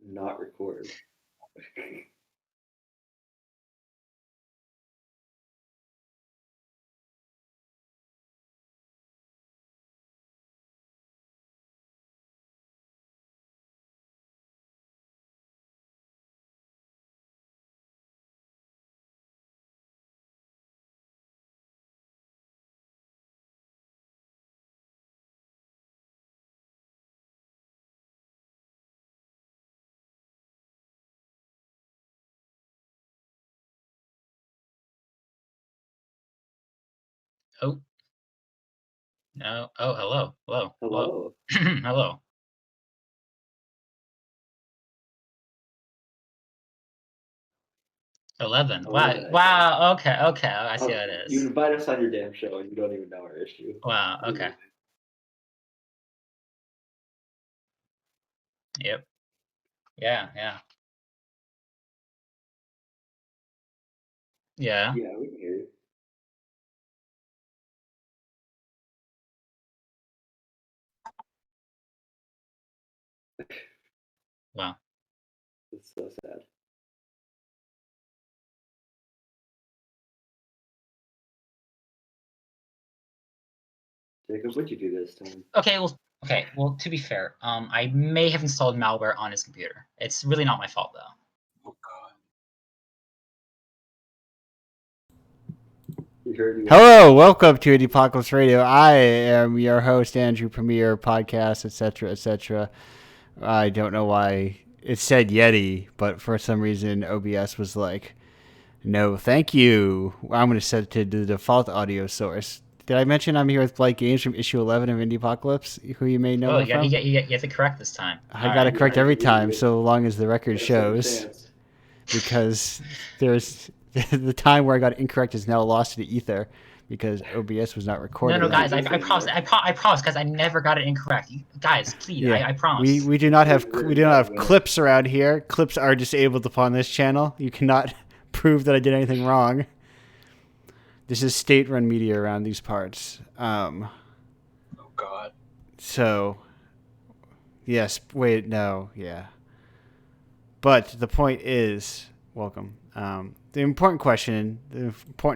not record. Oh. No. Oh, hello. Hello. Hello. Hello. I 11. love Wow. it, I think. Wow. Okay. Okay. I see how it You is. invite us on your damn show and you don't even know our issue. Wow. Okay. Yep. Yeah. Yeah. Yeah. Yeah, we can hear you. Wow. It's so sad. Jacob, what'd you do this time? Okay. Well. Okay. Well, to be fair, I may have installed malware on his computer. It's really not my fault though. Oh God. You heard you. Hello, welcome to Indiepocalypse Radio. I am your host, Andrew Premier, podcast, etc., etc. I don't know why it said Yeti, but for some reason OBS was like, no, thank you. I'm going to set it to the default audio source. Did I mention I'm here with Blake Games from issue 11 of Indiepocalypse, who you may know Oh, me from? you have to correct this time. I All got to right. correct Yeah, every you time, did. so long as the record Get a second shows, chance. because there's the time where I got it incorrect is now lost to the ether because OBS was not recording. No, guys. Right. I promise. I promise, guys. I never got it incorrect. Guys, please. Yeah, I promise. we do not have We're we do not have done, clips around here. Clips are disabled upon this channel. You cannot prove that I did anything wrong. This is state-run media around these parts. Oh God. So, yes. Wait. No. Yeah. But the point is, welcome. The important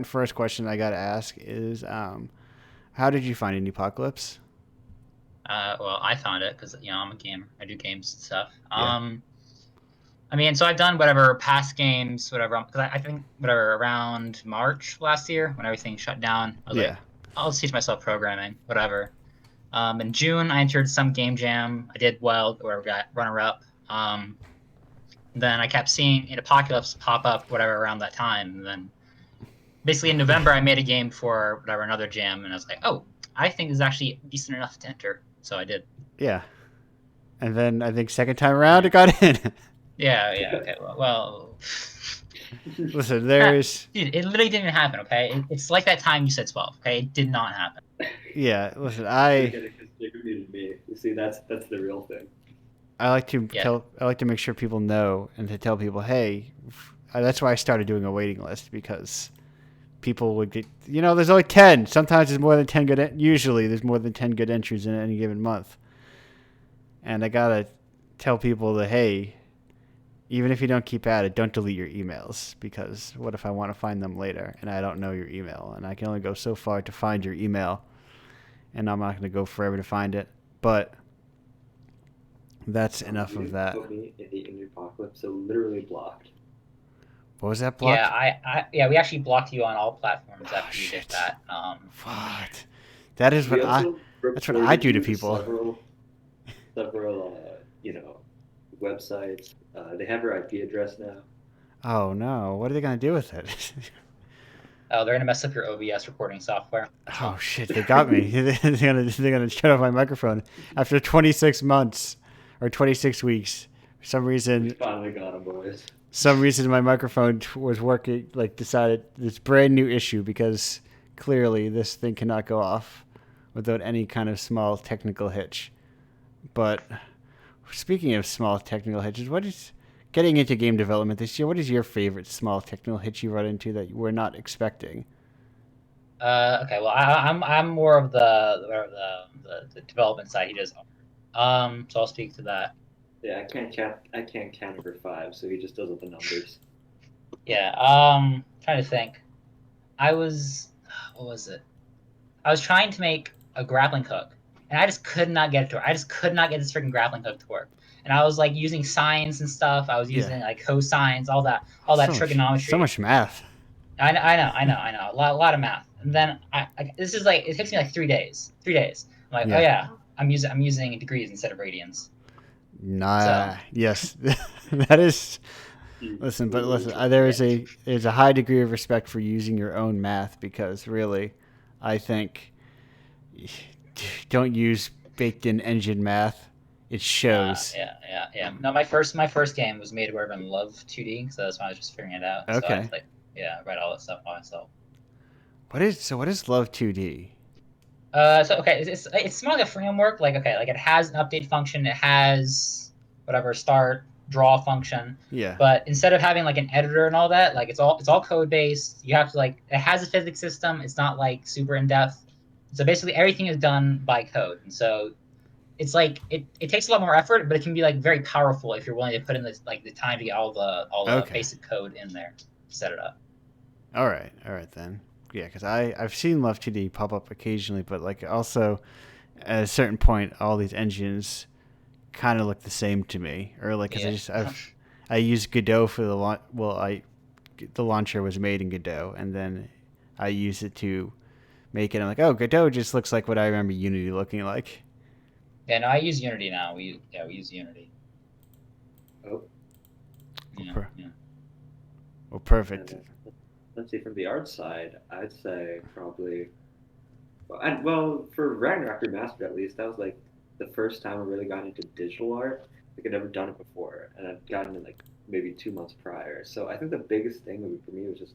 first question I got to ask is, how did you find Indiepocalypse? Well, I found it because I'm a gamer. I do games and stuff. Yeah. I mean, so I've done whatever past games, whatever. Because I think whatever around March last year when everything shut down, I was like, I'll teach myself programming, whatever. In June, I entered some game jam. I did well, or got runner up. Then I kept seeing Apocalypse pop up, whatever, around that time. And then basically in November, I made a game for whatever another jam, and I was like, oh, I think this is actually decent enough to enter. So I did. Yeah. And then I think second time around it got in. Yeah. Okay. Well. Listen, there's. Dude, it literally didn't happen. Okay, it's like that time you said 12. Okay, it did not happen. Yeah. Listen, Jacob needed me. You see, that's the real thing. I like to I like to make sure people know and to tell people, hey, that's why I started doing a waiting list, because people would get, there's only 10. Sometimes there's more than 10 good. Usually there's more than 10 good entries in any given month. And I gotta tell people that, hey, even if you don't keep at it, don't delete your emails, because what if I want to find them later and I don't know your email, and I can only go so far to find your email, and I'm not going to go forever to find it. But that's enough of that. Put me in the Indiepocalypse, so literally blocked. What was that, blocked? Yeah, we actually blocked you on all platforms after you did that. What? That is what that's what I do to people. Several websites. They have your IP address now. Oh no! What are they gonna do with it? Oh, they're gonna mess up your OBS recording software. Oh shit! They got me. they're gonna shut off my microphone after 26 months or 26 weeks. For some reason, we finally got them, boys. Some reason my microphone was working. Decided this brand new issue, because clearly this thing cannot go off without any kind of small technical hitch. But speaking of small technical hitches, what is getting into game development this year? What is your favorite small technical hitch you run into that you were not expecting? Okay, well, I'm more of the development side. He does. So I'll speak to that. Yeah, I can't count over 5, so he just does all the numbers. Yeah. Trying to think. What was it? I was trying to make a grappling hook, and I just could not get it to work. I just could not get this freaking grappling hook to work. And I was like using sines and stuff. I was Yeah. using like cosines, all that trigonometry. So much math. I know. A lot of math. And then this is like it takes me like 3 days. 3 days. I'm like, oh yeah, I'm using degrees instead of radians. Nah. So. Yes, that is. Listen, there's a high degree of respect for using your own math, because really, I think don't use baked-in engine math. It shows. Yeah. No, my first game was made where everyone loved 2D, so that's why I was just figuring it out. Okay. So I had to, write all that stuff by myself. What is Love 2D? It's more like a framework. Like it has an update function. It has whatever start draw function. Yeah. But instead of having like an editor and all that, like it's all code based. You have to it has a physics system. It's not like super in depth. So basically everything is done by code, and so it's like it takes a lot more effort, but it can be like very powerful if you're willing to put in the time to get all the basic code in there to set it up. All right then. Yeah, because I've seen Love 2D pop up occasionally, but like also at a certain point, all these engines kind of look the same to me. Or like, cause I use Godot for the launcher was made in Godot, and then I use it to make it. I'm like, oh, Godot just looks like what I remember Unity looking like. Yeah, no, I use Unity now. We use Unity. Oh. Yeah. Well, perfect. Let's see, from the art side, I'd say probably. Well, for Ragnarok Remastered at least, that was like the first time I really got into digital art. Like I'd never done it before, and I'd gotten it like maybe 2 months prior. So I think the biggest thing for me was just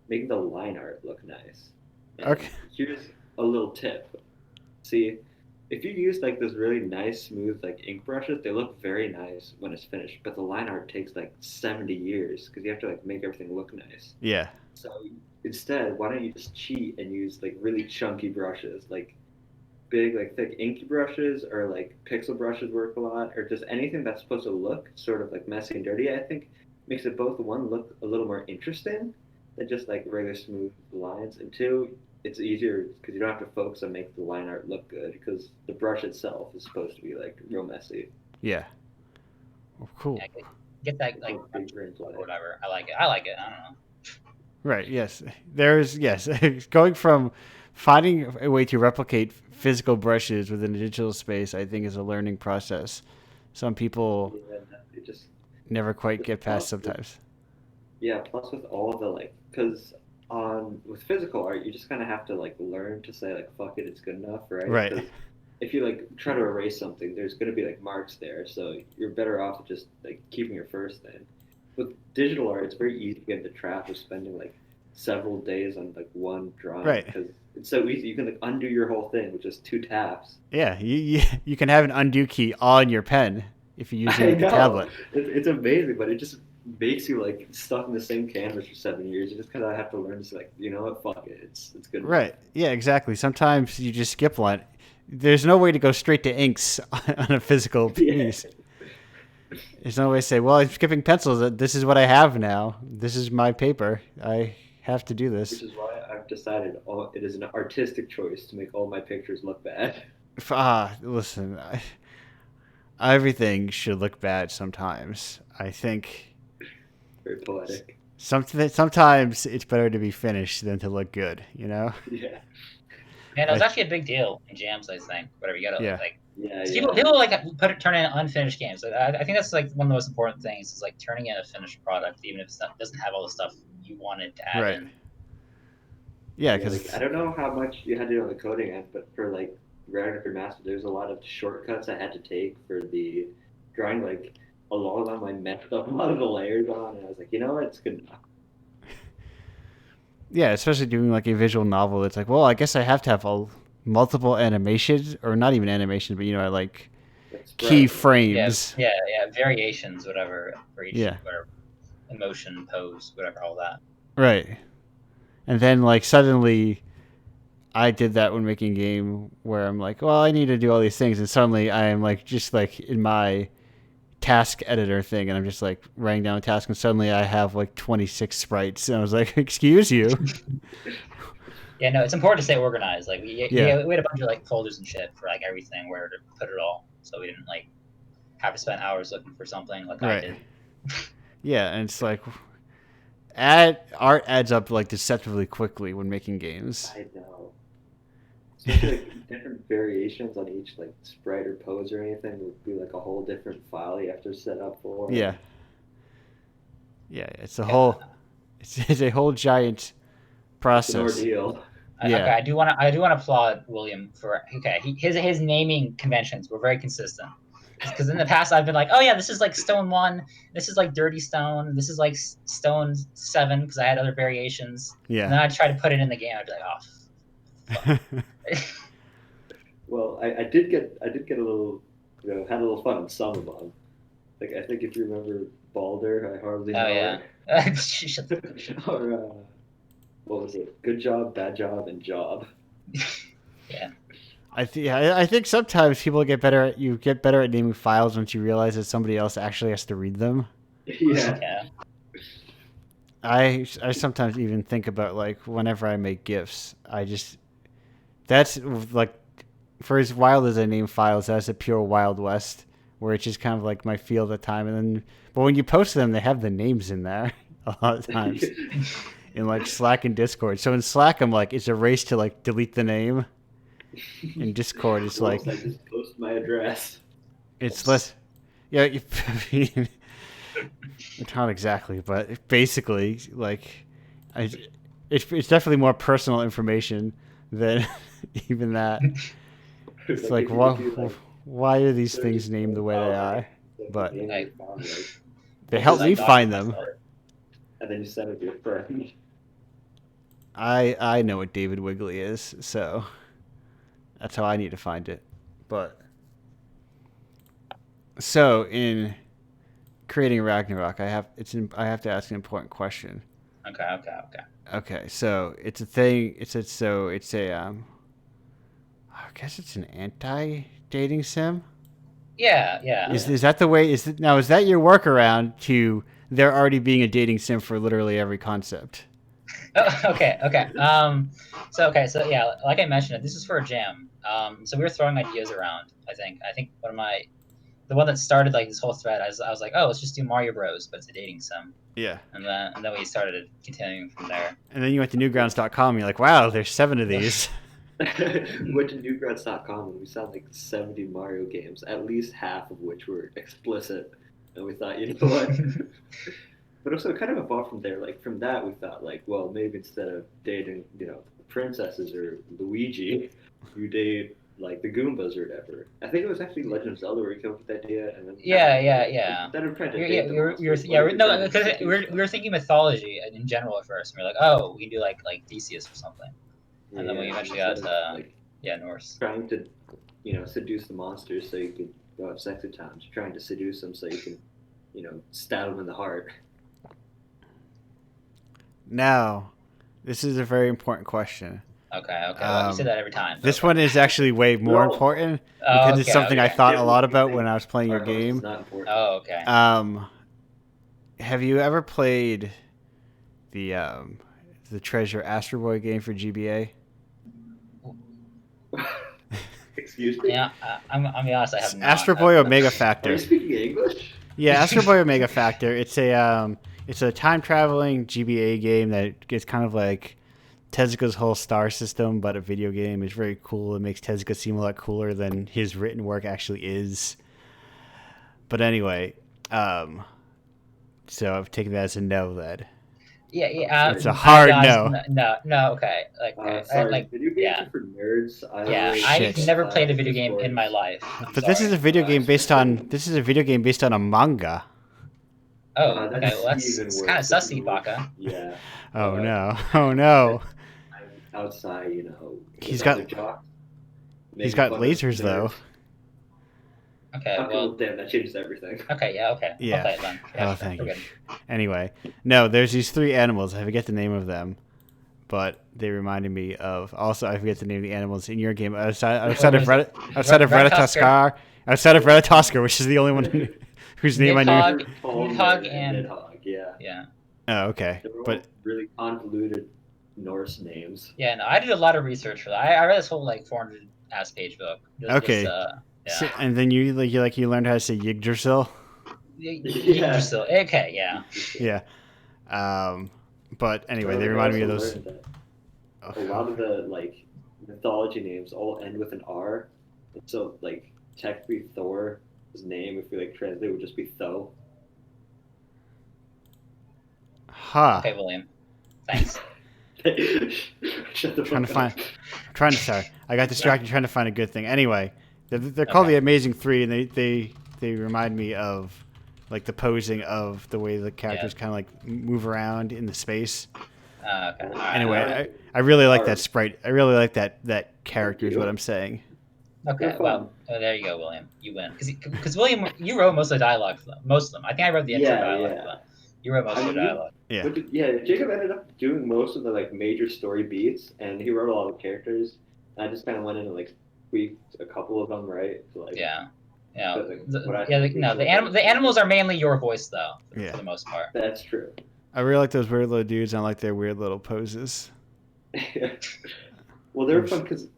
making the line art look nice. And okay. Here's a little tip. See, if you use like those really nice, smooth like ink brushes, they look very nice when it's finished. But the line art takes like 70 years because you have to like make everything look nice. Yeah. So instead, why don't you just cheat and use like really chunky brushes, like big, like thick inky brushes, or like pixel brushes work a lot, or just anything that's supposed to look sort of like messy and dirty. I think makes it both one look a little more interesting than just like regular smooth lines, and two, it's easier because you don't have to focus on making the line art look good because the brush itself is supposed to be like real messy. Yeah. Well, cool. Yeah, get that like whatever. I like it. I don't know. Right. Yes. Going from finding a way to replicate physical brushes within a digital space, I think, is a learning process. Some people just never quite get past sometimes. Yeah. Plus, with all the because with physical art, you just kind of have to like learn to say like fuck it, it's good enough, right? Right. If you like try to erase something, there's going to be like marks there, so you're better off just like keeping your first name. With digital art, it's very easy to get into the trap of spending like several days on like one drawing, right? Because it's so easy. You can like undo your whole thing with just 2 taps. Yeah, you can have an undo key on your pen if you use it on the tablet. It's amazing, but it just makes you like stuck in the same canvas for 7 years. You just kind of have to learn to say like, you know what, fuck it, it's good. Right? Yeah, exactly. Sometimes you just skip one. There's no way to go straight to inks on a physical piece. There's no way to say, well, I'm skipping pencils. This is what I have now. This is my paper. I have to do this. Which is why I've decided it is an artistic choice to make all my pictures look bad. Listen, everything should look bad sometimes. I think. Very poetic. Sometimes it's better to be finished than to look good, you know? Yeah. Man, it was actually a big deal in jams, I think. Whatever, you gotta like. Yeah. People like turn in unfinished games. I think that's like one of the most important things is like turning in a finished product, even if it doesn't have all the stuff you wanted to add in. Yeah, because I don't know how much you had to do on the coding end, but for like Ragnarok Remastered, there's a lot of shortcuts I had to take for the drawing. Like a lot of them I messed up a lot of the layers on, and I was like, you know what, it's good enough. Yeah, especially doing like a visual novel. It's like, well, I guess I have to have multiple animations, or not even animations, but I like keyframes. Yeah, variations, whatever, for each whatever emotion, pose, whatever, all that. Right. And then like suddenly I did that when making a game where I'm like, well, I need to do all these things, and suddenly I am like just like in my task editor thing, and I'm just like writing down a task, and suddenly I have like 26 sprites, and I was like, "Excuse you." Yeah, no, it's important to stay organized. Like we had a bunch of like folders and shit for like everything, where to put it all, so we didn't like have to spend hours looking for something like I did. Yeah, and it's like art adds up like deceptively quickly when making games. I know. Especially like different variations on each like sprite or pose or anything would be like a whole different file you have to set up for. Yeah. Yeah, it's a whole it's a whole giant process. It's an ordeal. Okay, I do want to applaud William for his naming conventions were very consistent. Because in the past I've been like, oh yeah, this is like Stone 1, this is like Dirty Stone, this is like Stone 7, because I had other variations. Yeah. And then I'd try to put it in the game. I'd be like, oh. Well, I did get a little, had a little fun on some of them. Like I think if you remember Balder, I hardly know. Oh yeah. Or what was it? Good job, bad job, and job. Yeah. I think sometimes people get better at naming files once you realize that somebody else actually has to read them. Yeah. I sometimes even think about like whenever I make GIFs, that's like for as wild as I name files, that's a pure Wild West where it's just kind of like my feel at the time, but when you post them, they have the names in there a lot of times in like Slack and Discord. So in Slack, I'm like, it's a race to like delete the name. In Discord, it's like I just post my address. It's less, yeah. Not exactly, but basically, like, it's definitely more personal information than even that. It's like, why are these things named the way they are? But they help me find them. And then you send it to your friend. I know what David Wiggly is, so. That's how I need to find it. But so in creating Ragnarok, I have to ask an important question. Okay. So it's a thing. I guess it's an anti-dating sim. Yeah. Is that the way? Is that your workaround to there already being a dating sim for literally every concept? Okay. So yeah, like I mentioned, this is for a jam. So we were throwing ideas around. I think the one that started like this whole thread. I was like, oh, let's just do Mario Bros, but it's a dating sim. Yeah. And then we started continuing from there. And then you went to newgrounds.com. And you're like, wow, there's 7 of these. We went to newgrounds.com and we saw like 70 Mario games, at least half of which were explicit. And we thought, you know what? But also kind of evolved from there. Like from that, we thought like, well, maybe instead of dating, princesses or Luigi, you date like the Goombas or whatever. I think it was actually Legend of Zelda where you came up with that idea, and then Instead of trying to date we were thinking mythology in general at first. We were like, oh, we can do like Theseus or something, and then we eventually got to Norse. Trying to, seduce the monsters so you could go have sex at times. Trying to seduce them so you can, stab them in the heart. Now, this is a very important question. Okay. Well, you say that every time. This one is actually way more important because it's something I thought a lot about when I was playing your game. Not important. Oh, okay. Have you ever played the Treasure Astro Boy game for GBA? Excuse me? Yeah, I'm gonna be honest, I have not. Astro Boy Omega Factor. Are you speaking English? Yeah, Astro Boy Omega Factor. It's a time traveling GBA game that is kind of like Tezuka's whole star system, but a video game. It's very cool. It makes Tezuka seem a lot cooler than his written work actually is. But anyway, so I've taken that as a no then. Yeah. It's a hard no. No. Okay. Video games are for nerds. I've never played a video game in my life. But this is a video game based on a manga. Oh, okay. Well, that's kind of sussy, Baka. Yeah. Oh no. Outside, He's got lasers though. Okay, well, damn, that changes everything. Okay, yeah, okay. Yeah. I'll play it then. Oh, thank you. Anyway, no, there's these 3 animals. I forget the name of them, but they reminded me of. Also, I forget the name of the animals in your game. Outside of Retatoskar, which is the only one whose name I knew. Nidhogg and Nidhogg, yeah. Yeah. Oh, okay. They were all But really convoluted Norse names. Yeah, no, I did a lot of research for that. I read this whole like 400 page book. Okay. Yeah. So, and then you learned how to say Yggdrasil. Yeah. Okay, yeah. Yeah. But anyway, they remind me of those. A lot of the like mythology names all end with an R, and so like technically Thor's name, if we like translate, would just be Tho. Huh. Okay, William. Thanks. Shut the Trying fuck up. I'm trying to sorry. I got distracted trying to find a good thing. Anyway, they're called the Amazing Three, and they remind me of like the posing of the way the characters kind of like move around in the space. Okay. Anyway, I really like that sprite. I really like that character is what I'm saying. Okay, well, there you go, William. You win. Because William, you wrote most of the dialogue for them. Most of them. I think I wrote the intro dialogue for them. You wrote most of the dialogue. Yeah. But, yeah, Jacob ended up doing most of the like major story beats, and he wrote a lot of characters. And I just kind of went in and like tweaked a couple of them, right? So, like, Yeah. Yeah. But, The animals are mainly your voice though, for the most part. That's true. I really like those weird little dudes. And I like their weird little poses. Well, they were fun because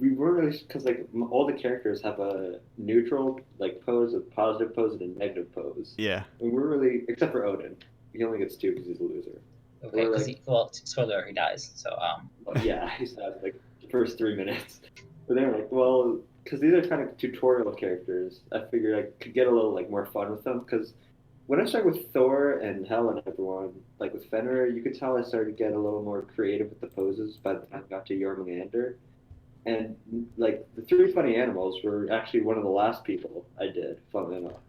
we were really like all the characters have a neutral like pose, a positive pose, and a negative pose. Yeah. And we're really except for Odin, he only gets 2 because he's a loser. Okay, because spoiler, he dies. So yeah, he dies like the first 3 minutes. But they were like, well, because these are kind of tutorial characters, I figured I could get a little like more fun with them because. When I started with Thor and Hel and everyone, like with Fenrir, you could tell I started to get a little more creative with the poses by the time I got to Jormungandr. And like the 3 funny animals were actually one of the last people I did, funnily enough.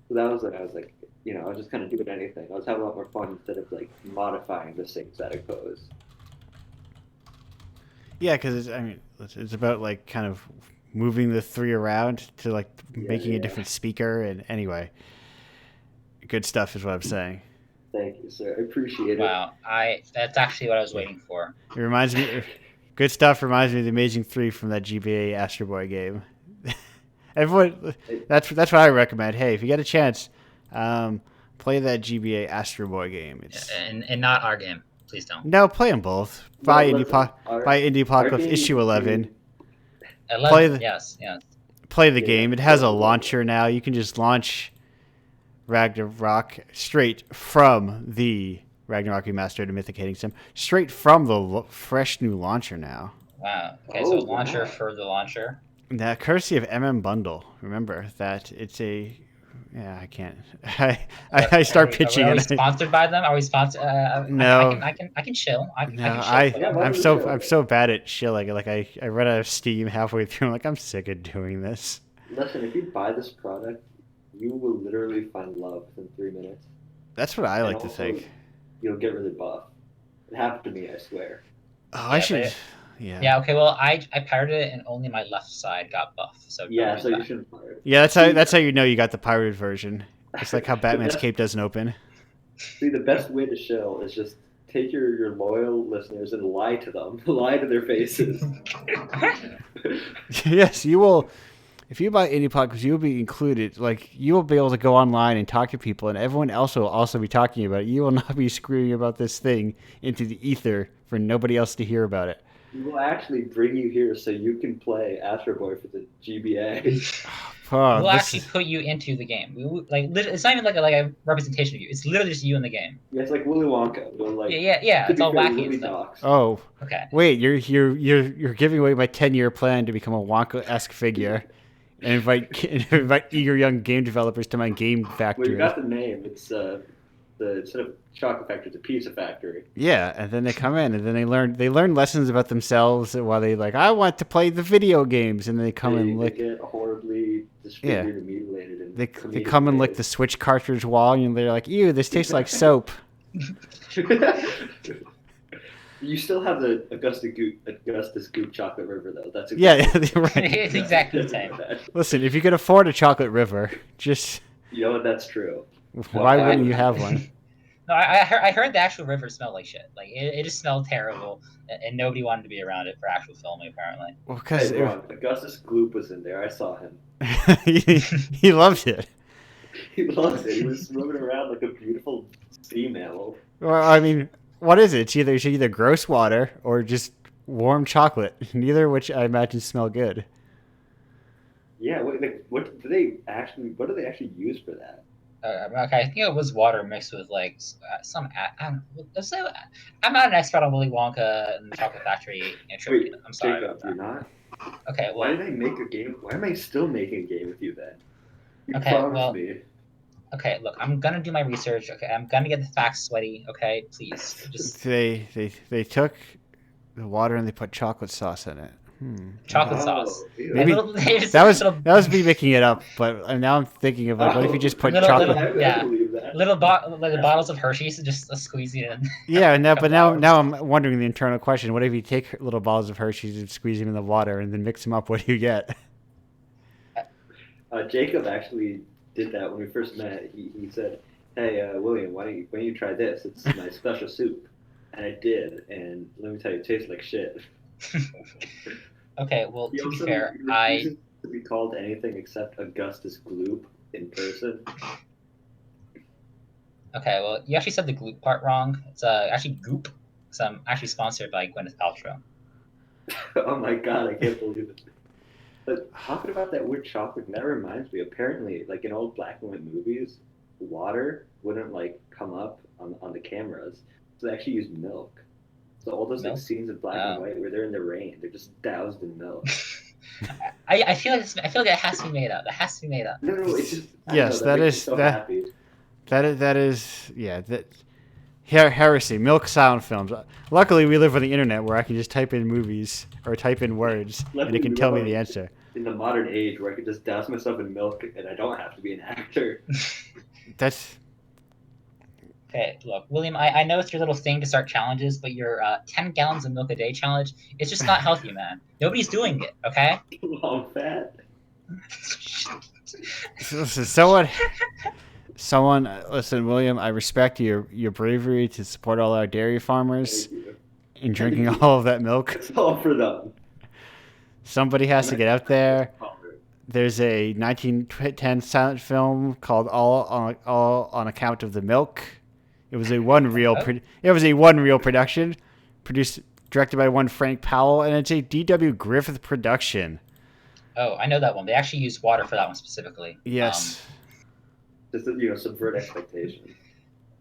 So that was I was like, I was just kind of doing anything. I was having a lot more fun instead of like modifying the same static pose. Yeah, because it's about like kind of moving the 3 around to like making a different speaker. And anyway. Good stuff is what I'm saying. Thank you, sir. I appreciate it. Wow, that's actually what I was waiting for. It reminds me, good stuff reminds me of the Amazing 3 from that GBA Astro Boy game. Everyone, that's what I recommend. Hey, if you get a chance, play that GBA Astro Boy game. And not our game, please don't. No, play them both. Buy Indiepocalypse issue 11. 11. Yes. Play the game. It has a launcher now. You can just launch Ragnarok straight from the Ragnarok Remastered and Mythic Hating Sim, straight from the fresh new launcher now. Wow. Okay, so launcher for the launcher. That courtesy of Bundle. Remember that it's a. Yeah, I can't. I start pitching. Are we sponsored by them? Are we sponsored? No. I can chill. I'm so bad at chilling. Like I run out of steam halfway through. I'm like, I'm sick of doing this. Listen, if you buy this product, you will literally find love within 3 minutes. That's what I like to think. You'll get really buff. It happened to me, I swear. Oh, I should. Yeah. Yeah. Okay. Well, I pirated it, and only my left side got buff. So yeah. So you shouldn't pirate it. Yeah, that's how you know you got the pirated version. It's like how Batman's cape doesn't open. See, the best way to shill is just take your loyal listeners and lie to them, lie to their faces. Yes, you will. If you buy Indiepocalypse, you'll be included. Like, you will be able to go online and talk to people, and everyone else will also be talking about it. You will not be screaming about this thing into the ether for nobody else to hear about it. We will actually bring you here so you can play Astro Boy for the GBA. We'll actually put you into the game. It's not even like a representation of you. It's literally just you in the game. Yeah, it's like Willy Wonka. Yeah. It's all wacky and stuff. Oh. Okay. Wait, you're giving away my 10-year plan to become a Wonka-esque figure. And invite eager young game developers to my game factory. Well, you got the name. It's instead of chocolate factory, it's a pizza factory. Yeah, and then they come in and then they learn lessons about themselves while they I want to play the video games, and then they come and lick. They get horribly disfigured and mutilated. And they come and lick the Switch cartridge wall, and they're like, "Ew, this tastes like soap." You still have the Augustus Goop Chocolate River, though. That's exactly right. It's exactly the same. Listen, if you could afford a chocolate river, just... You know what? That's true. Why wouldn't you have one? No, I heard the actual river smelled like shit. Like, it just smelled terrible, and nobody wanted to be around it for actual filming, apparently. Well, because... Augustus Gloop was in there. I saw him. He loved it. He loves it. He was swimming around like a beautiful sea mammal. Well, I mean, what is it? It's either gross water or just warm chocolate. Neither of which I imagine smell good. Yeah, what do they actually use for that? Okay, I think it was water mixed with like some. I don't know. I'm not an expert on Willy Wonka and the Chocolate Factory trivia. Wait, I'm sorry Jacob, about you're that. not? Okay, Why well, did I make a game? Why am I still making a game with you then? You okay, promised well, me. okay. Look, I'm gonna do my research. Okay, I'm gonna get the facts sweaty. Okay, please, just They took the water and they put chocolate sauce in it. chocolate sauce. Ew. Maybe that was me making it up, but now I'm thinking of like, what if you just put chocolate? I believe that. Like the bottles of Hershey's, just squeeze it in. Yeah, but now I'm wondering the internal question: what if you take little balls of Hershey's and squeeze them in the water and then mix them up? What do you get? Jacob actually did that when we first met. He said, "Hey, William, why don't you try this? It's my special soup." And I did, and let me tell you, it tastes like shit. Okay, well, He to be also fair, refuses to be called anything except Augustus Gloop in person. Okay, well, you actually said the gloop part wrong. It's actually goop. So I'm actually sponsored by Gwyneth Paltrow. Oh my god, I can't believe it. But talking about that weird chocolate, that reminds me, apparently, like in old black and white movies, water wouldn't like come up on the cameras. So they actually used milk. So all those like Milk? scenes of black and white where they're in the rain, they're just doused in milk. I feel like it has to be made up. It has to be made up. No, it's just Yes, that makes me so happy. that is heresy. Milk sound films. Luckily, we live on the internet where I can just type in movies or type in words and it can tell me the answer. In the modern age where I could just douse myself in milk and I don't have to be an actor. That's Okay, look, William, I know it's your little thing to start challenges, but your 10 gallons of milk a day challenge, it's just not healthy, man. Nobody's doing it, okay? I'm fat. someone. Listen, William. I respect your bravery to support all our dairy farmers in drinking all of that milk. It's all for them. Somebody has to get out there. There's a 1910 silent film called All on Account of the Milk. It was a one reel production, directed by one Frank Powell, and it's a D.W. Griffith production. Oh, I know that one. They actually used water for that one specifically. Yes. Just to, subvert expectations.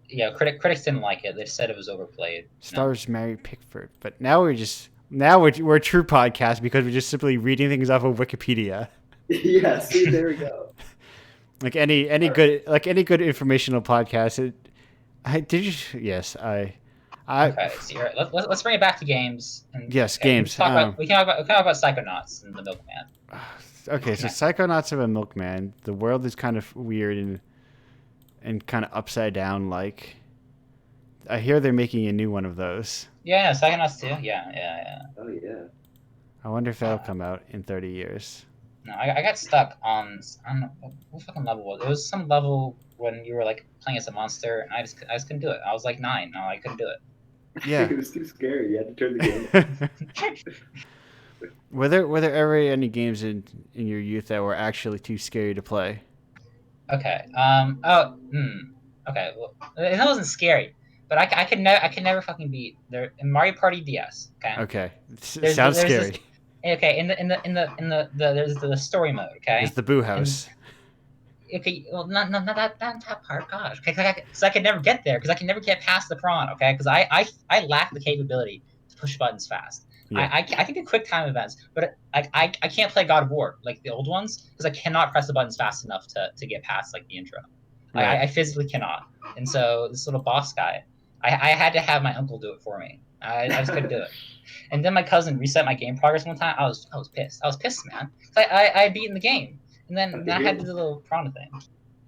Yeah, critics didn't like it. They said it was overplayed. Stars Mary Pickford, but now we're a true podcast because we're just simply reading things off of Wikipedia. Yeah, see, there we go. Like any good informational podcast. Okay, so let's bring it back to games. Yes, games. We can talk about Psychonauts and the Milkman. Okay, so Psychonauts of a Milkman. The world is kind of weird and kind of upside down. Like, I hear they're making a new one of those. Yeah, Psychonauts 2. Yeah. Oh yeah. I wonder if that'll come out in 30 years. No, I got stuck on, I don't know what fucking level was it. It was some level when you were like playing as a monster, and I just couldn't do it. I was like 9. No, I couldn't do it. Yeah. It was too scary. You had to turn the game. Were there ever any games in your youth that were actually too scary to play? Okay. Okay. Well, it wasn't scary, but I could never fucking beat there in Mario Party DS. Okay. Okay. Sounds scary. Okay. In the there's the story mode. Okay. It's the Boo House. Okay, well, not that part. Gosh, okay, so I can never get there because I can never get past the prawn. Okay, because I lack the capability to push buttons fast. Yeah. I can do quick time events, but I can't play God of War like the old ones because I cannot press the buttons fast enough to get past like the intro. Right. I physically cannot, and so this little boss guy, I had to have my uncle do it for me. I just couldn't do it. And then my cousin reset my game progress one time. I was pissed. I was pissed, man. I had beaten the game. And then I had to do the little prawn thing.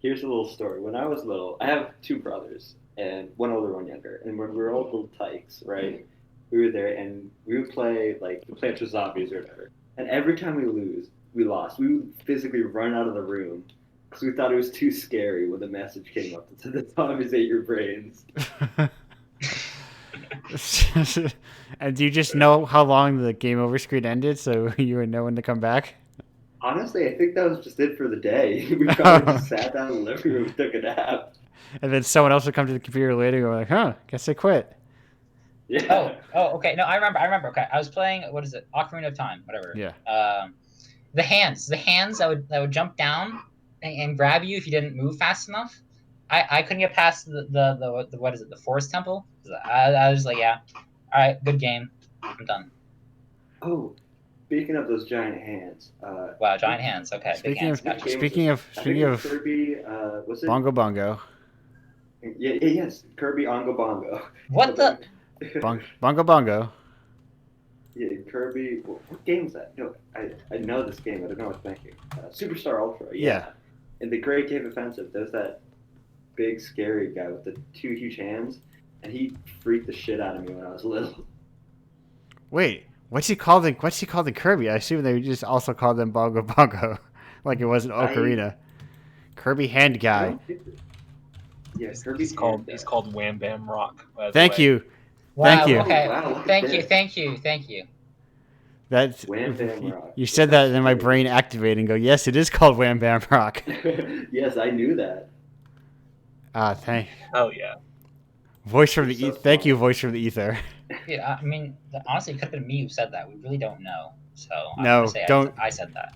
Here's a little story. When I was little, I have 2 brothers, and one older, one younger. And when we were all little tykes, right, we were there, and we would play, like, Plants vs. Zombies or whatever. And every time we lost. We would physically run out of the room because we thought it was too scary when the message came up that said the zombies ate your brains. And do you just know how long the game over screen ended so you would know when to come back? Honestly, I think that was just it for the day. We probably just sat down in the living room and took a nap. And then someone else would come to the computer later and go like, huh, guess I quit. Yeah. Okay. No, I remember. Okay, I was playing. What is it? Ocarina of Time. Whatever. Yeah. The hands that would jump down and grab you if you didn't move fast enough. I couldn't get past the what is it? The forest temple. I was like, yeah, all right, good game. I'm done. Oh, speaking of those giant hands. Wow, giant hands. Okay, big hands. Speaking of Kirby, was it Bongo Bongo. Yes, Kirby Ongo Bongo. What the? Bongo Bongo. Yeah, Kirby. What game is that? No, I know this game. I don't know what I'm thinking. Superstar Ultra. Yeah. In the Great Cave Offensive, there's that big scary guy with the two huge hands, and he freaked the shit out of me when I was little. Wait, what's he called in Kirby? I assume they just also called them Bongo Bongo, like it wasn't Ocarina. Kirby Hand Guy. Yeah, Kirby's he's called Wham Bam Rock. Thank you. Wow, Thank you. Okay. Wow, Thank you. That's Wham Bam Rock. You said that, and then my brain activated and go, yes, it is called Wham Bam Rock. Yes, I knew that. Oh yeah. Voice from the Thank you, voice from the ether. Yeah, I mean, honestly, it could have been me who said that. We really don't know. So No, don't. I said that.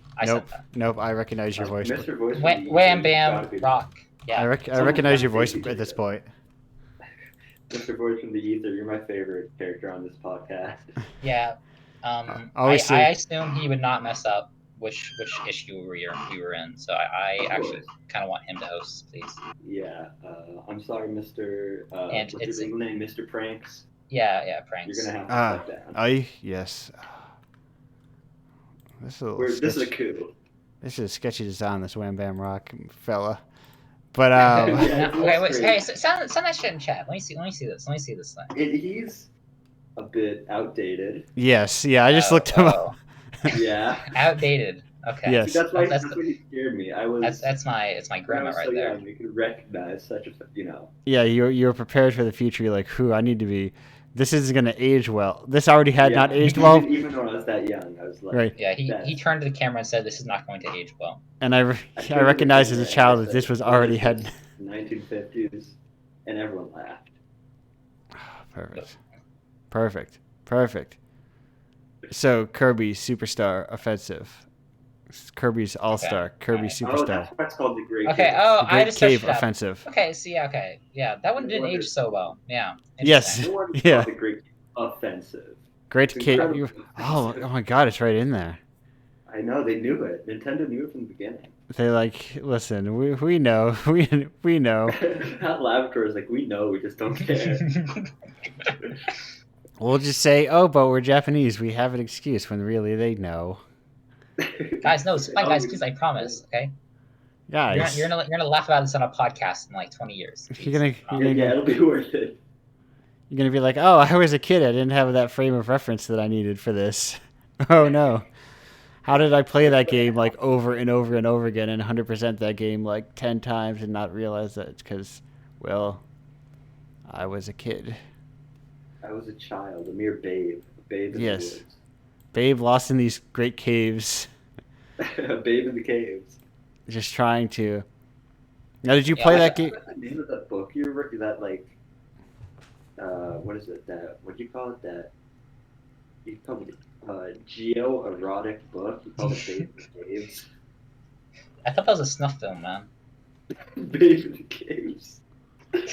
Nope. I recognize your voice. Mr. Voice from the Wham Ether, Bam gotta be Rock. Yeah. I recognize your voice at this point. Mr. Voice from the Ether, you're my favorite character on this podcast. Yeah. I assume he would not mess up which issue we were in. So I actually kind of want him to host, please. Yeah. I'm sorry, Mr. And what's your legal name? Mr. Pranks? Yeah, Pranks. You're going to have to step down. Yes. This is a coup. This is a sketchy design, this Wham Bam Rock fella. But okay, wait. Hey, send that shit in chat. Let me see this. Let me see this thing. He's a bit outdated. Yes, yeah. I just looked him up. Yeah. Outdated. Okay. Yes. See, that's why he scared me. That's my grandma right there. You could recognize such a Yeah, you're prepared for the future. You're like, I need to be. This isn't going to age well. This already had not aged well. Even when I was that young, I was like, right. Yeah, he turned to the camera and said, "This is not going to age well." And I recognized as a child that this was already had 1950s, and everyone laughed. Perfect. So Kirby Superstar Offensive, Kirby's All Star, Kirby Superstar. Oh, that's what's called the Great Cave. Okay. Oh, I just Cave Offensive. Okay. So yeah. That one didn't age so well. Yeah. Yes. Yeah. The Great Offensive. Great Cave. Oh my God, it's right in there. I know, they knew it. Nintendo knew it from the beginning. They listen, we know, we know. Not Laboratory is like, we know, we just don't care. We'll just say, but we're Japanese. We have an excuse when really they know. Guys, no, it's fine, guys. Please, I promise. Okay. Guys, you're gonna laugh about this on a podcast in like 20 years. You're gonna it'll be worth it. You're gonna be like, I was a kid. I didn't have that frame of reference that I needed for this. Oh no. How did I play that game like over and over and over again and 100% that game like 10 times and not realize that it's because, I was a kid. I was a child, a mere babe. A babe in the woods. Babe lost in these great caves. A babe in the caves. Just trying to. Now, did you play that game? What's the name of that book you wrote? That what is it? What do you call it? You call it geo-erotic book. You call it Babe in the Caves. I thought that was a snuff film, man. Babe in the Caves. I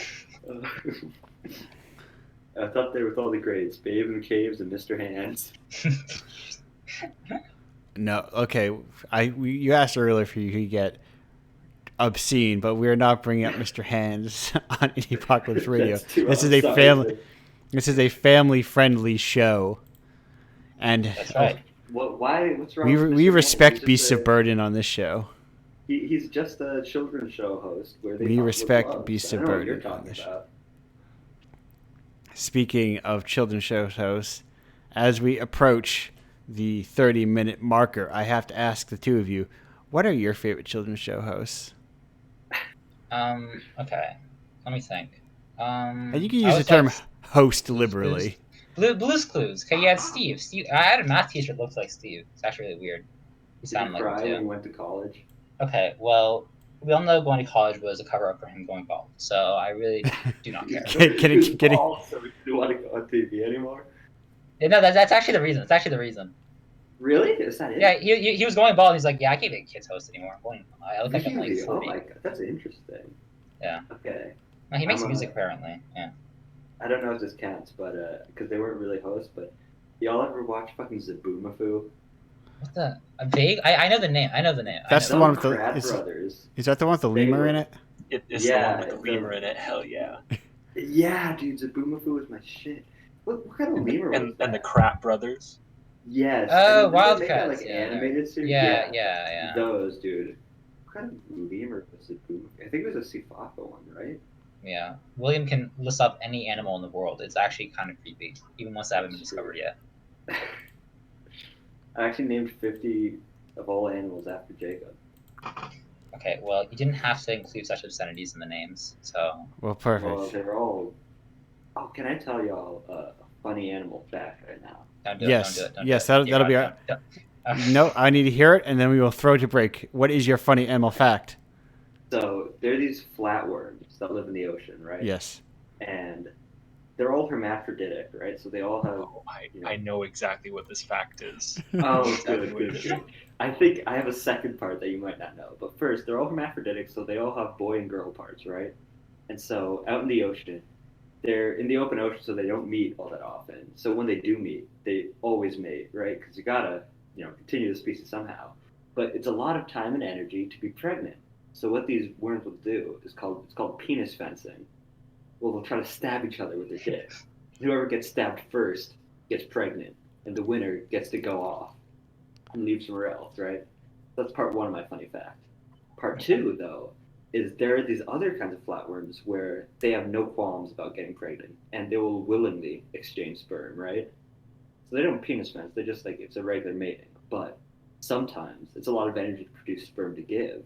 thought they were with all the grades. Babe in the Caves and Mr. Hands. No, okay. You asked earlier for you could get obscene, but we're not bringing up Mr. Hands on Indiepocalypse Radio. This is a family-friendly show, and that's right. What's wrong? We respect Beasts of Burden on this show. He's just a children's show host. We respect Beasts of Burden on this show. Speaking of children's show hosts, as we approach the 30-minute marker, I have to ask the two of you, what are your favorite children's show hosts? Okay. Let me think. And you can use the term host liberally. Blue's Clues. Okay, you had Steve. I had a math teacher that looked like Steve. It's actually really weird. You Did you sound like him cry too. when you went to college? Okay, well, we all know going to college was a cover up for him going bald, so I really do not care. Getting Bald, so we didn't want to go on TV anymore. Yeah, no, that's actually the reason. It's actually the reason. Really? Is that it? Yeah, he was going bald. And he's like, yeah, I can't be a kids host anymore. I look like I'm like Really? 40. Oh my god, that's interesting. Yeah. Okay. No, he makes music apparently. Yeah. I don't know if this counts, but because they weren't really hosts, but y'all ever watch fucking Zaboomafoo? What the? A vague? I know the name. I know the name. That's I know the one with the Crad Brothers. Is that the one with the lemur in it? It's Yeah, the one with the lemur in it. Hell yeah. Yeah, dude, Zaboomafoo is my shit. What kind of lemur was that? And the Crap Brothers. Yes. Oh, and didn't they make that, Wildcats. like Yeah, animated series? yeah. Those, dude. What kind of lemur was Zaboomafoo? I think it was a Sifaka one, right? Yeah. William can list off any animal in the world. It's actually kind of creepy, even once they haven't been discovered yet. I actually named 50 of all animals after Jacob. Okay, well, you didn't have to include such obscenities in the names, so. Well, perfect. Well, they're all. Oh, can I tell y'all a funny animal fact right now? Don't do it. Yes. Don't do it. Don't Yes, do it. that'll be our. No, I need to hear it, and then we will throw to break. What is your funny animal fact? So there are these flatworms that live in the ocean, right? Yes. And they're all hermaphroditic, right? So they all have. Oh, I know exactly what this fact is. Oh, Exactly good. I think I have a second part that you might not know. But first, they're all hermaphroditic, so they all have boy and girl parts, right? And so out in the ocean, they're in the open ocean, so they don't meet all that often. So when they do meet, they always mate, right? Because you gotta, continue the species somehow. But it's a lot of time and energy to be pregnant. So what these worms will do is it's called penis fencing. Well, they'll try to stab each other with their dicks. Whoever gets stabbed first gets pregnant, and the winner gets to go off and leave somewhere else, right? That's part one of my funny fact. Part two, though, is there are these other kinds of flatworms where they have no qualms about getting pregnant, and they will willingly exchange sperm, right? So they don't penis fence, they just it's a regular mating. But sometimes it's a lot of energy to produce sperm to give.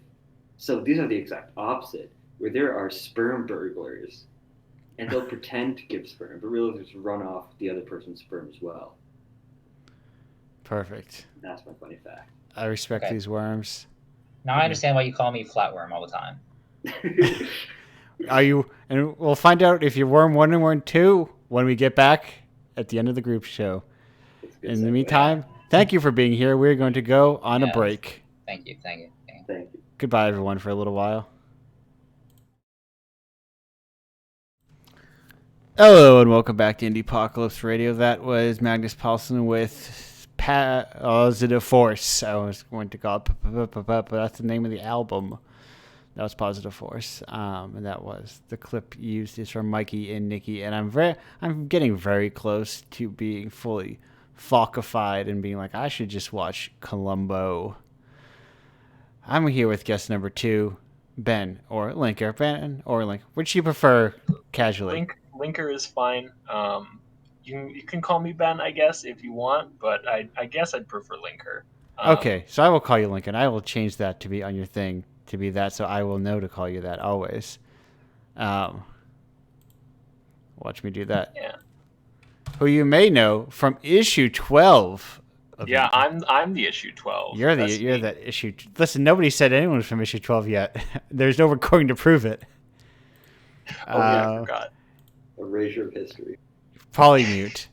So these are the exact opposite, where there are sperm burglars, and they'll pretend to give sperm, but really just run off the other person's sperm as well. Perfect. That's my funny fact. I respect these worms. Now I understand why you call me flatworm all the time. Are you? And we'll find out if you're worm 1 and worm 2 when we get back at the end of the group show. In the meantime, thank you for being here. We're going to go on a break. Thank you. Goodbye, everyone, for a little while. Hello, and welcome back to Indiepocalypse Radio. That was Magnus Paulson with Positive Force. I was going to call it, but that's the name of the album. That was Positive Force, and that was the clip used is from Mikey and Nikki. And I'm getting very close to being fully falkified and being like, I should just watch Columbo. I'm here with guest number 2, Ben or Linker. Ben or Link, which you prefer casually? Linker is fine. You can call me Ben, I guess, if you want, but I guess I'd prefer Linker. Okay, so I will call you Lincoln. I will change that to be on your thing to be that, so I will know to call you that always. Watch me do that. Yeah. Who you may know from issue 12. Yeah, I'm the issue 12. You're that issue. Listen, nobody said anyone was from issue 12 yet. There's no recording to prove it. Oh yeah, I forgot. Erasure of history. Polymute.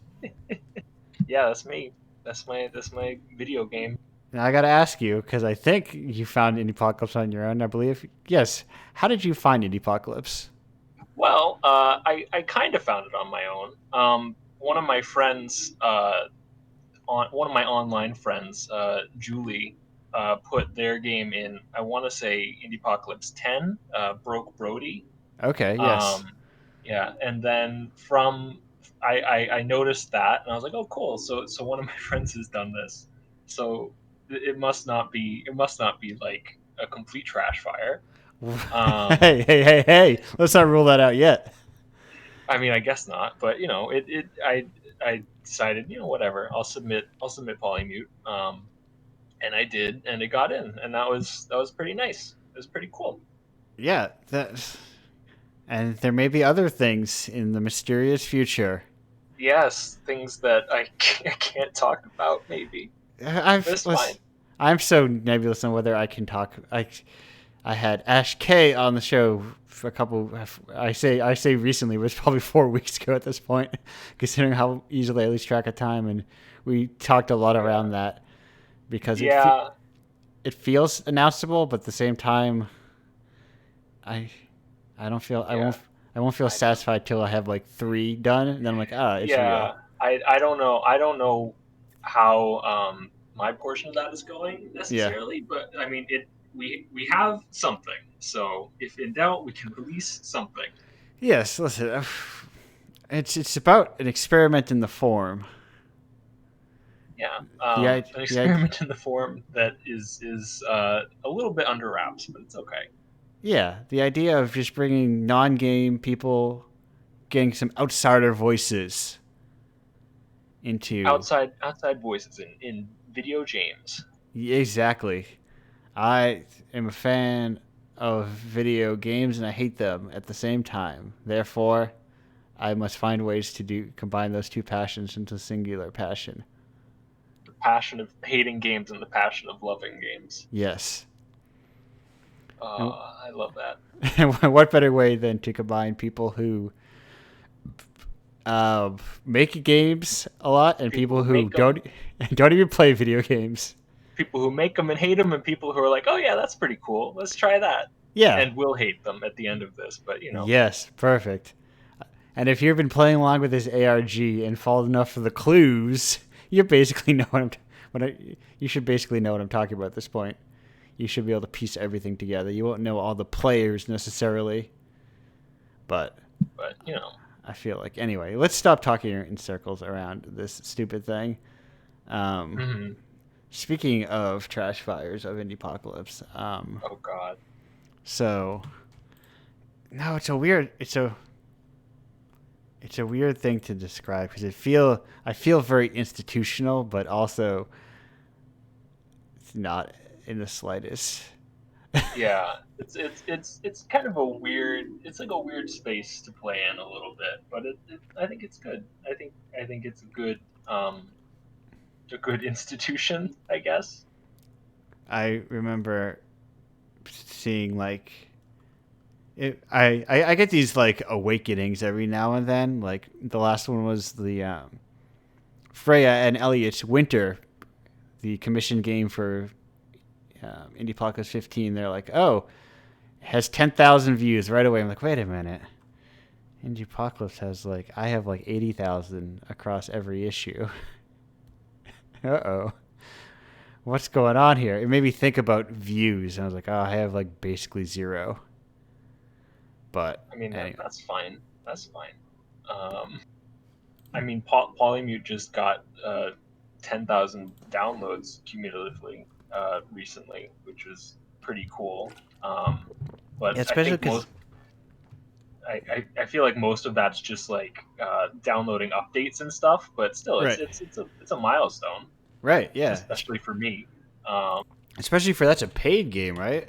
Yeah, that's me. That's my video game. Now I got to ask you, because I think you found Indiepocalypse on your own, I believe. Yes. How did you find Indiepocalypse? Well, I kind of found it on my own. One of my friends, one of my online friends, Julie, put their game in. I want to say Indiepocalypse 10, Broke Brody. Okay. Yes. Yeah, and then I noticed that, and I was like, oh, cool. So one of my friends has done this. So it must not be like a complete trash fire. Hey! Let's not rule that out yet. I mean, I guess not, but I decided, whatever. I'll submit Polymute, and I did, and it got in, and that was pretty nice. It was pretty cool. Yeah, and there may be other things in the mysterious future. Yes, things that I can't talk about, maybe. I've I'm so nebulous on whether I can talk. I had Ash K on the show for a couple. I say recently, but it's probably 4 weeks ago at this point, considering how easily I lose track of time. And we talked a lot around that because it feels announceable, but at the same time, I don't feel I won't feel satisfied till I have like 3 done, and then I'm like, it's real. I don't know. I don't know how my portion of that is going necessarily, but I mean we have something. So if in doubt, we can release something. Yes, listen. It's about an experiment in the form. Yeah, an experiment in the form that is a little bit under wraps, but it's okay. Yeah, the idea of just bringing non-game people, getting some outsider voices into outside voices in video games. Exactly. I am a fan of video games and I hate them at the same time. Therefore, I must find ways to combine those 2 passions into a singular passion. The passion of hating games and the passion of loving games. Yes. I love that. And what better way than to combine people who make games a lot and people who don't even play video games. People who make them and hate them, and people who are like, oh yeah, that's pretty cool. Let's try that. Yeah. And we'll hate them at the end of this, but Yes, perfect. And if you've been playing along with this ARG and followed enough of the clues, you basically know you should basically know what I'm talking about at this point. You should be able to piece everything together. You won't know all the players necessarily, but I feel like anyway. Let's stop talking in circles around this stupid thing. Speaking of trash fires of Indiepocalypse. Oh God. So, no, it's a weird thing to describe because I feel very institutional, but also it's not in the slightest. Yeah, it's kind of a weird. It's like a weird space to play in a little bit, but I think it's good. I think it's a good institution, I guess. I remember seeing like I get these like awakenings every now and then. Like the last one was the Freya and Elliot's Winter, the commission game for Indiepocalypse 15. They're like, oh, it has 10,000 views right away. I'm like, wait a minute. Indiepocalypse has I have 80,000 across every issue. Uh-oh. What's going on here? It made me think about views. And I was like, oh, I have basically 0. But I mean, anyway. That's fine. That's fine. I mean, Polymute just got 10,000 downloads cumulatively recently, which was pretty cool. But yeah, especially because I feel like most of that's just downloading updates and stuff. But still, it's a milestone. Right. Yeah. Especially for me. Especially for that's a paid game, right?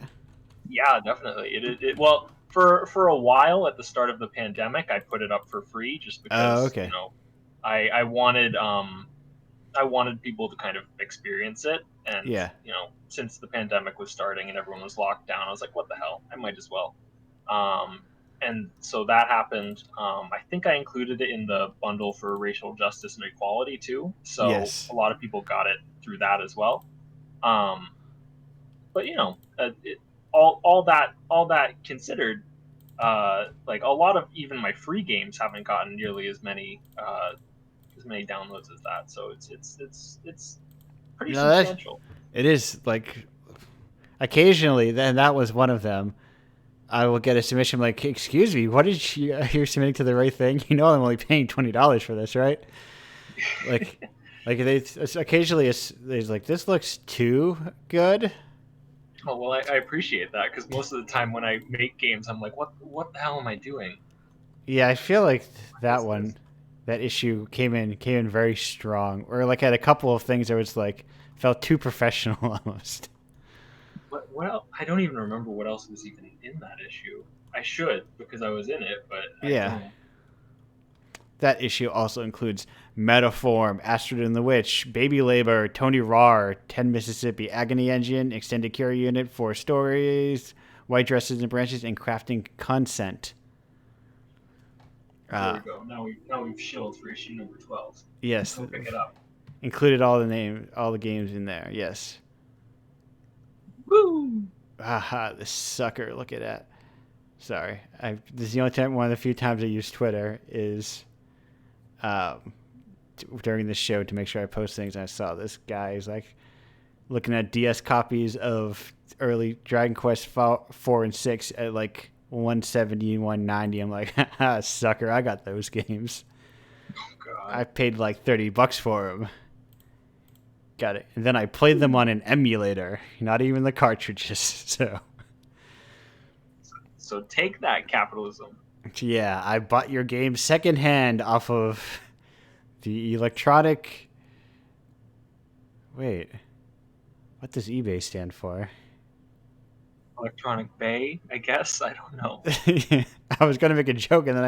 Yeah, definitely. Well, for a while at the start of the pandemic, I put it up for free just because I wanted people to kind of experience it, and since the pandemic was starting and everyone was locked down, I was like, what the hell? I might as well. And so that happened. I think I included it in the bundle for racial justice and equality too. So a lot of people got it through that as well. But all that considered, a lot of even my free games haven't gotten nearly as many downloads as that. So it's pretty substantial. It is occasionally. Then that was one of them. I will get a submission like, excuse me, what did you're submitting to the right thing? I'm only paying $20 for this, right? They occasionally there's this looks too good. Oh well, I appreciate that because most of the time when I make games, I'm like, what the hell am I doing? Yeah, I feel like that issue came in very strong, or had a couple of things that was felt too professional almost. What else? I don't even remember what else was even in that issue. I should because I was in it, but I don't. that issue also includes Metaform, Astrid and the Witch, Baby Labor, Tony Rar, 10 Mississippi, Agony Engine, Extended Carry Unit, 4 Stories, White Dresses and Branches, and Crafting Consent. There we go. Now we've shilled for issue number 12. Yes. Go pick it up. Included all the games in there. Yes. Woo! Haha, the sucker. Look at that. Sorry. This is the only time, one of the few times I use Twitter is during the show to make sure I post things. And I saw this guy is like looking at DS copies of early Dragon Quest 4 and 6 at like 170 and 190. I'm like, haha, sucker, I got those games. Oh, God. I paid like $30 for them. Got it. And then I played them on an emulator, not even the cartridges. So take that, capitalism. Yeah, I bought your game secondhand off of the electronic. Wait, what does eBay stand for? Electronic Bay, I guess. I don't know. I was gonna make a joke, and then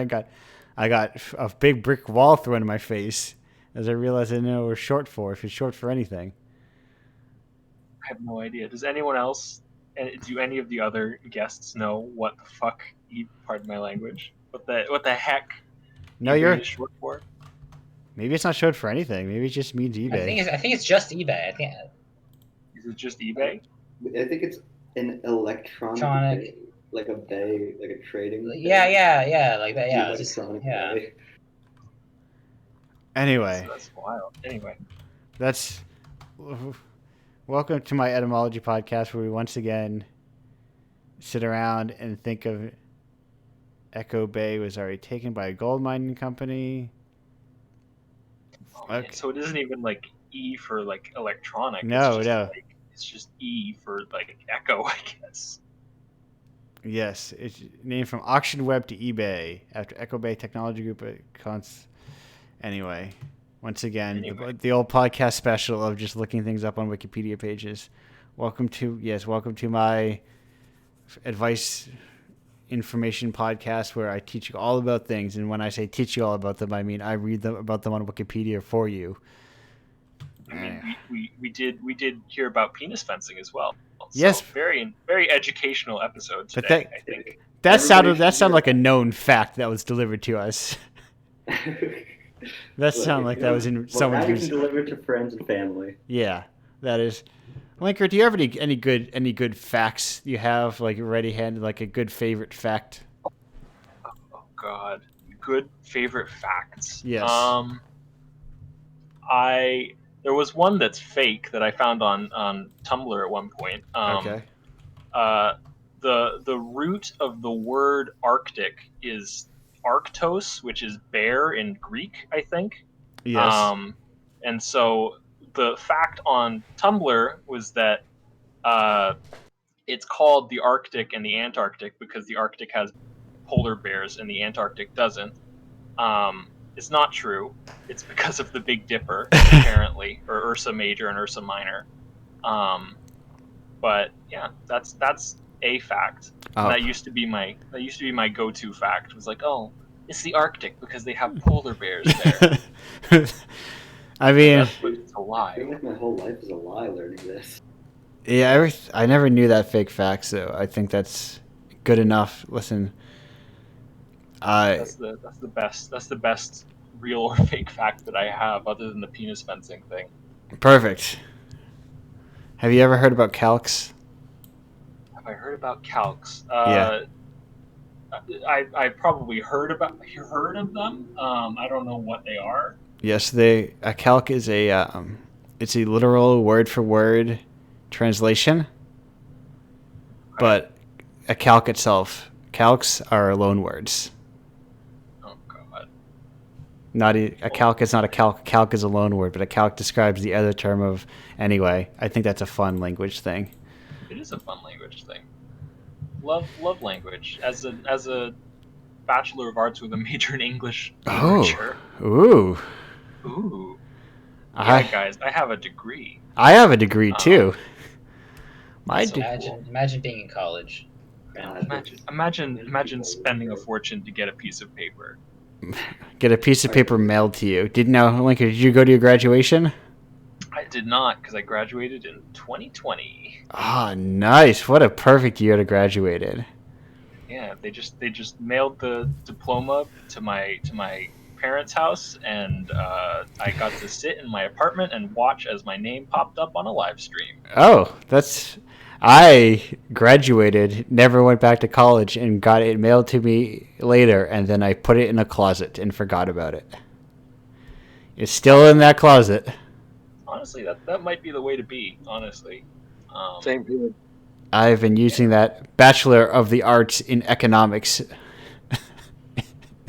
I got a big brick wall thrown in my face as I realized I didn't know what it was short for. If it's short for anything, I have no idea. Does anyone else? Do any of the other guests know what the fuck? Pardon my language. What the heck? No, eBay is short for? Maybe it's not short for anything. Maybe it just means eBay. I think it's just eBay. I think. Is it just eBay? I think it's an electronic bay, like a bay, like a trading. Yeah, like that. Yeah, electronic yeah. bay. Anyway, That's wild. Anyway, that's welcome to my etymology podcast, where we once again sit around and think of Echo Bay was already taken by a gold mining company. okay. So it isn't even like E for like electronic. No, it's just no. Like, it's just E for like Echo, I guess. Yes, it's named from Auction Web to eBay after Echo Bay Technology Group. Anyway, once again, the old podcast special of just looking things up on Wikipedia pages. Welcome to my advice information podcast, where I teach you all about things. And when I say teach you all about them, I mean I read about them on Wikipedia for you. I mean, we did hear about penis fencing as well. So yes, very educational episode today. I think that sounded like a known fact that was delivered to us. That sounded like that was in someone who's delivered to friends and family. Yeah, that is. Linker, do you have any good facts you have, like ready-handed, like a good favorite fact? Oh God, good favorite facts. Yes. There was one that's fake that I found on Tumblr at one point. Okay. The root of the word Arctic is Arctos, which is bear in Greek, I think. Yes. And so the fact on Tumblr was that it's called the Arctic and the Antarctic because the Arctic has polar bears and the Antarctic doesn't. It's not true. It's because of the Big Dipper, apparently, or Ursa Major and Ursa Minor. But yeah, that's a fact. Oh. That used to be my go-to fact. It was like, oh, it's the Arctic because they have polar bears there. I mean, it's a lie. I feel like my whole life is a lie learning this. Yeah, I never knew that fake fact, so I think that's good enough. Listen, that's the best real or fake fact that I have, other than the penis fencing thing. Perfect. Have you ever heard about calcs? Have I heard about calcs? Yeah. I probably heard of them. I don't know what they are. Yes, a calc is it's a literal word for word translation. Okay. But a calc itself, calcs are loan words. Oh God. A calc is not a calc. A calc is a loan word, but a calc describes the other term of. Anyway, I think that's a fun language thing. It is a fun language thing. Love language. As a Bachelor of Arts with a major in English literature. Ooh. Yeah, guys, I have a degree. I have a degree too. Imagine being in college. Imagine spending a fortune to get a piece of paper. Get a piece of paper mailed to you. Lincoln, did you go to your graduation? I did not, because I graduated in 2020. Ah, nice. What a perfect year to graduated. Yeah, they just mailed the diploma to my parents' house, and I got to sit in my apartment and watch as my name popped up on a live stream. Oh, I graduated, never went back to college, and got it mailed to me later, and then I put it in a closet and forgot about it. It's still in that closet. Honestly, that might be the way to be, honestly. Same here. I've been using that Bachelor of the Arts in Economics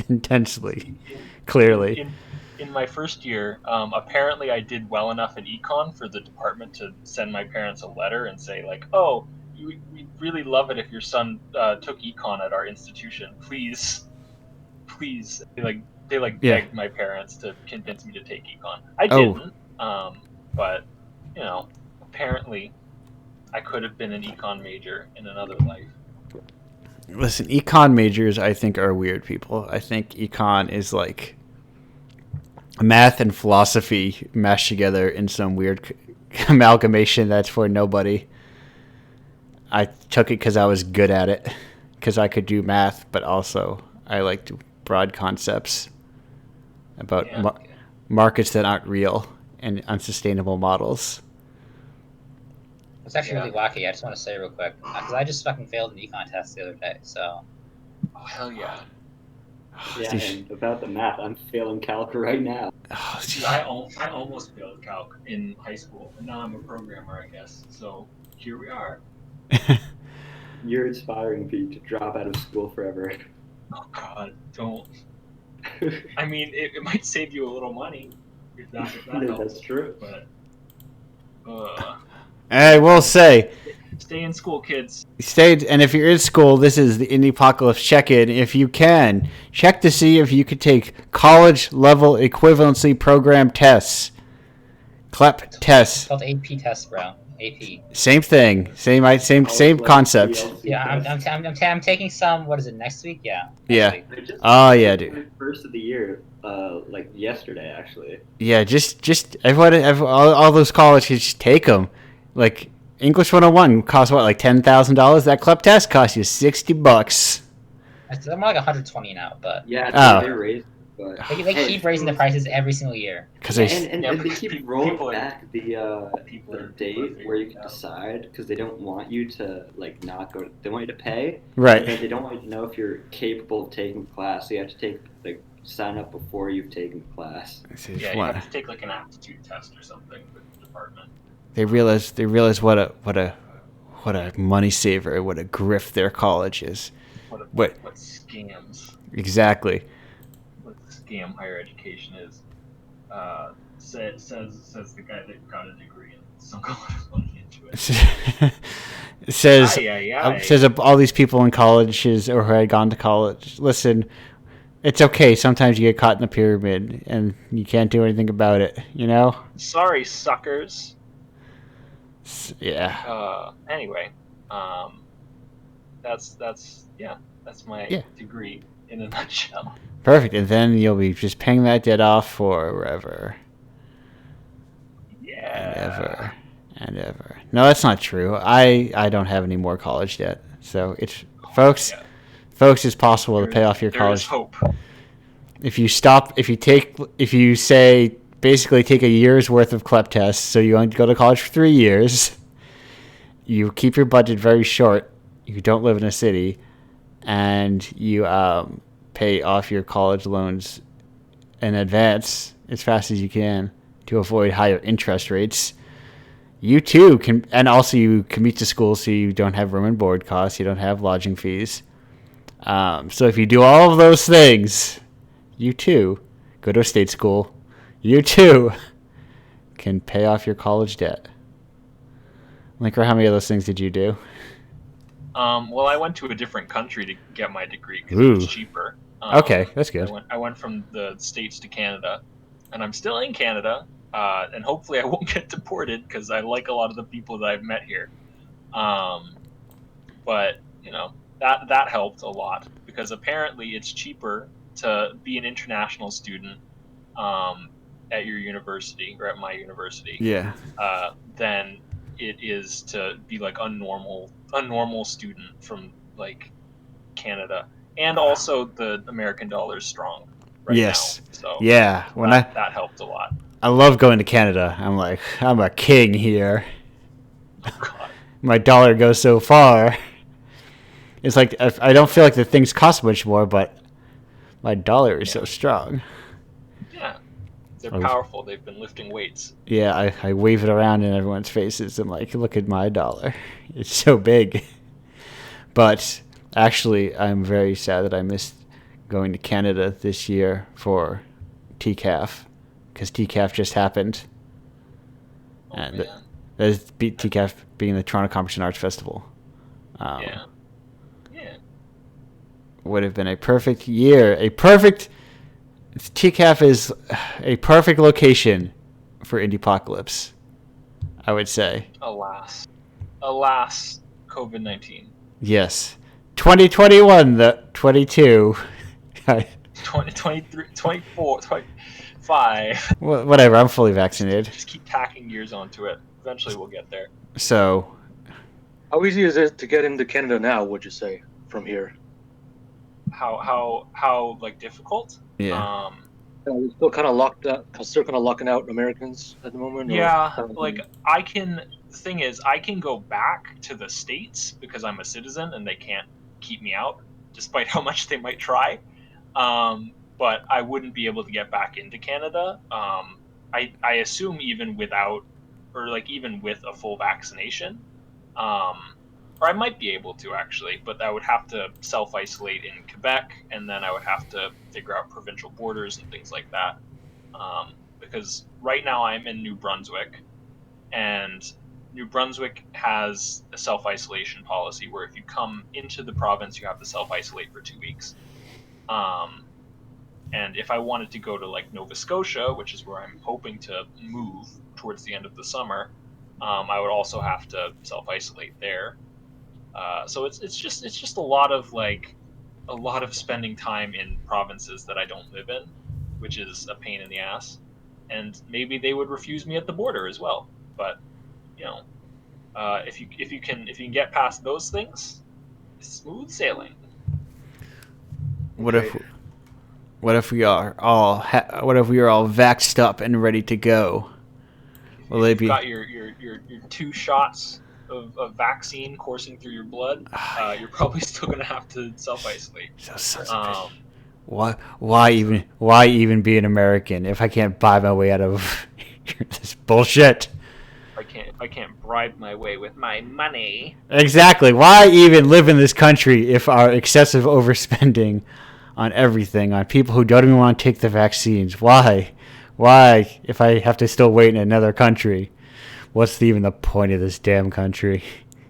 intensely, clearly. In my first year, apparently I did well enough in econ for the department to send my parents a letter and say, like, oh, we'd really love it if your son took econ at our institution. Please. They begged my parents to convince me to take econ. I didn't, but, apparently I could have been an econ major in another life. Listen, econ majors, I think, are weird people. I think econ is like math and philosophy mashed together in some weird amalgamation that's for nobody. I took it because I was good at it, because I could do math, but also I liked broad concepts about markets that aren't real and unsustainable models. It's actually really wacky. I just want to say real quick, because I just fucking failed an econ test the other day, so... Oh, hell yeah. Yeah, and about the math, I'm failing calc right now. Oh, I almost failed calc in high school, and now I'm a programmer, I guess. So here we are. You're inspiring Pete to drop out of school forever. Oh God, don't. I mean, it might save you a little money if that helps. That's true. But I will say, stay in school, kids. And if you're in school, this is the Indiepocalypse check-in. If you can, check to see if you could take college-level equivalency program tests. CLEP tests. It's called AP tests, bro. AP. Same thing. Same concept. Yeah, I'm taking some. What is it, next week? Yeah. Yeah. Oh yeah, dude. First of the year, like yesterday, actually. Yeah, just everyone, all those colleges, just take them. Like English 101 costs what, like $10,000? That CLEP test costs you $60. It's more like 120 now, but yeah, they raised. But they keep raising the prices every single year. Because they keep rolling back the date where you can decide, because they don't want you to not go. They want you to pay, right? And they don't want you to know if you're capable of taking the class. So you have to sign up before you've taken the class. Yeah, you have to take an aptitude test or something with the department. They realize what a money saver, what a grift their college is. What scams? Exactly. What scam higher education is. Says the guy that got a degree and sunk a lot of money into it. It says all these people in colleges or who had gone to college. Listen, it's okay. Sometimes you get caught in the pyramid and you can't do anything about it. Sorry, suckers. Yeah. Anyway, that's my degree in a nutshell. Perfect, and then you'll be just paying that debt off forever. Yeah. And ever. No, that's not true. I don't have any more college debt, so it's folks, it's possible to pay off your college. There is hope. If you say basically take a year's worth of CLEP tests, so you only go to college for 3 years, you keep your budget very short, you don't live in a city, and you pay off your college loans in advance as fast as you can to avoid higher interest rates. You too can, and also you commute to school so you don't have room and board costs, you don't have lodging fees. So if you do all of those things, you too go to a state school. You too can pay off your college debt. Linker, how many of those things did you do? Well, I went to a different country to get my degree because it was cheaper. Okay, that's good. I went from the States to Canada, and I'm still in Canada, and hopefully I won't get deported because I like a lot of the people that I've met here. But that helped a lot because apparently it's cheaper to be an international student at your university or at my university, than it is to be like a normal student from like Canada. And also the American dollar is strong right now. So yeah, that helped a lot. I love going to Canada. I'm like, I'm a king here. Oh God. My dollar goes so far. It's like I don't feel like the things cost much more, but my dollar is so strong. Yeah, they're powerful. They've been lifting weights. Yeah, I wave it around in everyone's faces. I'm like, look at my dollar. It's so big. But actually, I'm very sad that I missed going to Canada this year for TCAF, because TCAF just happened. Oh, and man. that is TCAF being the Toronto Commerce and Arts Festival. Yeah. Would have been a perfect year. TCAF is a perfect location for Indiepocalypse, I would say. Alas, COVID-19. Yes. 2021, the 22. 2023, 24, 25. Whatever, I'm fully vaccinated. Just keep tacking years onto it. Eventually we'll get there. So. How easy is it to get into Canada now, would you say, from here? How like difficult? Yeah. We're still kind of locking out Americans at the moment. Yeah, like the thing is, I can go back to the States because I'm a citizen and they can't keep me out, despite how much they might try. But I wouldn't be able to get back into Canada. I assume even without, or like even with a full vaccination. Or I might be able to actually, but I would have to self-isolate in Quebec, and then I would have to figure out provincial borders and things like that. Because right now I'm in New Brunswick, and New Brunswick has a self-isolation policy where if you come into the province, you have to self-isolate for 2 weeks. And if I wanted to go to like Nova Scotia, which is where I'm hoping to move towards the end of the summer, I would also have to self-isolate there. So it's just a lot of spending time in provinces that I don't live in, which is a pain in the ass. And maybe they would refuse me at the border as well. But if you can get past those things, smooth sailing. What if we are all vaxxed up and ready to go? Will they be? Got your 2 shots of vaccine coursing through your blood, you're probably still gonna have to self-isolate. Why even be an American if I can't buy my way out of this bullshit? I can't bribe my way with my money. Exactly. Why even live in this country if our excessive overspending on everything, on people who don't even want to take the vaccines? Why if I have to still wait in another country? What's even the point of this damn country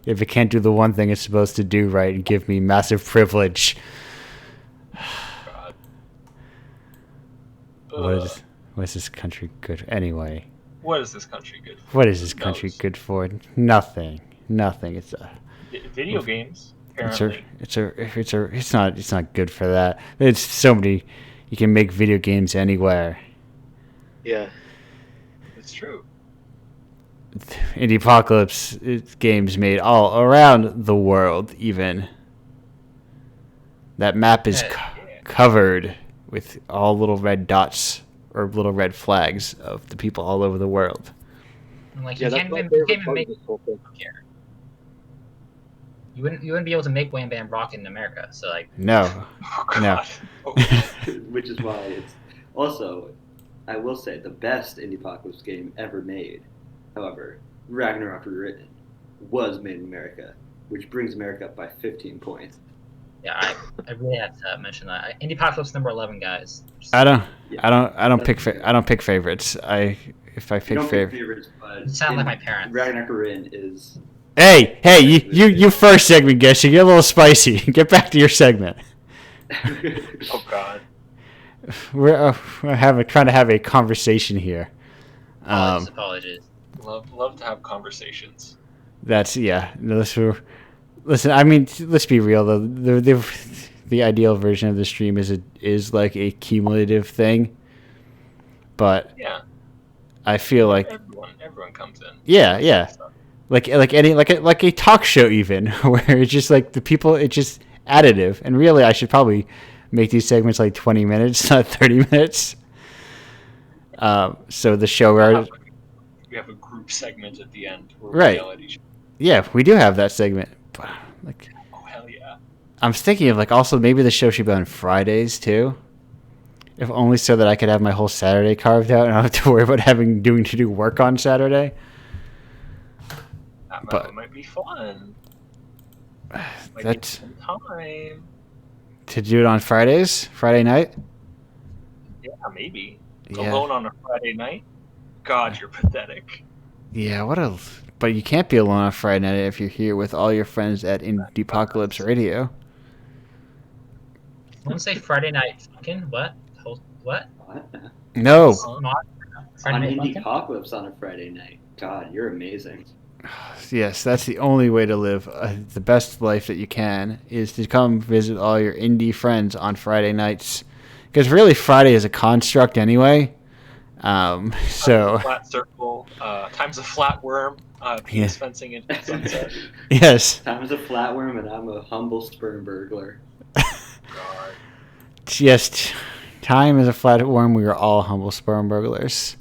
if it can't do the one thing it's supposed to do right and give me massive privilege? God. What is this country good anyway? What is this country good for? What is this country good for? Nothing. It's video games. Apparently. It's not good for that. It's so many. You can make video games anywhere. Yeah, it's true. Indiepocalypse games made all around the world. Even that map is covered with all little red dots or little red flags of the people all over the world. Like you can't even make here. You wouldn't be able to make Wham Bam Rocket in America. So like no. Which is why it's also, I will say, the best Indiepocalypse game ever made. However, Ragnarok Rewritten was made in America, which brings America up by 15 points. Yeah, I really have to mention that. Indiepocalypse number 11, guys. I don't pick favorites. If I pick favorites, but you sound like my parents. Ragnarok Rewritten is. Hey, you first segment guest. You get a little spicy. Get back to your segment. Oh God. We're trying to have a conversation here. Apologies. Love to have conversations. That's Listen, I mean, let's be real though. the ideal version of the stream is like a cumulative thing, but Yeah. I feel like everyone comes in. Yeah. Like a talk show even, where it's just like the people, it's just additive. And really, I should probably make these segments like 20 minutes, not 30 minutes. So the show where we have a group segment at the end. Right. Yeah, we do have that segment. Like, oh hell yeah! I'm thinking of like also maybe the show should be on Fridays too, if only so that I could have my whole Saturday carved out and I don't have to worry about to do work on Saturday. That might be fun. That's some time to do it on Friday night. Yeah, maybe. Yeah. Alone on a Friday night. God, you're pathetic. Yeah, but you can't be alone on Friday night if you're here with all your friends at Indiepocalypse Radio. I want to say Friday Night Funkin'. What? What? No. On Indiepocalypse on a Friday night. God, you're amazing. Yes, that's the only way to live the best life that you can, is to come visit all your indie friends on Friday nights. Because really, Friday is a construct anyway. So flat circle, time's a flatworm, penis fencing into sunset. Yes. Time's a flatworm, and I'm a humble sperm burglar. God. Yes, time is a flatworm. We are all humble sperm burglars.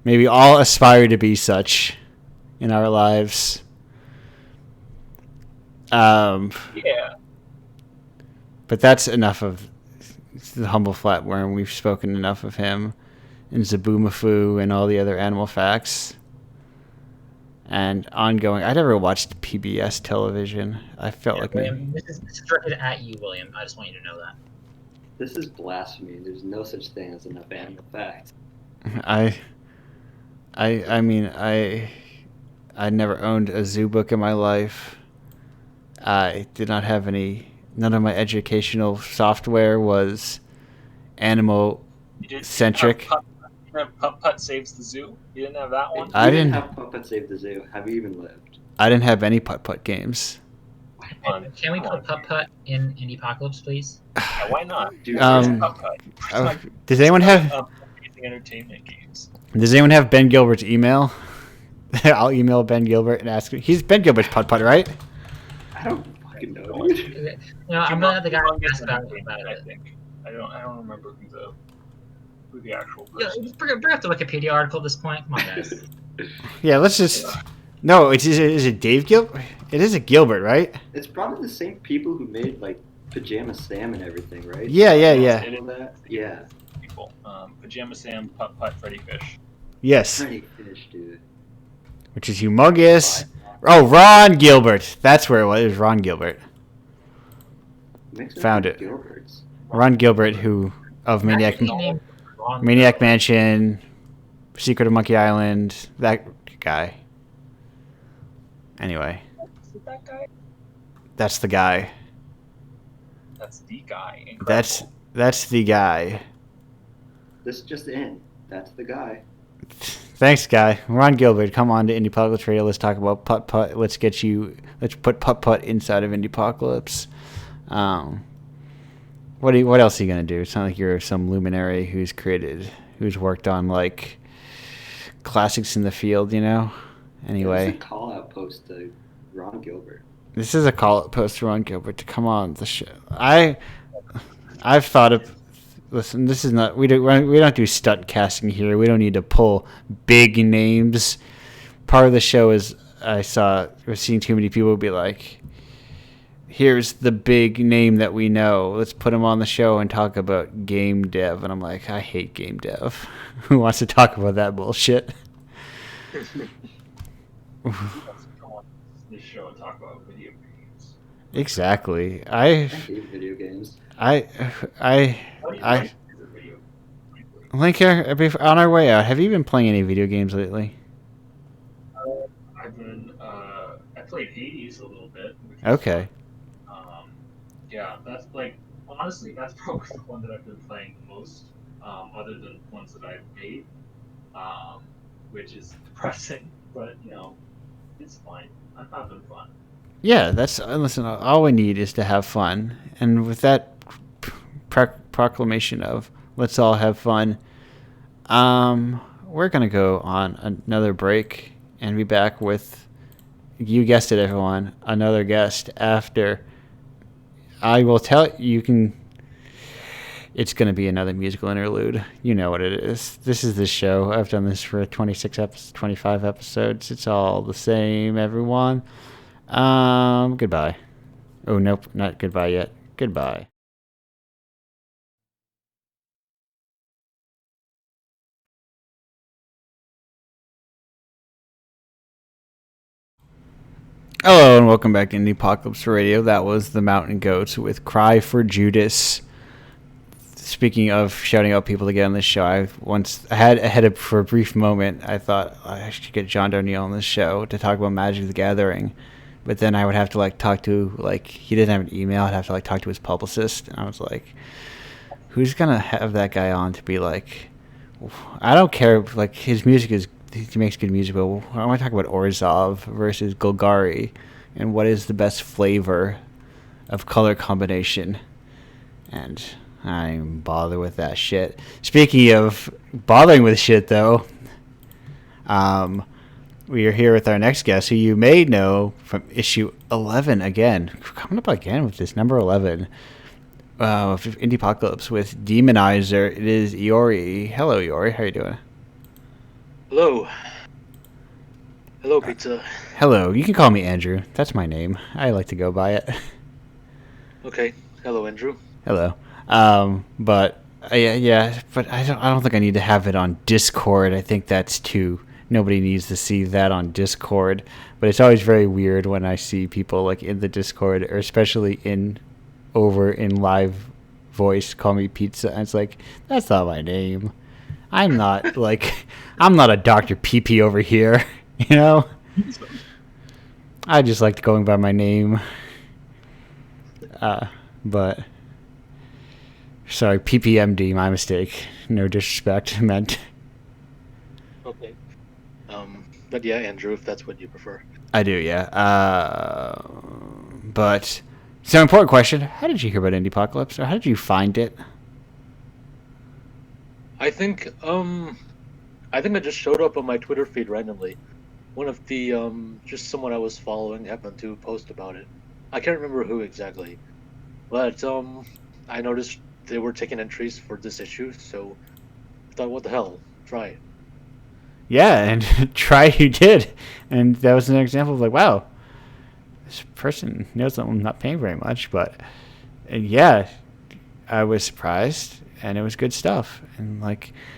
Maybe all aspire to be such in our lives. Yeah. But that's enough of the humble flatworm. We've spoken enough of him. And Zaboomafoo and all the other animal facts. And ongoing. I never watched PBS television. I felt like William, this is directed at you, William. I just want you to know that. This is blasphemy. There's no such thing as enough animal facts. I never owned a zoo book in my life. I did not have none of my educational software was animal centric. Putt Saves the Zoo? You didn't have that one? I didn't have Putt Save the Zoo. Have you even lived? I didn't have any putt games. Can we put putt in Indiepocalypse, please? Yeah, why not? Dude, does anyone have amazing entertainment games? Does anyone have Ben Gilbert's email? I'll email Ben Gilbert and ask him. He's Ben Gilbert's putt, right? I don't fucking know, dude. I'm gonna have the guy ask about it. I think. I don't remember who the actual person. Yeah, bring up the Wikipedia article at this point. Come on, guys. Yeah, let's just. No, is it Dave Gilbert? It is a Gilbert, right? It's probably the same people who made like Pajama Sam and everything, right? Yeah. Yeah. People. Pajama Sam, Putt, Freddy Fish. Yes. Freddy Fish, dude. Which is humongous. Oh, Ron Gilbert. That's where it was. It was Ron Gilbert. Found it. Gilberts. Ron Gilbert, who of Maniac Mansion, Secret of Monkey Island, that guy. Anyway. That guy? That's the guy. That's the guy. Incredible. That's the guy. This just in. That's the guy. Thanks, guy. Ron Gilbert, come on to Indiepocalypse Radio. Let's talk about putt. Let's put putt inside of Indiepocalypse. What else are you gonna do? It's not like you're some luminary who's worked on like classics in the field, you know. Anyway, it's a call out post to Ron Gilbert. This is a call out post to Ron Gilbert to come on the show. I've thought of. Listen, this is not. We don't do stunt casting here. We don't need to pull big names. Part of the show is we're seeing too many people be like, here's the big name that we know. Let's put him on the show and talk about game dev. And I'm like, I hate game dev. Who wants to talk about that bullshit? This show and talk about video games. Exactly. I hate video games. Link here, on our way out, have you been playing any video games lately? I played Hades a little bit. Okay. Yeah, that's like, honestly, that's probably the one that I've been playing the most, other than ones that I've made, which is depressing, but, you know, it's fine. I'm having fun. Yeah, listen. All we need is to have fun, and with that proclamation of let's all have fun, we're gonna go on another break and be back with, you guessed it, everyone, another guest after. I will tell you can. It's going to be another musical interlude. You know what it is. This is the show. I've done this for 25 episodes. It's all the same, everyone. Goodbye. Oh, nope, not goodbye yet. Goodbye. Hello, and welcome back to Indiepocalypse Radio. That was the Mountain Goats with Cry for Judas. Speaking of shouting out people to get on this show, I had for a brief moment, I thought I should get John Darnielle on this show to talk about Magic the Gathering, but then I would have to talk to he didn't have an email. I'd have to talk to his publicist, and I was like, who's gonna have that guy on to be like? I don't care. His music he makes good music, but I want to talk about Orzhov versus Golgari, and what is the best flavor of color combination, and I don't even bother with that shit. Speaking of bothering with shit, though, we are here with our next guest, who you may know from issue 11 again. Coming up again with this number 11 of Indiepocalypse with Demonizer. It is Iori. Hello, Iori. How are you doing? Hello. Hello, pizza. Hello. You can call me Andrew. That's my name. I like to go by it. Okay. Hello, Andrew. Hello. But I don't think I need to have it on Discord. I think that's too. Nobody needs to see that on Discord. But it's always very weird when I see people in the Discord, or especially over in live voice, call me pizza, and it's like, that's not my name. I'm not I'm not a Dr. PP over here, you know. I just liked going by my name. But. Sorry, PPMD, my mistake. No disrespect meant. Okay. But yeah, Andrew, if that's what you prefer. I do, yeah. But so important question: how did you hear about Indiepocalypse, or how did you find it? I think I just showed up on my Twitter feed randomly. One of the just someone I was following happened to post about it. I can't remember who exactly, but I noticed they were taking entries for this issue, so I thought, what the hell, try it. Yeah, and try you did, and that was an example of wow, this person knows that I'm not paying very much, but yeah, I was surprised, and it was good stuff, and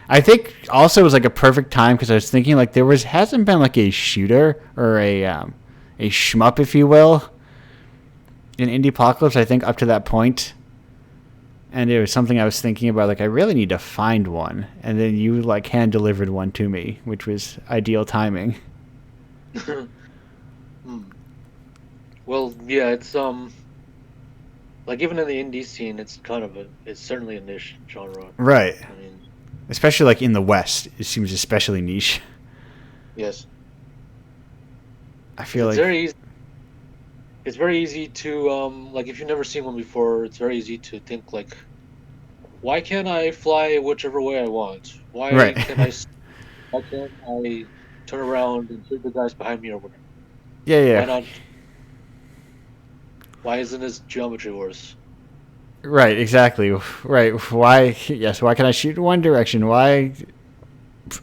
I think also it was a perfect time, because I was thinking hasn't been a shooter or a shmup, if you will, in Indiepocalypse, I think, up to that point. And it was something I was thinking about, I really need to find one. And then you, hand delivered one to me, which was ideal timing. Well, yeah, it's, even in the indie scene, it's it's certainly a niche genre. Right. I mean, especially, in the West, it seems especially niche. Yes. I feel it's very easy to, if you've never seen one before, it's very easy to think, why can't I fly whichever way I want? Why can't I turn around and shoot the guys behind me or whatever? Yeah. Why not? Why isn't this Geometry Wars? Right, exactly. Right. Why can I shoot in one direction? Why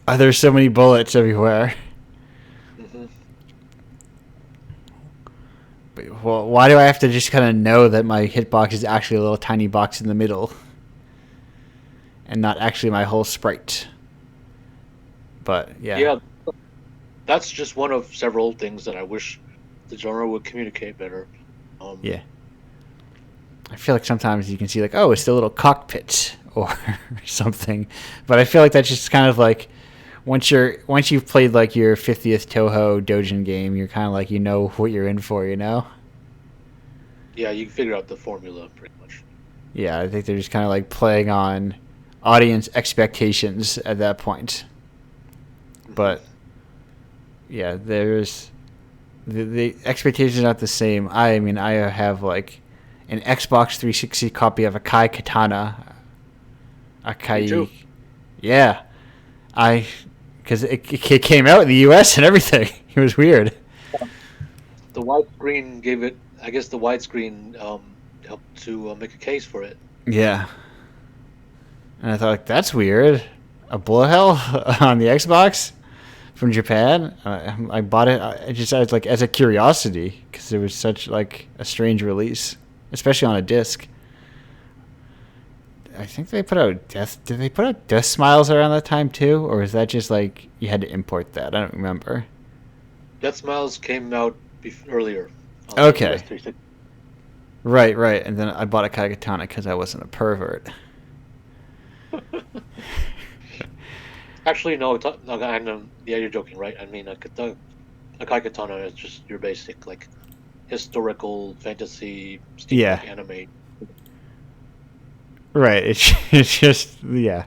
are there so many bullets everywhere? Mm-hmm. Well, why do I have to just kind of know that my hitbox is actually a little tiny box in the middle and not actually my whole sprite? But, yeah. Yeah, that's just one of several things that I wish the genre would communicate better. Yeah. I feel sometimes you can see oh, it's the little cockpit or something. But I feel that's just kind of once you've played your 50th Toho Dojin game, you're kind of you know what you're in for, you know? Yeah, you can figure out the formula pretty much. Yeah, I think they're just kind of playing on audience expectations at that point. But yeah, there's the expectations are not the same. I mean, I have like an Xbox 360 copy of Akai Katana. Me too. Yeah, because it came out in the U.S. and everything. It was weird. The widescreen gave it. I guess the widescreen helped to make a case for it. Yeah, and I thought like, that's weird. A bullet hell on the Xbox from Japan. I bought it. I was like as a curiosity because it was such like a strange release, especially on a disc. I think they put out Death. Did they put out Death Smiles around that time too, or is that just like you had to import that? I don't remember. Death Smiles came out earlier. Okay. Right, and then I bought a Katana because I wasn't a pervert. Actually, no. Yeah, you're joking, right? I mean, a Katana is just your basic like historical fantasy steampunk anime. Right. It's just yeah.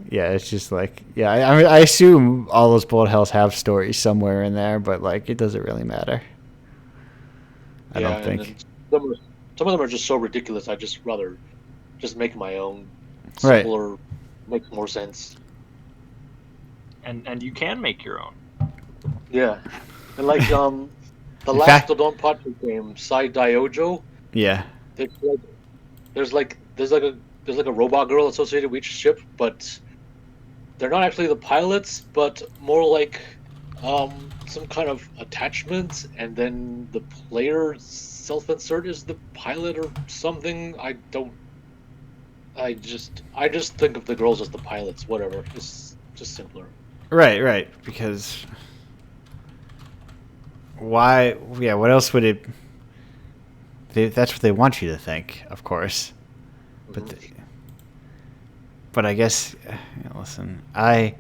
It's just like I mean, I assume all those bullet hells have stories somewhere in there, but like it doesn't really matter. I don't think. Some of them are just so ridiculous. I just rather just make my own. Right. Simpler, makes more sense. And you can make your own. Yeah, and like the last Dodon Pachi game, Sai Daiojo. Yeah. There's like a robot girl associated with each ship, but they're not actually the pilots, but more like some kind of attachment, and then the player self-insert is the pilot or something. I just think of the girls as the pilots. Whatever, it's just simpler. Right. Because why? Yeah. What else would it? That's what they want you to think, of course. But I guess, listen, I'm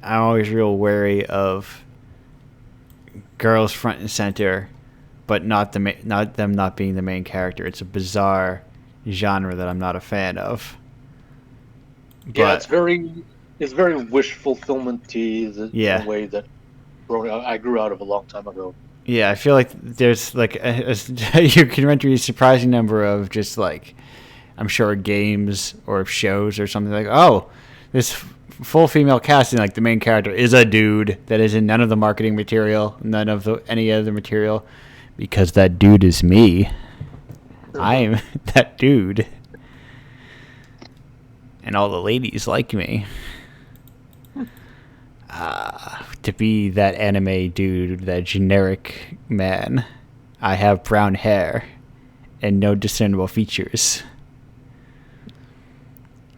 always real wary of girls front and center, but not them not being the main character. It's a bizarre genre that I'm not a fan of. Yeah, it's very wish fulfillment-y in a way that I grew out of a long time ago. Yeah, I feel like there's like you can render a surprising number of just like, I'm sure games or shows or something like, oh, this full female casting, like the main character is a dude that is in none of the marketing material, none of any other material, because that dude is me. I am that dude. And all the ladies like me. To be that anime dude, that generic man. I have brown hair and no discernible features.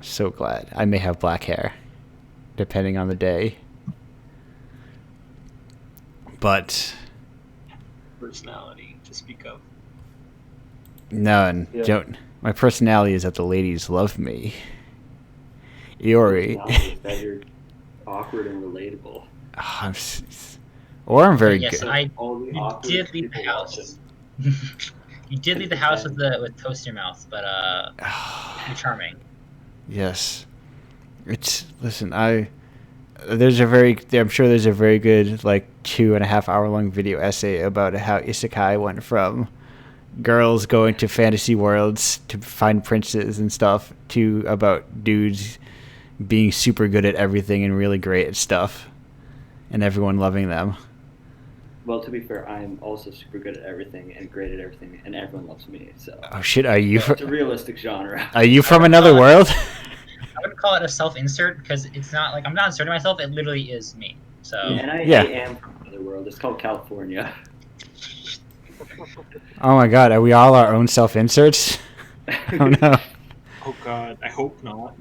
So glad. I may have black hair, depending on the day. But personality to speak of. None. Yeah. Don't. My personality is that the ladies love me. Iori. That you're awkward and relatable. I'm very good. Yes, you did leave the house. You did leave the house with toast in your mouth, but you're charming. Yes. Listen, I'm sure there's a very good like 2.5 hour long video essay about how isekai went from girls going to fantasy worlds to find princes and stuff to about dudes being super good at everything and really great at stuff and everyone loving them. Well, to be fair, I'm also super good at everything and great at everything, and everyone loves me. So. Oh shit! Are you? It's a realistic genre. Are you from another world? I would call it a self-insert because it's not like I'm not inserting myself. It literally is me. So. Yeah, and I am from another world. It's called California. Oh my god! Are we all our own self-inserts? Oh no! Oh god! I hope not.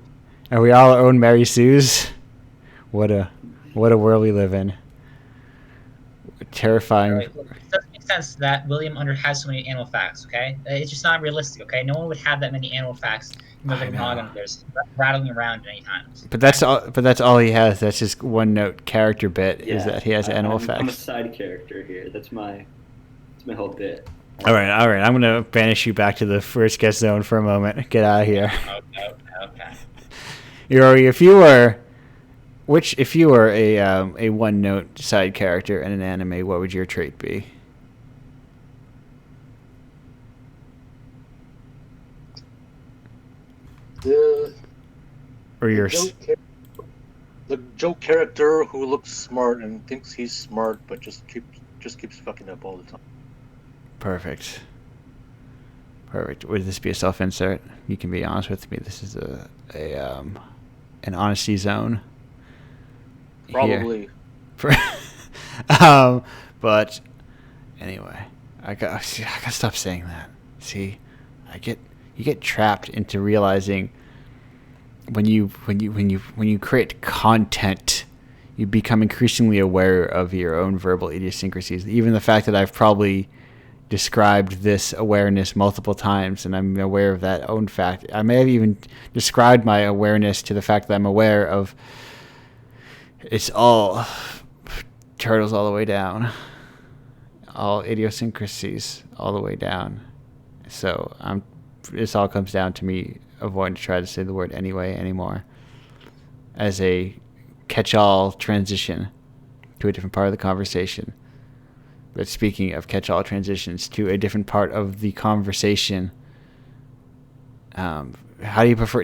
Are we all our own Mary Sues? What a world we live in. Terrifying. Right. It doesn't make sense that William has so many animal facts, okay? It's just not realistic, okay? No one would have that many animal facts in their noggin. There's rattling around many times. But that's all he has. That's just one note character bit is that he has animal facts. I'm a side character here. That's my whole bit. All right. I'm gonna banish you back to the first guest zone for a moment. Get out of here. Okay. Iori, if you were Which, if you were a one-note side character in an anime, what would your trait be? The joke character who looks smart and thinks he's smart, but just keeps fucking up all the time. Perfect. Would this be a self-insert? You can be honest with me. This is an honesty zone. Probably. But anyway, I got stop saying that. See, you get trapped into realizing when you create content, you become increasingly aware of your own verbal idiosyncrasies. Even the fact that I've probably described this awareness multiple times, and I'm aware of that own fact. I may have even described my awareness to the fact that I'm aware of it's all turtles all the way down, all idiosyncrasies all the way down. So this all comes down to me avoiding to try to say the word anyway anymore as a catch-all transition to a different part of the conversation. But speaking of catch-all transitions to a different part of the conversation, how do you prefer?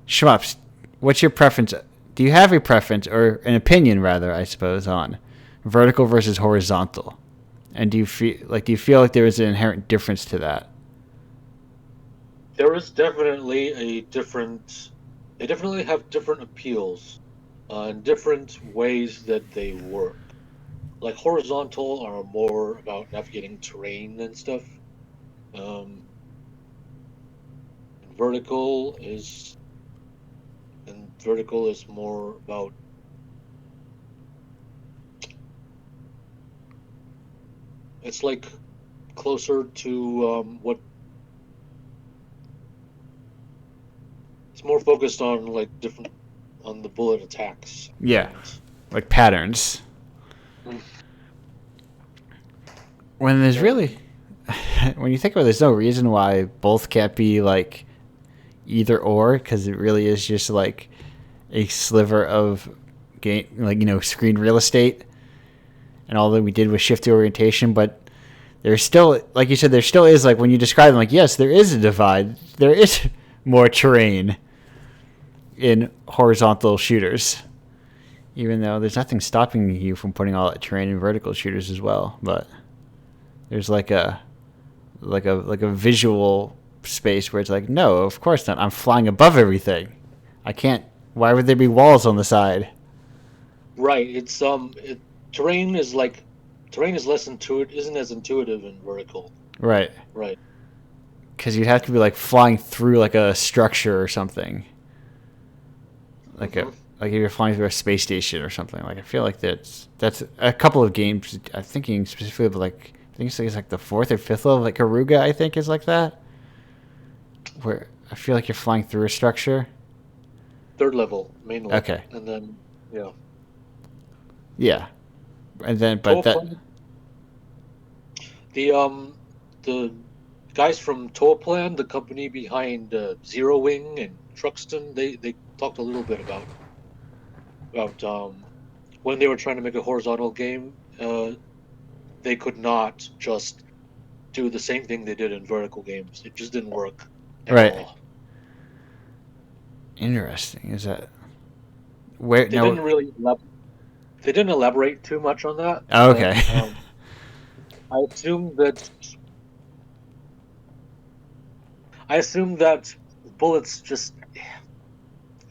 Shmups, what's your preference? Do you have a preference, or an opinion rather, I suppose, on vertical versus horizontal? And do you feel like there is an inherent difference to that? There is definitely a different. They definitely have different appeals, and different ways that they work. Like horizontal are more about navigating terrain and stuff. Vertical is more about it's like closer to what it's more focused on like different on the bullet attacks. Yeah, like patterns. When there's really, when you think about it, there's no reason why both can't be like either or, because it really is just like a sliver of game, like, screen real estate, and all that we did was shift the orientation. But there's still, like you said, there still is, like, when you describe them, like, yes, there is a divide. There is more terrain in horizontal shooters, even though there's nothing stopping you from putting all that terrain in vertical shooters as well. But there's like a visual space where it's like, no, of course not. I'm flying above everything. I can't. Why would there be walls on the side? Right. It's terrain is less intuitive. Isn't as intuitive in vertical. Right. Right. Because you'd have to be like flying through like a structure or something. Like if you're flying through a space station or something. Like, I feel like that's a couple of games. I'm thinking specifically of like, I think it's like the 4th or 5th level, like Aruga, I think, is like that. Where I feel like you're flying through a structure. 3rd level, mainly. Okay. And then, yeah. Yeah. And then, but the guys from Toaplan, the company behind Zero Wing and Truxton, they talked a little bit about when they were trying to make a horizontal game, they could not just do the same thing they did in vertical games. It just didn't work at all. Interesting. Is that where they didn't elaborate too much on that. Oh, okay. I assume that bullets just.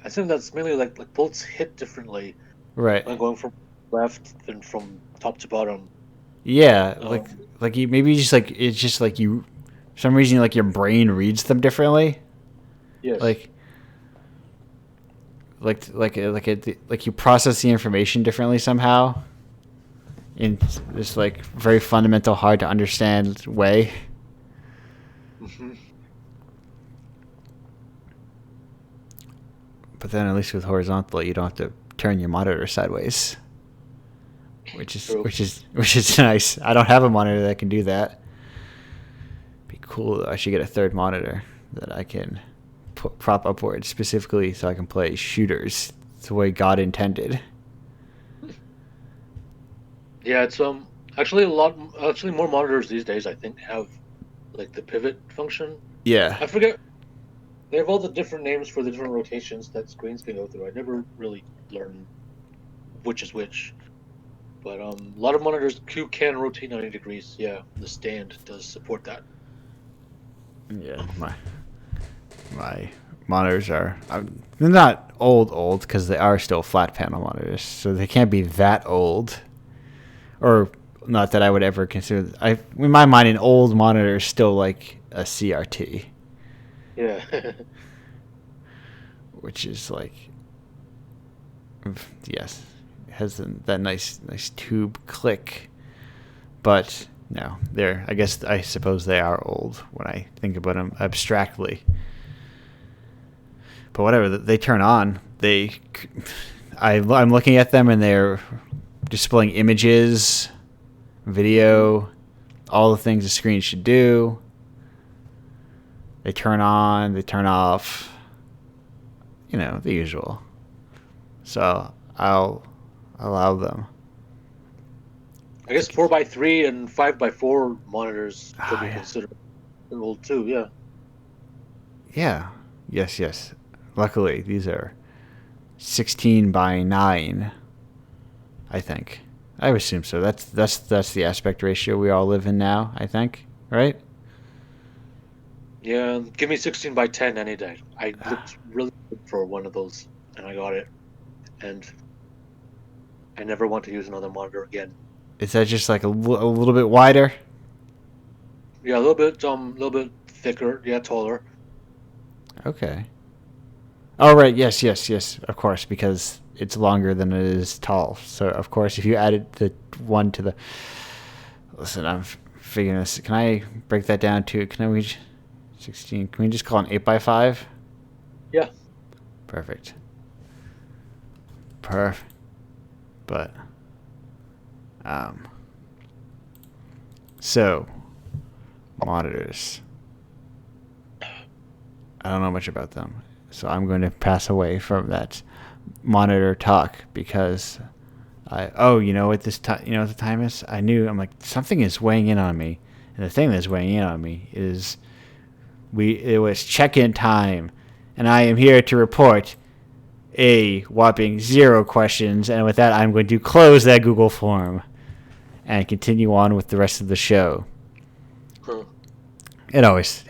I assume that's mainly like bullets hit differently. Right. When going from left than from top to bottom. Yeah, like you maybe just like it's just like you, for some reason, like your brain reads them differently. Yes. Like you process the information differently somehow. In this like very fundamental, hard to understand way. Mm-hmm. But then at least with horizontal, you don't have to turn your monitor sideways. Which is nice. I don't have a monitor that can do that. Be cool. I should get a 3rd monitor that I can prop upwards specifically so I can play shooters It's the way God intended. Yeah, it's actually more monitors these days I think have like the pivot function. Yeah. I forget. They have all the different names for the different rotations that screens can go through. I never really learned which is which. But a lot of monitors can rotate 90 degrees. Yeah, the stand does support that. Yeah, my monitors are they're not old because they are still flat panel monitors, so they can't be that old. Or not that I would ever consider. In my mind, an old monitor is still like a CRT. Yeah. Which is like, yes, it has that nice tube click, but no, I suppose they are old when I think about them abstractly. But whatever, they turn on. I'm looking at them and they're displaying images, video, all the things a screen should do. They turn on, they turn off. The usual. So I'll allow them. I guess 4x3 and 5x4 monitors could be yeah. considered old too. Yeah. Yeah. Yes. Luckily, these are 16:9. I think. I would assume so. That's the aspect ratio we all live in now. I think, right? Yeah, give me 16:10 any day. I looked really good for one of those, and I got it. And I never want to use another monitor again. Is that just like a little bit wider? Yeah, a little bit thicker. Yeah, taller. Okay. Oh right, yes. Of course, because it's longer than it is tall. So of course, if you added the one to the. Listen, I'm figuring this. Can I break that down to? 16. Can we just call it an 8x5? Yeah. Perfect. But, so, monitors. I don't know much about them, so I'm going to pass away from that monitor talk because you know what the time is? I'm like, something is weighing in on me, and the thing that's weighing in on me is it was check-in time, and I am here to report a whopping 0 questions, and with that, I'm going to close that Google form and continue on with the rest of the show. Huh. And I always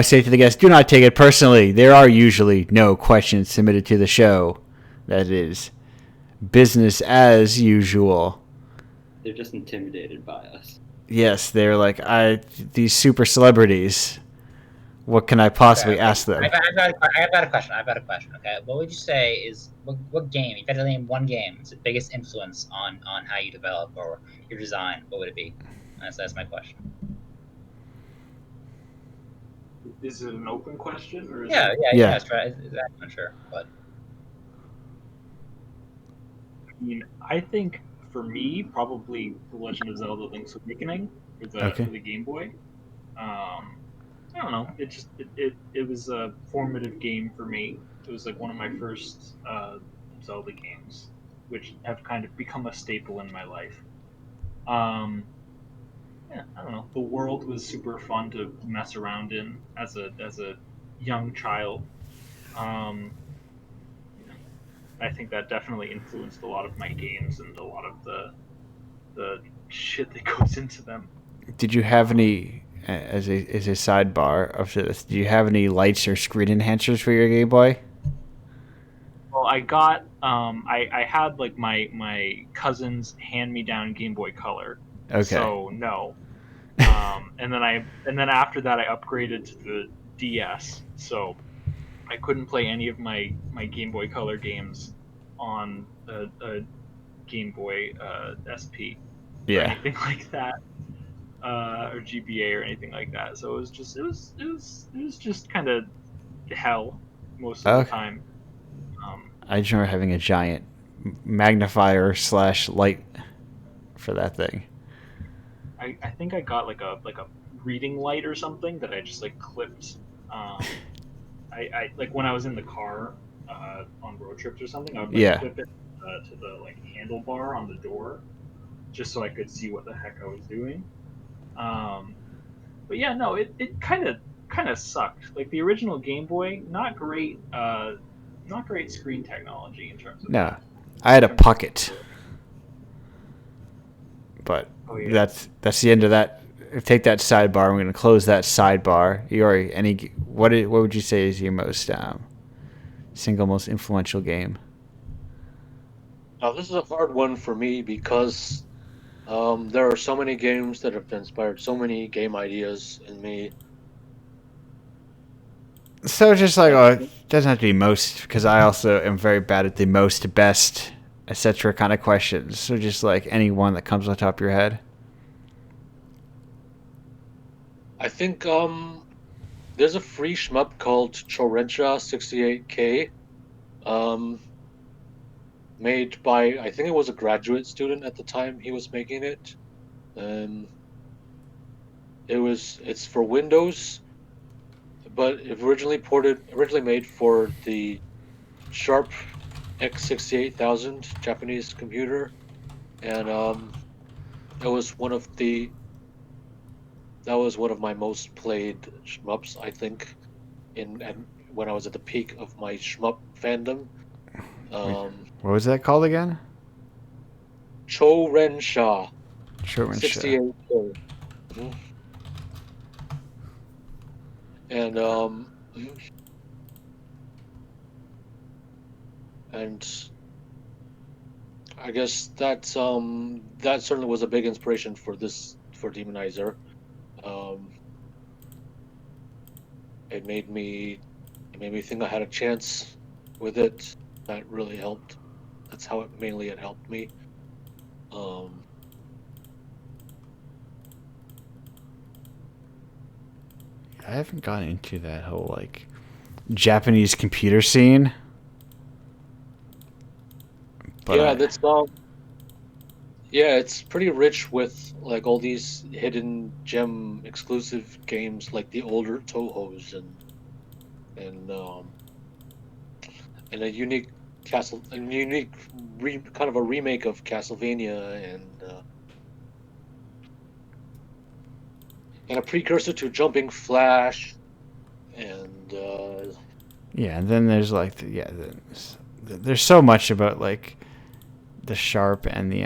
say to the guests, do not take it personally. There are usually no questions submitted to the show. That is business as usual. They're just intimidated by us. Yes, they're like, these super celebrities. What can I possibly ask them? I've got a question. Okay, what would you say is what game? If you had to name one game, it's the biggest influence on how you develop or your design. What would it be? That's my question. Is it an open question or? Yeah. That's right. I'm not sure, but I mean, I think for me, probably The Legend of Zelda: Link's Awakening for the Game Boy. I don't know. It was a formative game for me. It was like one of my first Zelda games, which have kind of become a staple in my life. Yeah, I don't know. The world was super fun to mess around in as a young child. I think that definitely influenced a lot of my games and a lot of the shit that goes into them. Did you have any, as a sidebar of this, do you have any lights or screen enhancers for your Game Boy? Well, I got I had like my cousin's hand-me-down Game Boy Color. Okay. So no. And then after that I upgraded to the DS. So I couldn't play any of my Game Boy Color games on a Game Boy SP or anything like that, or GBA or anything like that. So it was just kind of hell most of the time. I just remember having a giant magnifier / light for that thing. I think I got like a reading light or something that I just like clipped. I like when I was in the car on road trips or something, I would clip it to the handlebar on the door, just so I could see what the heck I was doing. But yeah, no, it kind of sucked. Like the original Game Boy, not great screen technology in terms of No, I had a Pocket, but that's the end of that. Take that sidebar. I'm going to close that sidebar. Yori, what would you say is your most single most influential game? Now this is a hard one for me because there are so many games that have inspired so many game ideas in me. So just like, it doesn't have to be most, because I also am very bad at the most, best, etc. kind of questions. So just like any one that comes on top of your head. I think there's a free shmup called Chorencha 68K, made by, I think it was a graduate student at the time he was making it. It's for Windows, but it originally made for the Sharp X68000 Japanese computer, and that was one of my most played shmups, I think, when I was at the peak of my shmup fandom. What was that called again? Chorencha. 68K. Mm-hmm. And I guess that certainly was a big inspiration for Demonizer. It made me think I had a chance with it. That really helped. That's how it helped me. I haven't gone into that whole Japanese computer scene. But it's pretty rich with all these hidden gem exclusive games like the older Tohos and a unique kind of a remake of Castlevania and a precursor to Jumping Flash, and and then there's there's so much about the Sharp and the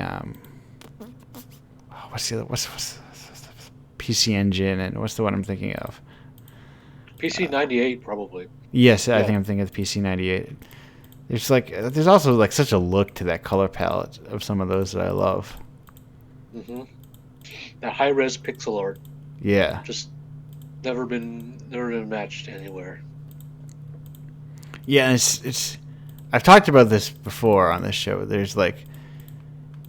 what's the PC Engine, and what's the one I'm thinking of? PC 98 probably. Yes, I think I'm thinking of the PC 98. There's also such a look to that color palette of some of those that I love. Mm-hmm. That high-res pixel art. Yeah. Just never been matched anywhere. Yeah, it's I've talked about this before on this show. There's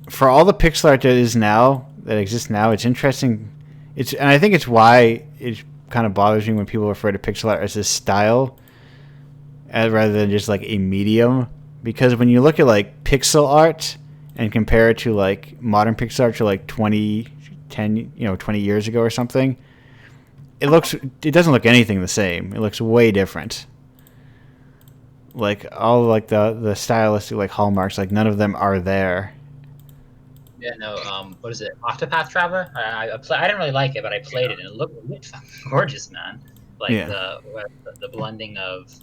for all the pixel art that exists now, it's interesting. And I think it's why it kind of bothers me when people refer to pixel art as a style rather than just a medium. Because when you look at pixel art and compare it to modern pixel art to 20 years ago or something, it doesn't look anything the same. It looks way different. All the stylistic hallmarks, none of them are there. Yeah, no. What is it? Octopath Traveler. I didn't really like it, but I played it and it looked gorgeous, man. The blending of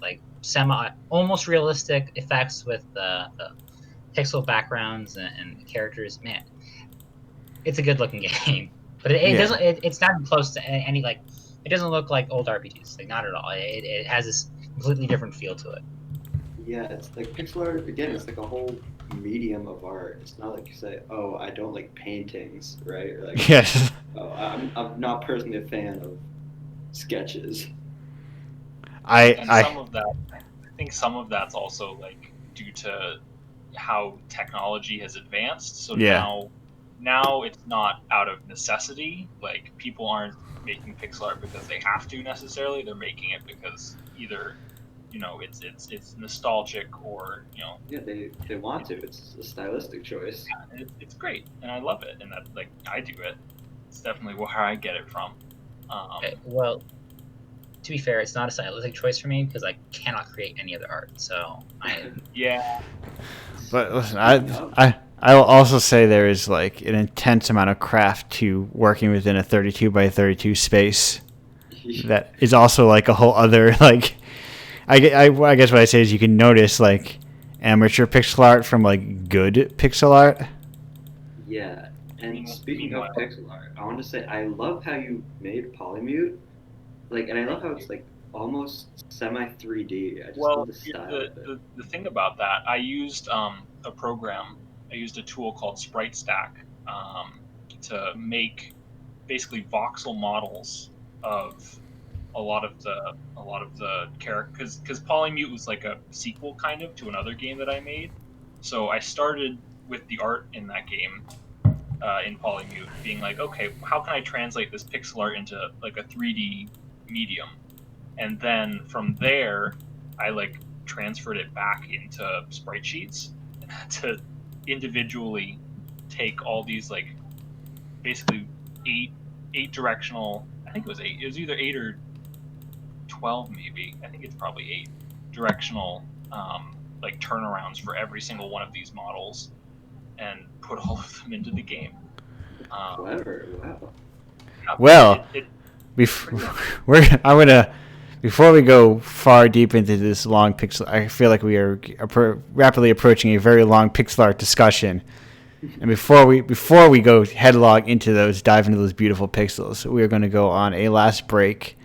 semi almost realistic effects with the pixel backgrounds and characters. Man, it's a good looking game, but it doesn't. It's not even close to any It doesn't look like old RPGs. Not at all. It has this completely different feel to it. Yeah, it's pixel art again. It's a whole medium of art. It's not like you say, "Oh, I don't like paintings," right? Or yes. Oh, I'm not personally a fan of sketches. I think some of that's also due to how technology has advanced. So now it's not out of necessity. People aren't making pixel art because they have to necessarily. They're making it because either it's nostalgic or Yeah, they want to. It's a stylistic choice. Yeah, it's great and I love it, and that I do it. It's definitely where I get it from. Well, to be fair, it's not a stylistic choice for me because I cannot create any other art. So Yeah. But listen, I will also say there is like an intense amount of craft to working within a 32 by 32 space. That is also like a whole other like. I guess what I say is you can notice like amateur pixel art from like good pixel art. Yeah, and speaking of pixel art, I want to say I love how you made Polymute. Like, and I love how it's like almost semi 3D. I just love the style of it. The thing about that, I used a program. I used a tool called Sprite Stack to make basically voxel models of a lot of the characters, because Polymute was like a sequel kind of to another game that I made. So I started with the art in that game in Polymute, being like, okay, how can I translate this pixel art into like a 3D medium? And then from there, I like transferred it back into sprite sheets to individually take all these like basically eight directional. I think it was eight. It was either 8 or 12, maybe. I think it's probably 8 directional like turnarounds for every single one of these models, and put all of them into the game. Clever, wow. Well, I'm gonna. Before we go far deep into this long pixel, I feel like we are rapidly approaching a very long pixel art discussion. And before we go headlong into dive into those beautiful pixels, we are going to go on a last break.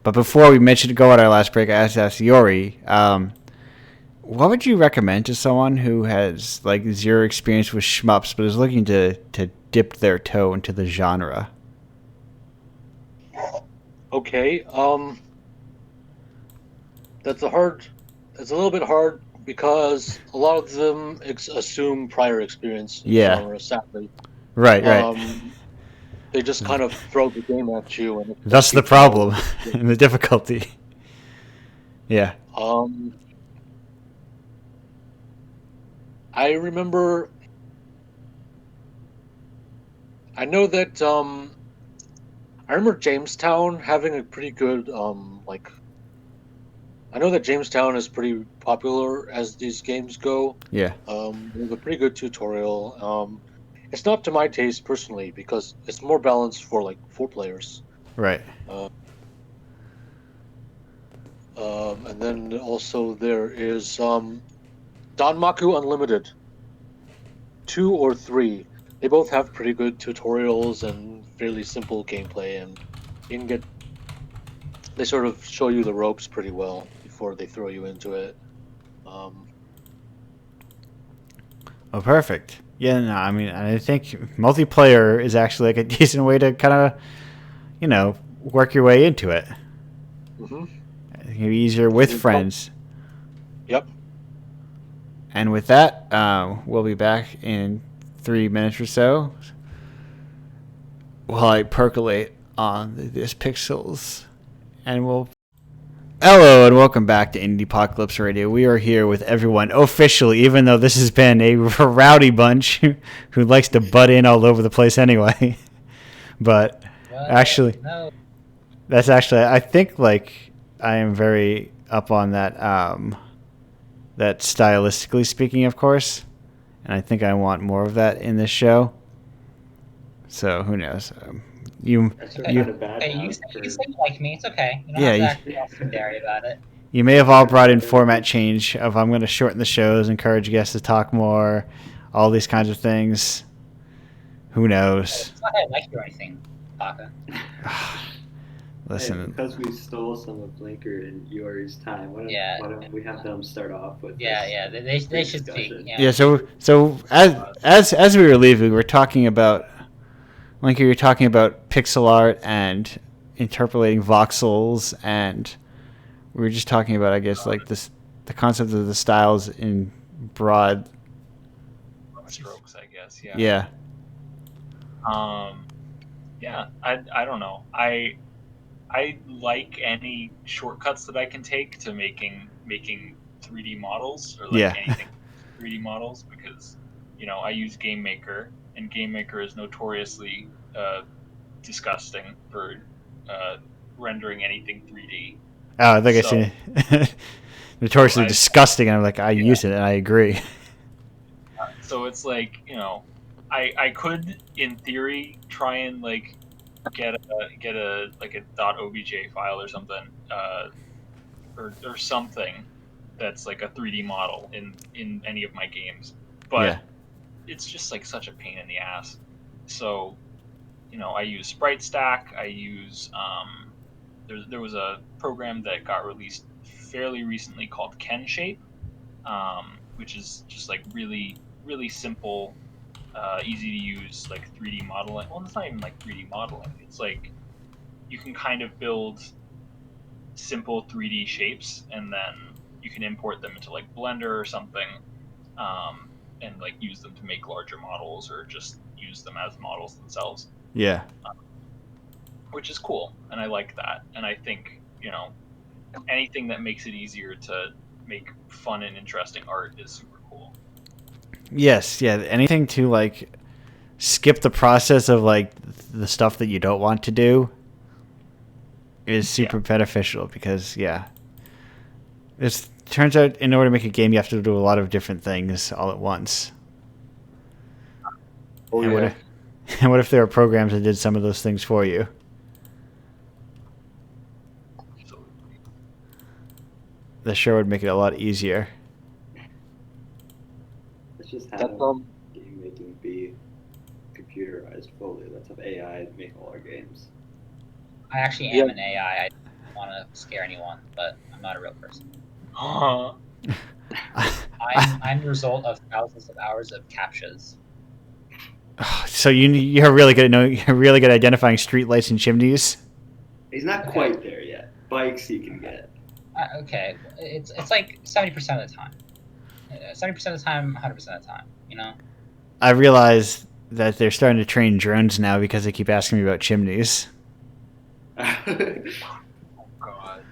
But before we go on our last break, I have to ask Yori, what would you recommend to someone who has like zero experience with shmups but is looking to dip their toe into the genre? Okay, that's a little bit hard because a lot of them assume prior experience in the genre, sadly. Right. They just kind of throw the game at you, and that's the problem and the difficulty. Yeah. I remember. I know that I remember Jamestown having a pretty good I know that Jamestown is pretty popular as these games go. Yeah. With a pretty good tutorial. It's not to my taste personally because it's more balanced for like 4 players. Right. And then also there is Danmaku Unlimited. 2 or 3. They both have pretty good tutorials and fairly simple gameplay, and you can they sort of show you the ropes pretty well before they throw you into it. Oh, perfect. Yeah, no, I mean, I think multiplayer is actually like a decent way to kind of, work your way into it. Mm-hmm. It can be easier with friends. Yep. And with that, we'll be back in 3 minutes or so while I percolate on this pixels. And Hello and welcome back to Indiepocalypse Radio. We are here with everyone officially, even though this has been a rowdy bunch who likes to butt in all over the place anyway. But actually, that's actually, I think like I am very up on that, that stylistically speaking, of course. And I think I want more of that in this show. So who knows? You say you like me. It's okay. You don't have to act all scary about it. You may have all brought in format change of I'm going to shorten the shows, encourage guests to talk more, all these kinds of things. Who knows? It's not that I like you or anything, Paka. Listen. Hey, because we stole some of Blinker and Yori's time, why don't we have them start off with they should speak. Yeah, so as we were leaving, we were talking about, like you were talking about pixel art and interpolating voxels, and we were just talking about, I guess, like the concept of the styles in broad strokes, I guess. Yeah. Yeah. Yeah. I don't know. I like any shortcuts that I can take to making 3D models or anything 3D models, because I use Game Maker, and Game Maker is notoriously disgusting for rendering anything 3D. Oh, I think I seen it. Notoriously disgusting, and I'm like, I use it, and I agree. So it's like, I could, in theory, try and like get a like a .obj file or something, or something that's like a 3D model in any of my games, but it's just like such a pain in the ass. So, I use Sprite Stack. I use there was a program that got released fairly recently called KenShape, which is just like really really simple, easy to use like 3D modeling. Well, it's not even like 3D modeling. It's like you can kind of build simple 3D shapes, and then you can import them into like Blender or something, and like use them to make larger models or just use them as models themselves. Yeah. Which is cool, and I like that. And I think, anything that makes it easier to make fun and interesting art is super cool. Yes, yeah. Anything to like skip the process of like the stuff that you don't want to do is super beneficial, because it turns out in order to make a game you have to do a lot of different things all at once. Oh, And what if there are programs that did some of those things for you? That sure would make it a lot easier. Let's just have game making be computerized fully. Let's have AI make all our games. I actually am an AI. I don't want to scare anyone, but I'm not a real person. I'm the result of thousands of hours of captchas. So you're really good at identifying streetlights and chimneys. He's not quite there yet. Bikes he can get. Okay, it's like 70% of the time. 70% of the time, 100% of the time. I realize that they're starting to train drones now because they keep asking me about chimneys. Oh God!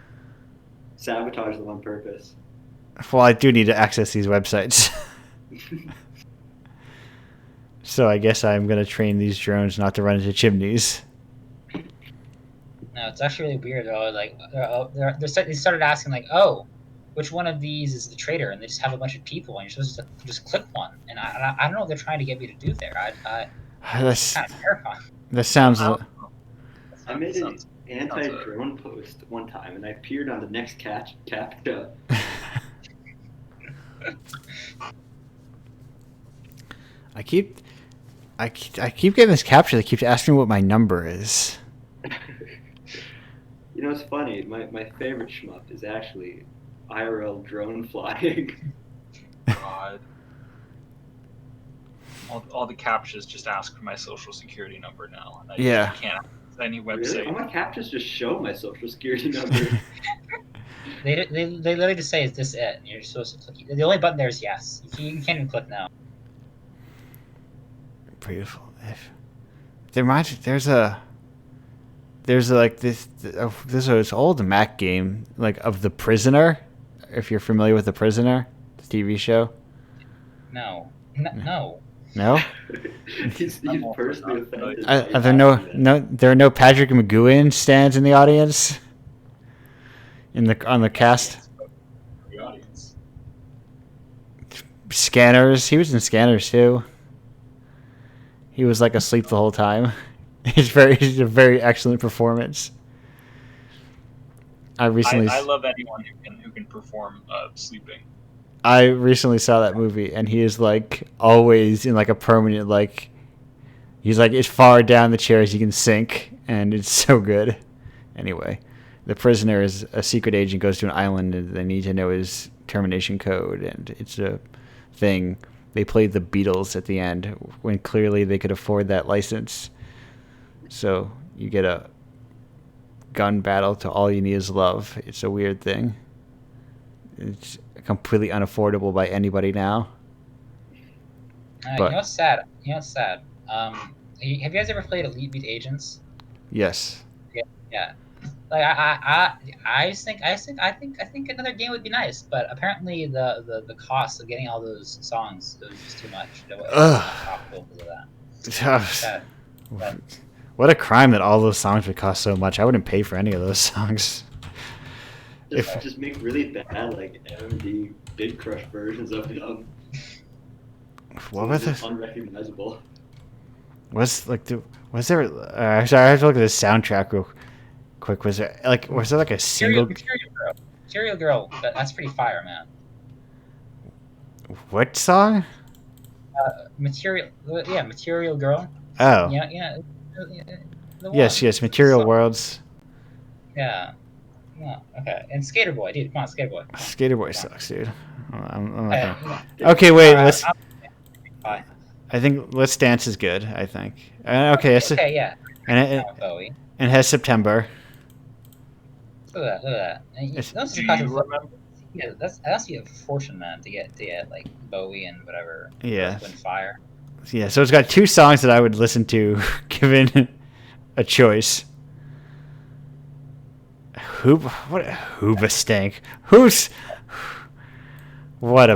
Sabotage them on purpose. Well, I do need to access these websites. So I guess I'm going to train these drones not to run into chimneys. No, it's actually really weird though. Like, they started asking like, "Oh, which one of these is the traitor?" And they just have a bunch of people, and you're supposed to just click one. And I don't know what they're trying to get me to do there. That's kind of terrifying. That sounds. I made an anti-drone post one time, and I appeared on the next captcha. I keep getting this capture that keeps asking me what my number is. It's funny. My favorite shmup is actually IRL drone flying. God. All the captchas just ask for my social security number now, and I can't access any website. Really? All my captchas just show my social security number. They literally just say, "Is this it?" And you're supposed to click. The only button there is yes. You can't even click no. Beautiful. There's like this is old Mac game like of The Prisoner. If you're familiar with The Prisoner, the TV show. No. No. He's personally offended. Are there no Patrick McGowan stands in the audience? On the cast. The audience. Scanners. He was in Scanners too. He was like asleep the whole time. He's a very excellent performance. I love anyone who can perform sleeping. I recently saw that movie, and he is like always in like a permanent like. He's like as far down the chair as he can sink, and it's so good. Anyway, the prisoner is a secret agent, goes to an island, and they need to know his termination code, and it's a thing. They played the Beatles at the end when clearly they could afford that license. So you get a gun battle to All You Need Is Love. It's a weird thing. It's completely unaffordable by anybody now. You know what's sad? Have you guys ever played Elite Beat Agents? Yes. Yeah. Like I think another game would be nice, but apparently the cost of getting all those songs was just too much. It was not profitable because of that. What a crime that all those songs would cost so much. I wouldn't pay for any of those songs. Just make really bad like MMD Big Crush versions of them. What was this? this? Unrecognizable. Was there? Sorry, I have to look at the soundtrack real quick. Was there like a single? Material Girl. That's pretty fire, man. What song? Material Girl. Oh. Yeah. Yes. Material Worlds. Yeah. Okay. And Skater Boy, dude. Come on, Skater Boy. Skater Boy sucks, dude. I'm not gonna... Okay, wait. Let's. I think Let's Dance is good. I think. Okay. Yeah. And it has September. Look at that. Do you remember? Yeah, that has to be a fortune, man, to get like Bowie and whatever. Yeah. Wind Fire. Yeah. So it's got 2 songs that I would listen to, given a choice. Hoobastank. What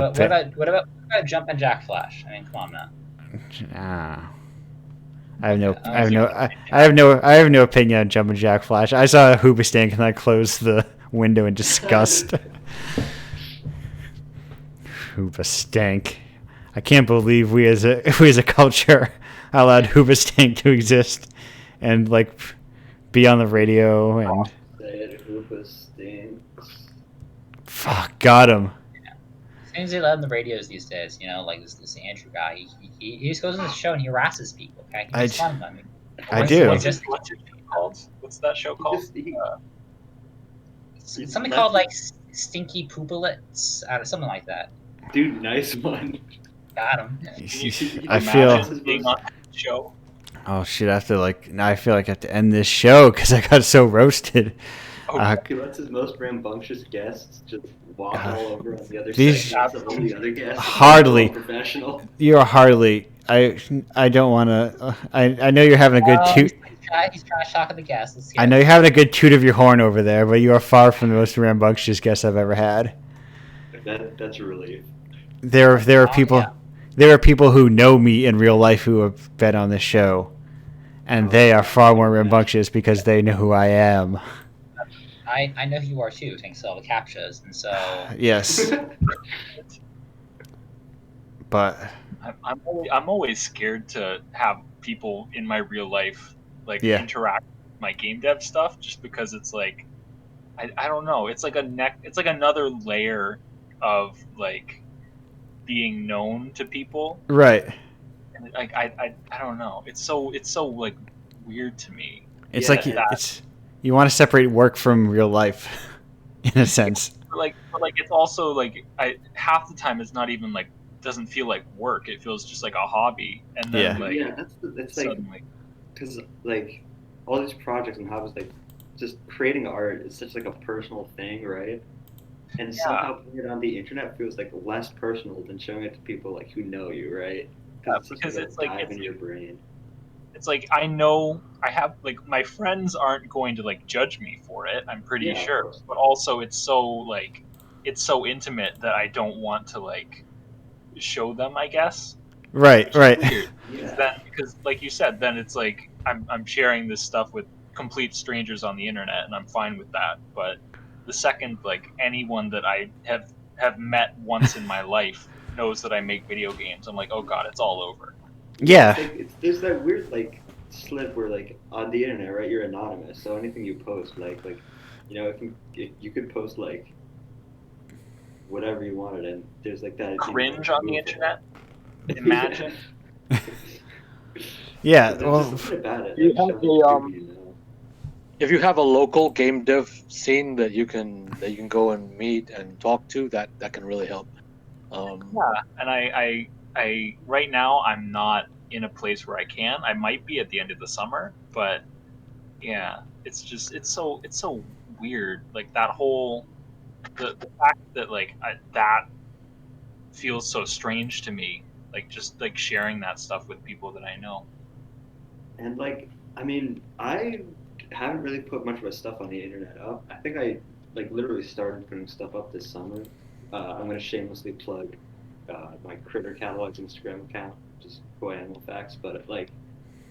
about Jumpin' Jack Flash? I mean, come on, man. I have no opinion on Jumpin' Jack Flash. I saw Hoobastank and I closed the window in disgust. Hoobastank. I can't believe we as a culture allowed Hoobastank to exist and like be on the radio and. Fuck, got him. Things they let on the radios these days, like this Andrew guy. He just goes on the show and he harasses people. Okay, I do. What's it called? What's that show called? Something called like Stinky Poopalets, something like that. Dude, nice one. Got him. I feel. Being on that show. Oh shit! I feel like I have to end this show because I got so roasted. He lets his most rambunctious guests just walk all over on the other side of all the other guests. Hardly. Professional. You're hardly. I don't want to. I know you're having a good toot. He's trying to shock the guests. I know you're having a good toot of your horn over there, but you are far from the most rambunctious guest I've ever had. That's a relief. There are people. Yeah. There are people who know me in real life who have been on this show, and they are far more rambunctious because they know who I am. I know who you are too, thanks to all the captchas, and so yes. But I'm always scared to have people in my real life interact with my game dev stuff, just because it's like I don't know, it's like another layer of like being known to people, right? And like I don't know, it's so like weird to me. It's it's you want to separate work from real life, in a sense. But it's also like half the time it's not even like, doesn't feel like work. It feels just like a hobby, and then that's suddenly, because like all these projects and hobbies, like just creating art is such like a personal thing, right? And somehow putting it on the internet feels like less personal than showing it to people like who know you, right? Because it's like dive in your brain. It's like I know I have like my friends aren't going to like judge me for it. I'm pretty sure, but also it's so intimate that I don't want to like show them, I guess. Right. Because like you said, then it's like I'm sharing this stuff with complete strangers on the internet, and I'm fine with that. But the second like anyone that I have met once in my life knows that I make video games, I'm like, oh god, it's all over. Yeah. There's that weird like slip where like on the internet, right? You're anonymous, so anything you post, like you could post like whatever you wanted, and there's like that cringe on the internet. Imagine. Yeah. Well, if you have a local game dev scene that you can go and meet and talk to, that can really help. And I right now I'm not in a place where I can. I might be at the end of the summer, but yeah, it's so weird. Like that whole the fact that like that feels so strange to me. Like just like sharing that stuff with people that I know. And like I mean, I haven't really put much of my stuff on the internet up. I think I like literally started putting stuff up this summer. I'm gonna shamelessly plug my Critter Catalog's Instagram account, just Go Animal Facts. But like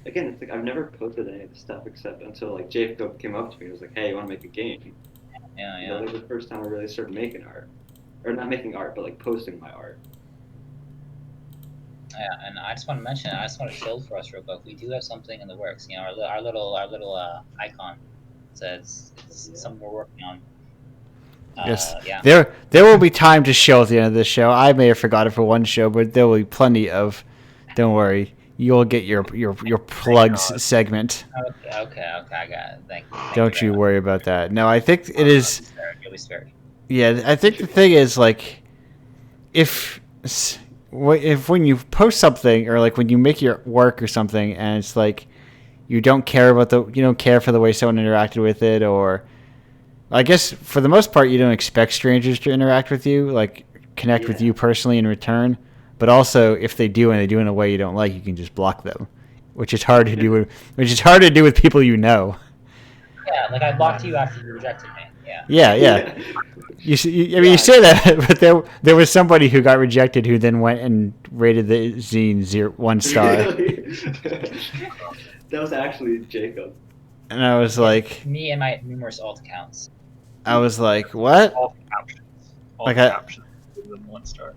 again, it's like I've never posted any of this stuff except until like Jacob came up to me and was like, "Hey, you want to make a game?" Yeah, You know, that was the first time I really started making art, or not making art, but like posting my art. Yeah, and I just want to mention, I just want to shield for us real quick. We do have something in the works. You know, our little icon says it's something we're working on. Yes. Yeah. There will be time to show at the end of this show. I may have forgotten for one show, but there will be plenty of. Don't worry, you'll get your plugs segment. Okay, I got it. Thank Don't you worry about that. No, I think it is. You'll be spared. Yeah, I think the thing is like, if when you post something or like when you make your work or something, and it's like you don't care for the way someone interacted with it, or I guess for the most part you don't expect strangers to interact with you, like connect with you personally in return. But also, if they do and they do in a way you don't like, you can just block them, which is hard to do. With people you know. Yeah, like I blocked you after you rejected me. Yeah. You say that, but there was somebody who got rejected who then went and rated the zine 1 star. Really? That was actually Jacob. And I was like, me and my numerous alt accounts. I was like, what? All captions. Captions. 1 star.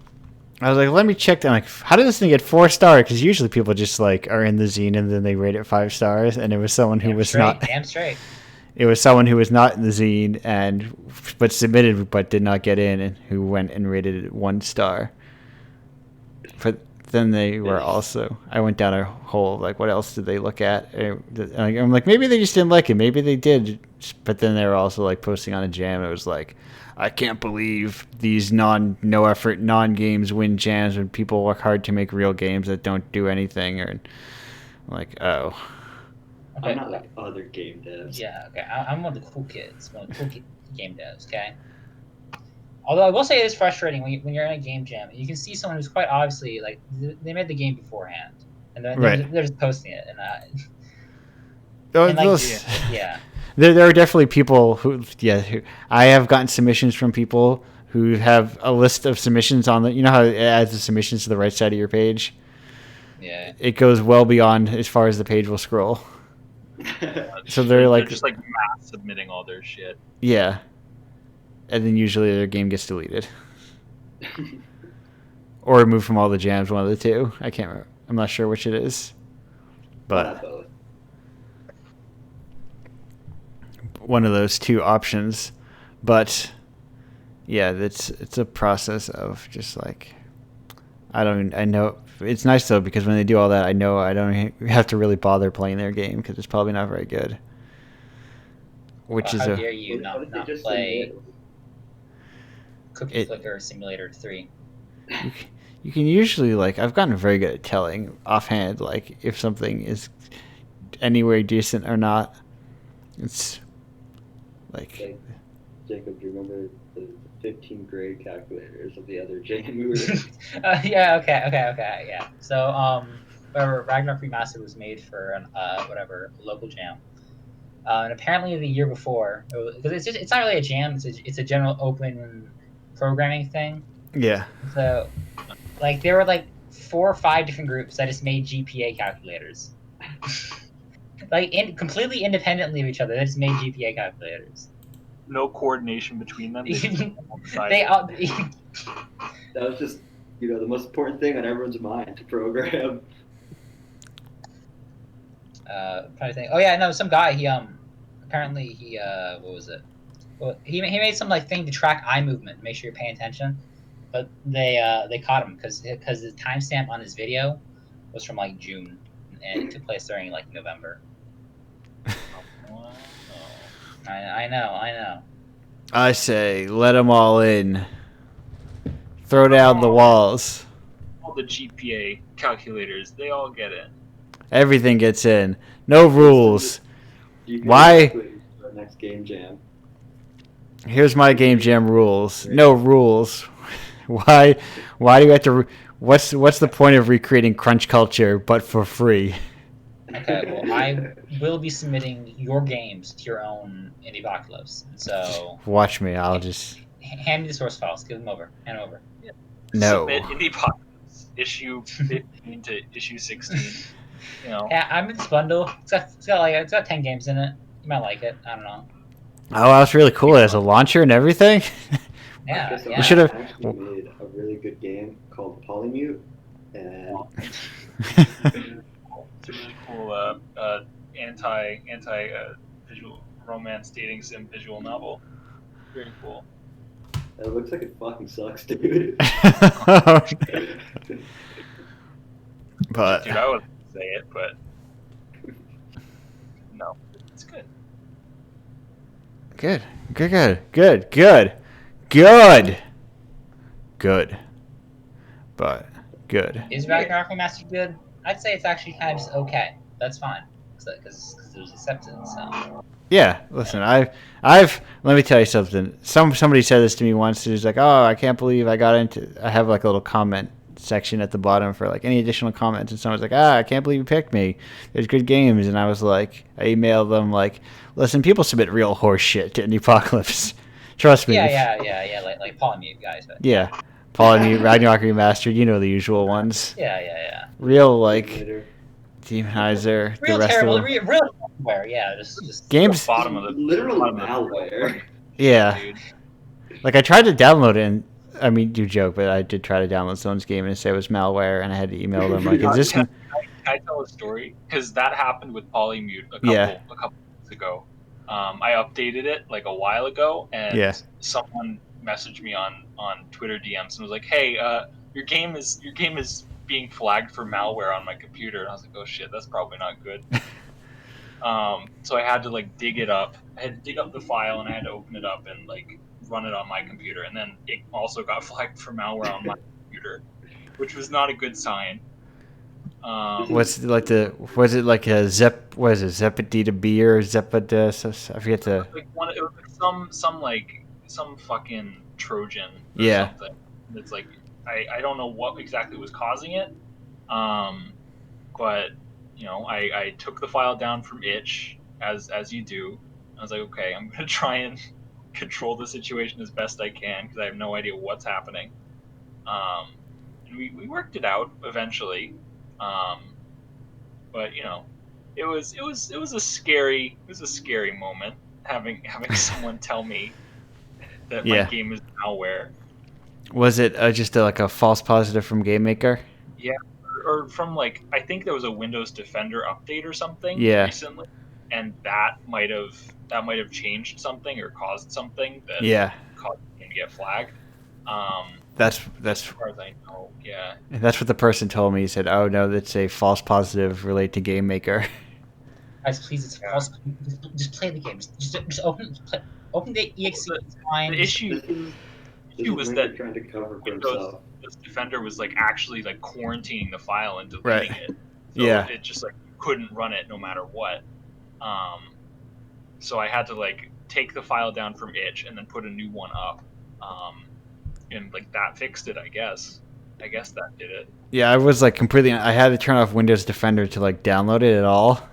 I was like, let me check. I'm like, how did this thing get 4 stars? Because usually people just like are in the zine and then they rate it 5 stars. And it was someone who was not. Damn straight. It was someone who was not in the zine but submitted but did not get in, and who went and rated it 1 star. But then they were also. I went down a hole of like, what else did they look at? And I'm like, maybe they just didn't like it. Maybe they did. But then they were also like posting on a jam. It was like, I can't believe these no effort non-games win jams when people work hard to make real games that don't do anything. Or I'm like, oh. Okay. I'm not like other game devs. Yeah, okay. I'm one of the cool kids. One of the cool game devs, okay? Although I will say it is frustrating when you're in a game jam. You can see someone who's quite obviously, like, they made the game beforehand. And they're just posting it. There are definitely people who I have gotten submissions from people who have a list of submissions on you know how it adds the submissions to the right side of your page? Yeah. It goes well beyond as far as the page will scroll. So they're just like mass submitting all their shit. Yeah. And then usually their game gets deleted. Or removed from all the jams, one of the two. I can't remember. I'm not sure which it is. But one of those two options. But yeah, it's a process of just like I know it's nice though, because when they do all that, I know I don't have to really bother playing their game because it's probably not very good. Which how dare you not play Cookie it, Clicker Simulator 3? You can usually, like, I've gotten very good at telling offhand, like, if something is anywhere decent or not. It's like Jacob, do you remember the 15th grade calculators of the other jam we were in? Yeah, okay, yeah. So, Ragnarok Remastered was made for an local jam. And apparently the year before, because it's not really a jam, it's a general open programming thing. Yeah. So, like, there were like 4 or 5 different groups that just made GPA calculators. Like, completely independently of each other, they just made GPA calculators. No coordination between them. That was just, the most important thing on everyone's mind to program. Trying to think. Oh yeah, no, some guy. He apparently he what was it? Well, he made some like thing to track eye movement, make sure you're paying attention. But they caught him because the timestamp on his video was from like June, and it took place during like November. I know. I say, let them all in. Throw down the walls. All the GPA calculators, they all get in. Everything gets in. No rules. Why? Next game jam. Here's my game jam rules. No rules. Why do you have to? What's the point of recreating Crunch Culture but for free? Okay, well, I will be submitting your games to your own Indiepocalypse. So watch me. I'll just hand me the source files. Give them over. Hand them over. No. Submit Indiepocalypse issue 15 to issue 16. You know. Yeah, I'm in this bundle. It's got 10 games in it. You might like it. I don't know. Oh, that's really cool. It has a launcher and everything. Yeah, Okay, so yeah. We should have. actually made a really good game called Polymute, and It's a really cool anti visual romance dating sim visual novel. Very cool. it looks like it fucking sucks, dude. But Dude, I would say it, but no, it's good. good, good, good, good, good, good, good. But good. Is Ragnarok Remastered good? I'd say it's actually kind of just okay. That's fine. Because it was accepted, so. Yeah, listen, I've. Let me tell you something. Somebody said this to me once. It was like, oh, I can't believe I got into. I have like a little comment section at the bottom for like any additional comments, and someone's like, I can't believe you picked me. There's good games, and I was like, I emailed them like, listen, people submit real horse shit to Indiepocalypse. Trust me. Yeah, like Polymute guys. But... Yeah, Polymute, Ragnarok Remastered, you know the usual ones. Yeah. Real like Demonizer, Real the rest terrible, of them. real malware. Yeah, just Games. Bottom of the literally bottom of the malware. Yeah. dude. Like I tried to download it, and I mean, you joke, but I did try to download someone's game and say it was malware, and I had to email them like, "Is this?" Can I tell a story? Because that happened with Polymute a couple weeks ago. I updated it like a while ago, and someone messaged me on Twitter DMs and was like, "Hey, your game is being flagged for malware on my computer." And I was like, "Oh shit, that's probably not good." So I had to like dig it up. I had to dig up the file, and I had to open it up and like run it on my computer, and then it also got flagged for malware on my computer, which was not a good sign. Was it like a Zepidita B or Zepidus? I forget the. Like it was like some fucking Trojan or something. It's like I don't know what exactly was causing it, but you know I took the file down from itch as you do. I was like, okay, I'm gonna try and control the situation as best I can because I have no idea what's happening. And we worked it out eventually. But you know, it was a scary moment having someone tell me that my game is malware. Was it just like a false positive from Game Maker? Yeah, or from like I think there was a Windows Defender update or something recently, and that might have changed something or caused something that caused the game to get flagged. That's as far as I know, yeah. That's what the person told me. He said, "Oh no, that's a false positive related to Game Maker." Guys, please, it's false. Just play the game. Just open the exe. It's fine. The issue was that trying to cover for Windows Defender was like actually like quarantining the file and deleting it. So it just like couldn't run it no matter what. So I had to like take the file down from itch and then put a new one up. And like that fixed it, I guess. I guess that did it. Yeah, I was like completely. I had to turn off Windows Defender to like download it at all.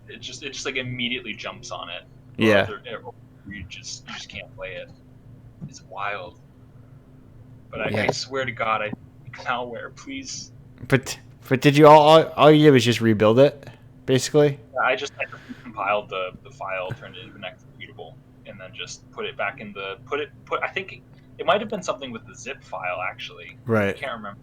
It just like immediately jumps on it. Or you just can't play it. It's wild. But I swear to God, I think malware, please. But did you all you did was just rebuild it, basically? I just compiled the file, turned it into an executable, and then just put it back in the I think it might have been something with the zip file actually. Right. I can't remember.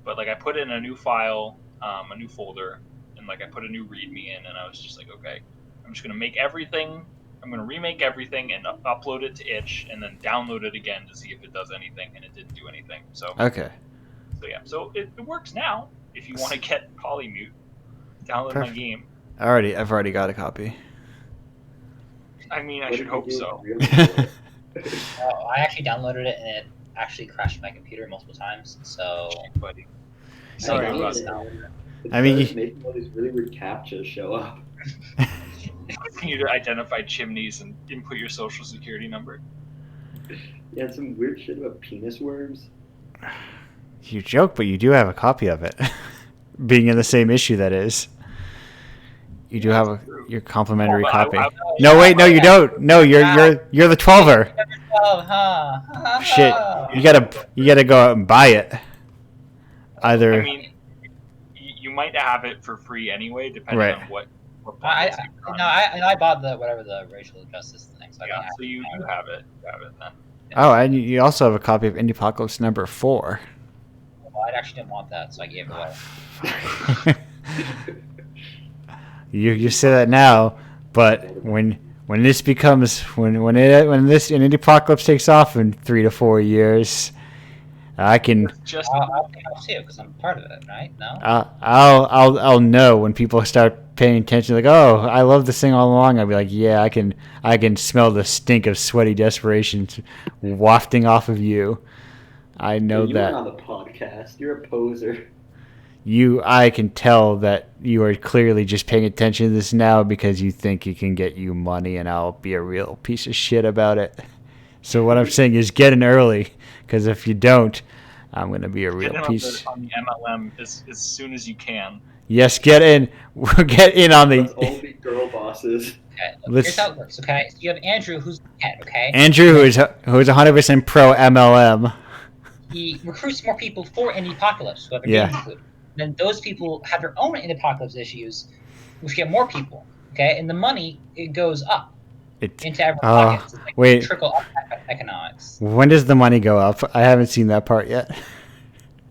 But like I put it in a new file, a new folder, and like I put a new README in, and I was just like, okay, I'm just gonna make everything. I'm gonna remake everything and upload it to itch, and then download it again to see if it does anything, and it didn't do anything. So okay. So yeah, so it works now. If you want to get Polymute, download my game. I've already got a copy. I mean, I should hope so. I actually downloaded it and it actually crashed my computer multiple times. So, buddy, sorry about that. I mean, making all these really weird captchas show up. You to identify chimneys and input your social security number. Yeah, and some weird shit about penis worms. You joke, but you do have a copy of it. Being in the same issue, that is. You do have your complimentary copy. No, wait, no, you don't. No, you're the 12er. Shit, you gotta go out and buy it. Either. I mean, you might have it for free anyway, depending on what I bought the whatever the racial justice thing. So yeah, so you have it. You have it then. Oh, and you also have a copy of Indiepocalypse #4. Well, I actually didn't want that, so I gave it away. You say that now, but when this becomes when this Indiepocalypse takes off in 3 to 4 years, I can. I'll see it because I'm part of it, right? No. I'll know when people start paying attention. Like, oh, I love this thing all along. I'll be like, yeah, I can smell the stink of sweaty desperation wafting off of you. I know you that. You're on the podcast. You're a poser. I can tell that you are clearly just paying attention to this now because you think it can get you money, and I'll be a real piece of shit about it. So what I'm saying is get in early, because if you don't, I'm going to be a real piece. On the MLM as soon as you can. Yes, get in. Get in on the. Let's all be girl bosses. Okay, here's how it works. Okay, so you have Andrew, who's head. Okay. Andrew, who is 100% pro MLM. He recruits more people for Indiepocalypse, who have a game included. Then those people have their own Indiepocalypse issues, which get more people. Okay, and the money it goes up into everyone's pockets. It's like wait. Trickle up economics. When does the money go up? I haven't seen that part yet.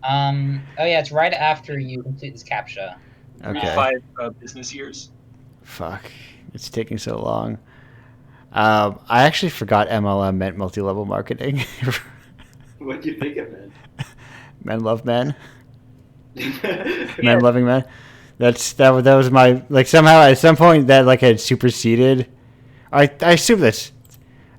Oh yeah, it's right after you complete this CAPTCHA. Okay. 5 business years. Fuck, it's taking so long. I actually forgot MLM meant multi-level marketing. What do you think it meant? Men love men. Men loving men. That was my somehow at some point that had superseded. I assume that's.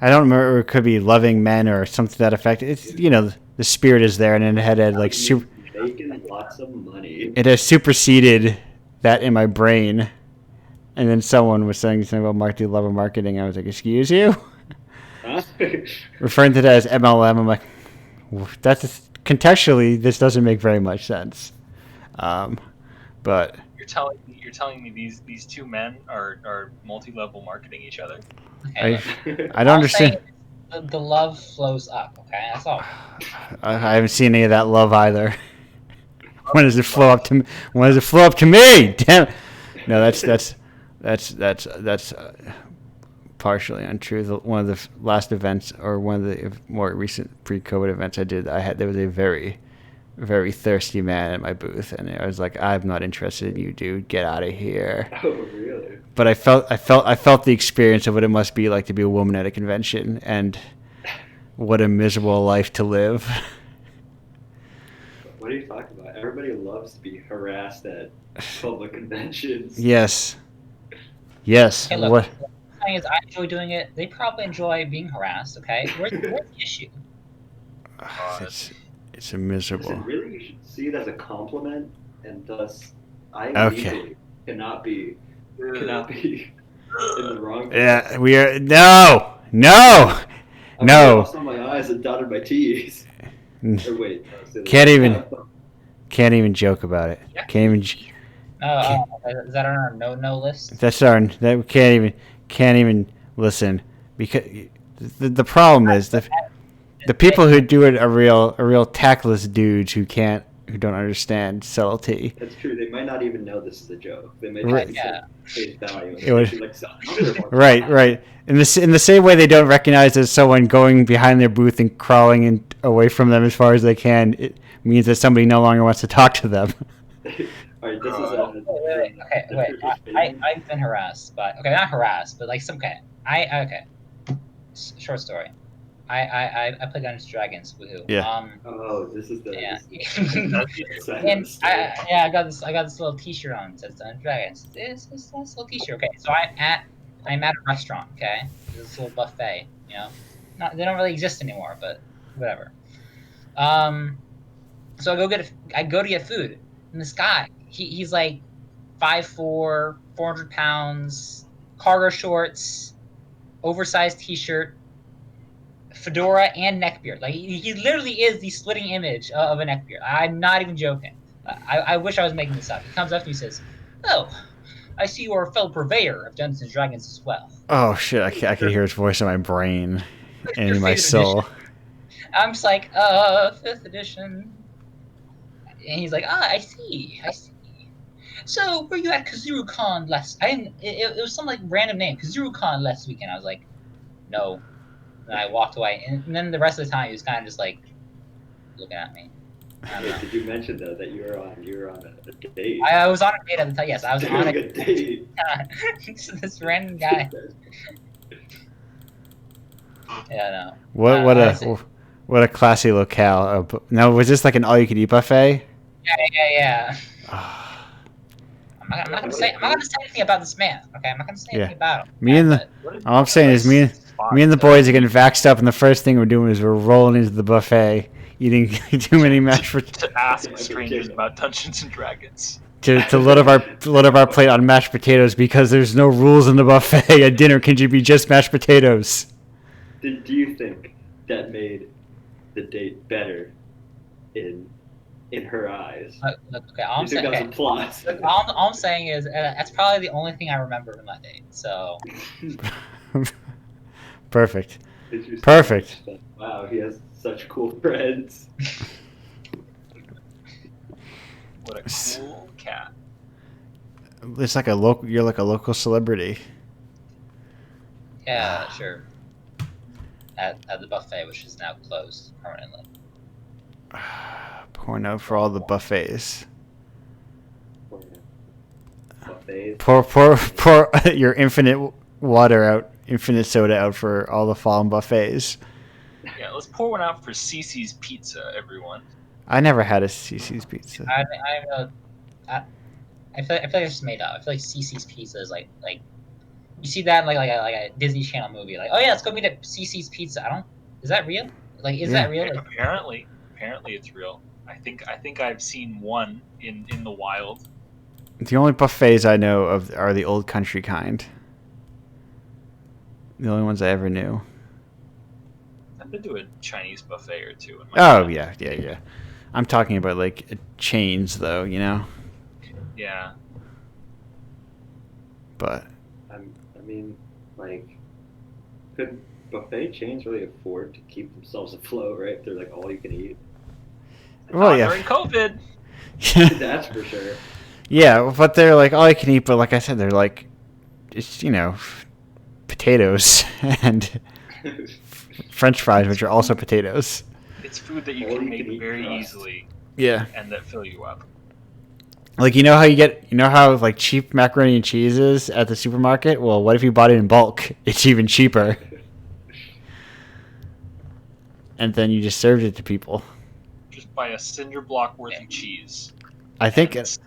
I don't remember. It could be loving men or something to that effect. It's the spirit is there, and then it had super. Making lots of money. It has superseded that in my brain, and then someone was saying something about multi-level marketing. I was like, "Excuse you." Huh? Referring to that as MLM, I'm like, that's contextually this doesn't make very much sense. But you're telling me these two men are multi-level marketing each other. Okay, I don't understand. The love flows up. Okay, that's all. I haven't seen any of that love either. When does it flow up to me? When does it flow up to me? Damn. No, that's partially untrue. One of the last events, or one of the more recent pre-COVID events I did, there was a very, very thirsty man at my booth, and I was like, "I'm not interested in you, dude. Get out of here." Oh, really? But I felt the experience of what it must be like to be a woman at a convention, and what a miserable life to live. What are you talking about? Everybody loves to be harassed at public conventions. Yes. Yes. Hey, look, the thing is, I enjoy doing it. They probably enjoy being harassed. Okay, where's the issue? It's a miserable. Listen, really, you should see it as a compliment, and thus, I legally cannot be in the wrong. Yeah, we are. No. I lost on my eyes and dotted my T's. Or wait, can't even joke about it. Yeah. Can't even. Is that on our no list? That's that can't even listen, because the problem is the people who do it are real tactless dudes who don't understand subtlety. That's true. They might not even know this is a joke. They might face value. Right. In the same way they don't recognize that someone going behind their booth and crawling away from them as far as they can, it means that somebody no longer wants to talk to them. All right, this is wait. I've been harassed, but not harassed, but short story. I played Dungeons & Dragons. Woohoo. Yeah. This is the. Yeah. And I got this little T-shirt on. It says Dungeons & Dragons. It's this nice little T-shirt. Okay, so I'm at a restaurant. Okay, this little buffet. They don't really exist anymore, but whatever. So I go to get food, and this guy, he's like 5'4", 400 pounds, cargo shorts, oversized T-shirt, fedora, and neckbeard. Like he literally is the splitting image of a neckbeard. I'm not even joking. I wish I was making this up. He comes up to me and says, "Oh, I see you're a fellow purveyor of Dungeons & Dragons as well." Oh shit! I can hear his voice in my brain and in my soul. Edition? I'm just like, 5th edition. And he's like, I see. so were you at KazooCon last? I didn't. It was some like random name, KazooCon last weekend. I was like, no. And I walked away, and then the rest of the time he was kind of just like looking at me. Did you mention though that you were on a date? I was on a date at the time. Yes, I was on a date. This random guy. Yeah, no. What a classy locale. Now, was this like an all-you-can-eat buffet? Yeah. I'm not gonna say anything about this man. Okay, I'm not gonna say anything about him. All I'm saying is me and the boys are getting vaxxed up, and the first thing we're doing is we're rolling into the buffet, eating too many mashed potatoes. To ask strangers about Dungeons and Dragons. To load up our plate on mashed potatoes because there's no rules in the buffet. At dinner can be just mashed potatoes. Do you think that made the date better in her eyes? Okay, all I'm saying, that was a plus? All I'm saying is that's probably the only thing I remember from that date. So. Perfect. Wow, he has such cool friends. What a cool cat. It's like you're like a local celebrity. Yeah, sure. At the buffet, which is now closed permanently. Porno for all the buffets. Buffets. Pour your infinite soda out for all the fallen buffets. Yeah, let's pour one out for Cece's Pizza, everyone. I never had a Cece's Pizza. I feel like it's just made up. I feel like Cece's Pizza is like you see that in like a Disney Channel movie. Like, oh yeah, let's go meet at Cece's Pizza. Is that real? Like, is that real? Like, apparently it's real. I think I've seen one in the wild. The only buffets I know of are the old country kind. The only ones I ever knew. I've been to a Chinese buffet or two. Yeah. I'm talking about like chains, though. You know. Yeah. But. I mean, like, could buffet chains really afford to keep themselves afloat, right? If they're like all you can eat. Well, yeah. During COVID. That's for sure. Yeah, but they're like all you can eat. But like I said, they're like, it's potatoes and French fries, which are also potatoes. It's food that you can make very easily. Yeah. And that fill you up. Like, how like cheap macaroni and cheese is at the supermarket? Well, what if you bought it in bulk? It's even cheaper. And then you just served it to people. Just buy a cinder block worth of cheese. I think that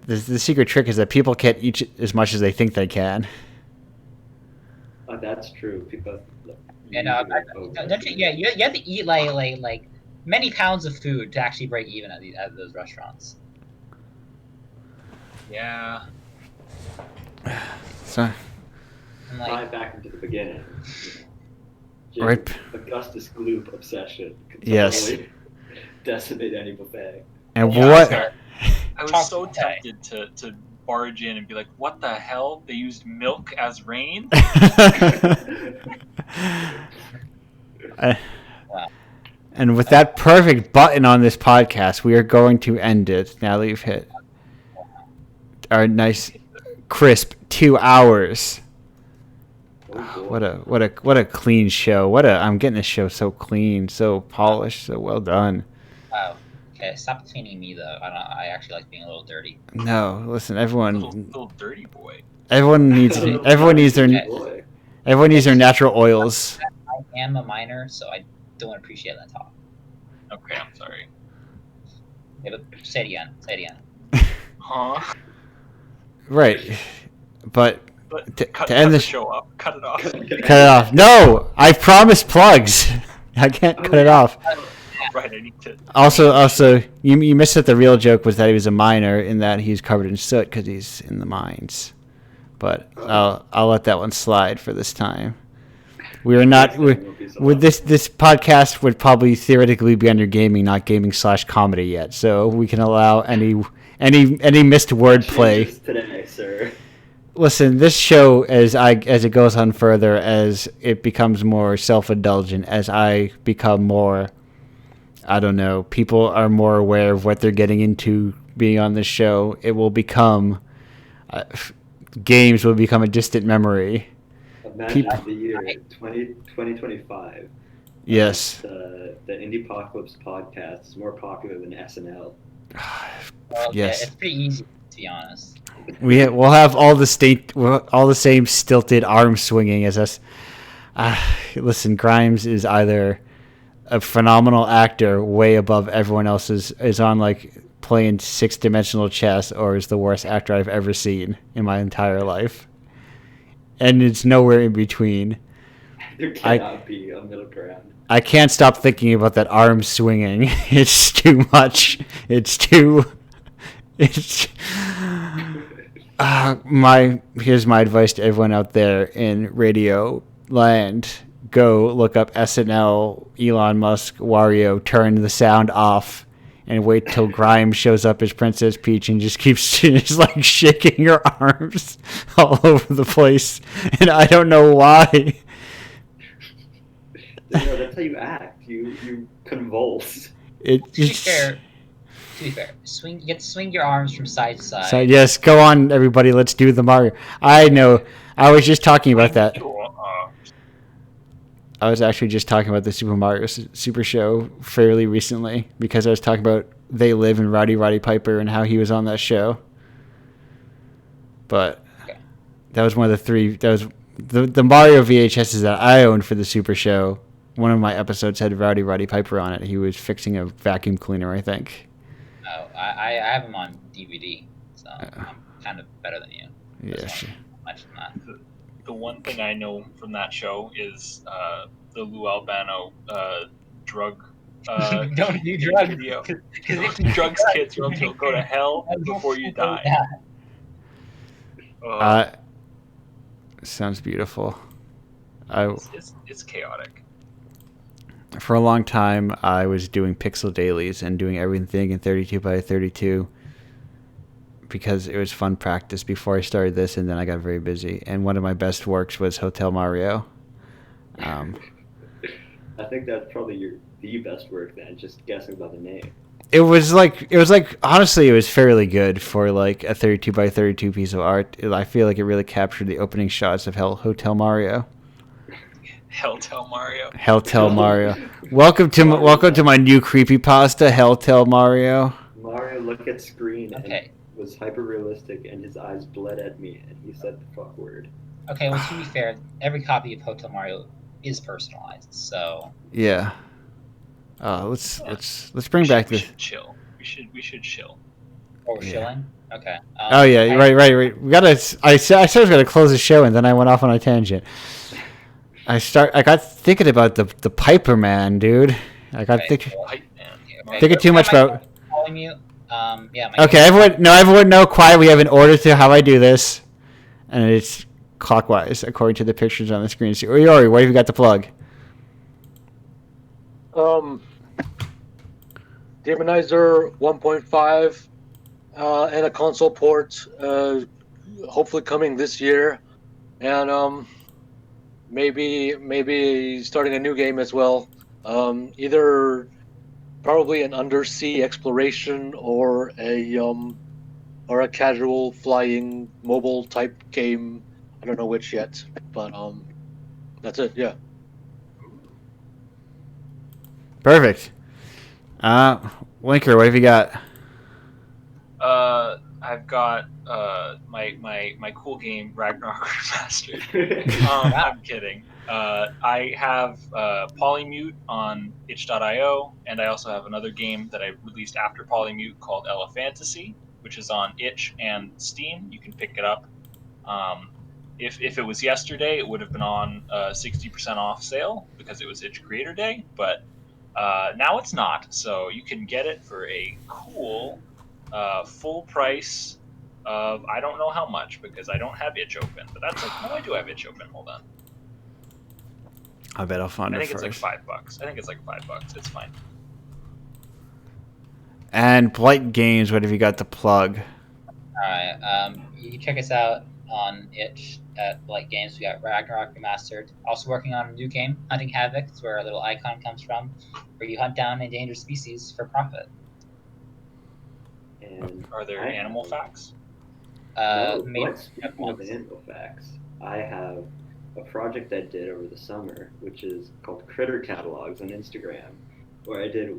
the secret trick is that people can't eat as much as they think they can. Oh, that's true. People. You have to eat like many pounds of food to actually break even at those restaurants. Yeah. So. Fly back into the beginning. Right. Augustus Gloop obsession. Yes. Decimate any buffet. And what? I was so tempted to barge in and be like, "What the hell? They used milk as rain." And with that perfect button on this podcast, we are going to end it. Now that you've hit our nice, crisp 2 hours. What a clean show. I'm getting this show so clean, so polished, so well done. Wow. Okay, stop cleaning me though. I actually like being a little dirty. No, listen, everyone. Little dirty boy. Everyone needs their natural oils. I am a minor, so I don't appreciate that talk. Okay, I'm sorry. Yeah, but say it again. Huh? Right, but cut end the show up. Cut it off. Cut it off. No, I promised plugs. I can't cut it off. Right, I need to. Also, you missed that the real joke was that he was a miner in that he's covered in soot because he's in the mines. But I'll let that one slide for this time. We are not. With this podcast would probably theoretically be under gaming, not gaming/comedy yet. So we can allow any missed wordplay. Today, sir. Listen, this show as it goes on further, as it becomes more self-indulgent, as I become more, I don't know, people are more aware of what they're getting into being on this show, it will become games will become a distant memory. Imagine the year 2025. Yes. The Indiepocalypse podcast is more popular than SNL. Well, yes. Yeah, it's pretty easy, to be honest. We'll have all the same stilted arm swinging as us. Listen, Grimes is either a phenomenal actor, way above everyone else, is on like playing 6-dimensional chess, or is the worst actor I've ever seen in my entire life. And it's nowhere in between. There cannot be a middle ground. I can't stop thinking about that arm swinging. It's too much. It's here's my advice to everyone out there in radio land. Go look up SNL, Elon Musk, Wario, turn the sound off, and wait till Grimes shows up as Princess Peach and just keeps just like shaking her arms all over the place. And I don't know why. No, that's how you act. You convulse. To be fair, you get to swing your arms from side to side. So yes, go on, everybody. Let's do the Mario. I know. I was just talking about that. I was actually just talking about the Super Mario Super Show fairly recently because I was talking about They Live and Roddy Piper and how he was on that show. But that was one of the three. That was the Mario VHSs that I owned for the Super Show. One of my episodes had Roddy Piper on it. He was fixing a vacuum cleaner, I think. Oh, I have him on DVD, so I'm kind of better than you. Yeah, sure. The one thing I know from that show is the Lou Albano drug. Don't do drugs. Video. Because if you drugs kids, you'll go to hell before you die. Sounds beautiful. It's chaotic. For a long time, I was doing pixel dailies and doing everything in 32 by 32 because it was fun practice before I started this, and then I got very busy. And one of my best works was Hotel Mario. I think that's probably the best work then, just guessing about the name. It was like honestly, it was fairly good for like a 32 by 32 piece of art. I feel like it really captured the opening shots of Hotel Mario. Helltel Mario. Helltel Mario. Welcome to my new creepypasta, Helltel Mario. Mario looked at screen and was hyper realistic, and his eyes bled at me, and he said the fuck word. Okay, well, to be fair, every copy of Hotel Mario is personalized, so yeah. Let's bring back this. We should chill. We should chill. Oh, we're chilling. Okay. Oh yeah, right. We gotta. I said I was gonna close the show, and then I went off on a tangent. I got thinking about the Piper Man, dude. I got thinking too much about. Okay, everyone know quiet. We have an order to how I do this, and it's clockwise according to the pictures on the screen. So, Ori, what have you got to plug? Demonizer 1.5 and a console port, hopefully coming this year, and maybe starting a new game as well. Either probably an undersea exploration or a casual flying mobile type game. I don't know which yet, but that's it. Yeah. Perfect. Linker, what have you got? I've got my cool game Ragnarok Remastered. I'm kidding. I have Polymute on itch.io, and I also have another game that I released after Polymute called Ella Fantasy, which is on itch and Steam. You can pick it up. If it was yesterday, it would have been on 60% off sale because it was Itch Creator Day, but now it's not. So you can get it for a cool full price of I don't know how much because I don't have Itch open, but that's like no, I do have Itch open. Hold on. I bet I'll find it first. It's like $5. I think it's like $5. It's fine. And Blight Games, what have you got to plug? Alright, you can check us out on itch at Blight Games. We got Ragnarok Remastered. Also working on a new game, Hunting Havoc. It's where our little icon comes from, where you hunt down endangered species for profit. And Are there animal facts? Speaking of animal facts, I have a project I did over the summer, which is called Critter Catalogs on Instagram, where I did I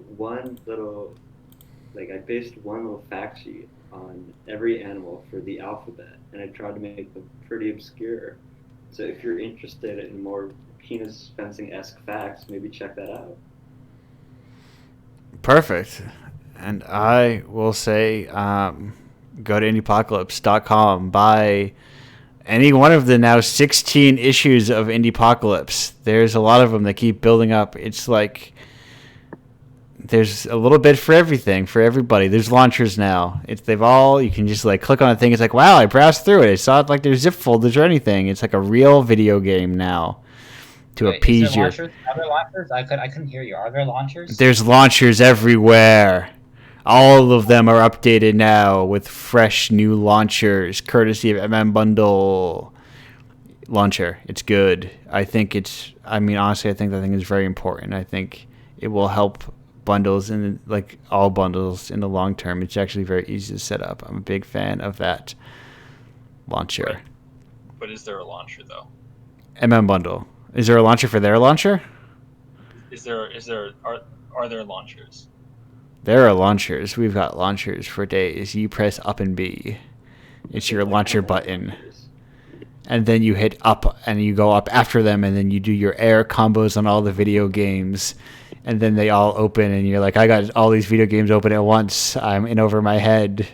based one little fact sheet on every animal for the alphabet, and I tried to make them pretty obscure. So if you're interested in more penis fencing-esque facts, maybe check that out. Perfect. And I will say, go to Indiepocalypse.com, buy any one of the now 16 issues of Indiepocalypse. There's a lot of them that keep building up. It's like there's a little bit for everything, for everybody. There's launchers now. You can just like click on a thing. It's like, wow, I browsed through it. It's not like there's zip folders or anything. It's like a real video game now to appease your. Are there launchers? I couldn't hear you. Are there launchers? There's launchers everywhere. All of them are updated now with fresh new launchers, courtesy of Bundle launcher. It's good. Honestly, I think that thing is very important. I think it will help bundles and like all bundles in the long term. It's actually very easy to set up. I'm a big fan of that launcher. Right. But is there a launcher though? Bundle. Is there a launcher for their launcher? Are there launchers? There are launchers. We've got launchers for days. You press up and B. It's your launcher button. And then you hit up and you go up after them, and then you do your air combos on all the video games. And then they all open, and you're like, I got all these video games open at once. I'm in over my head.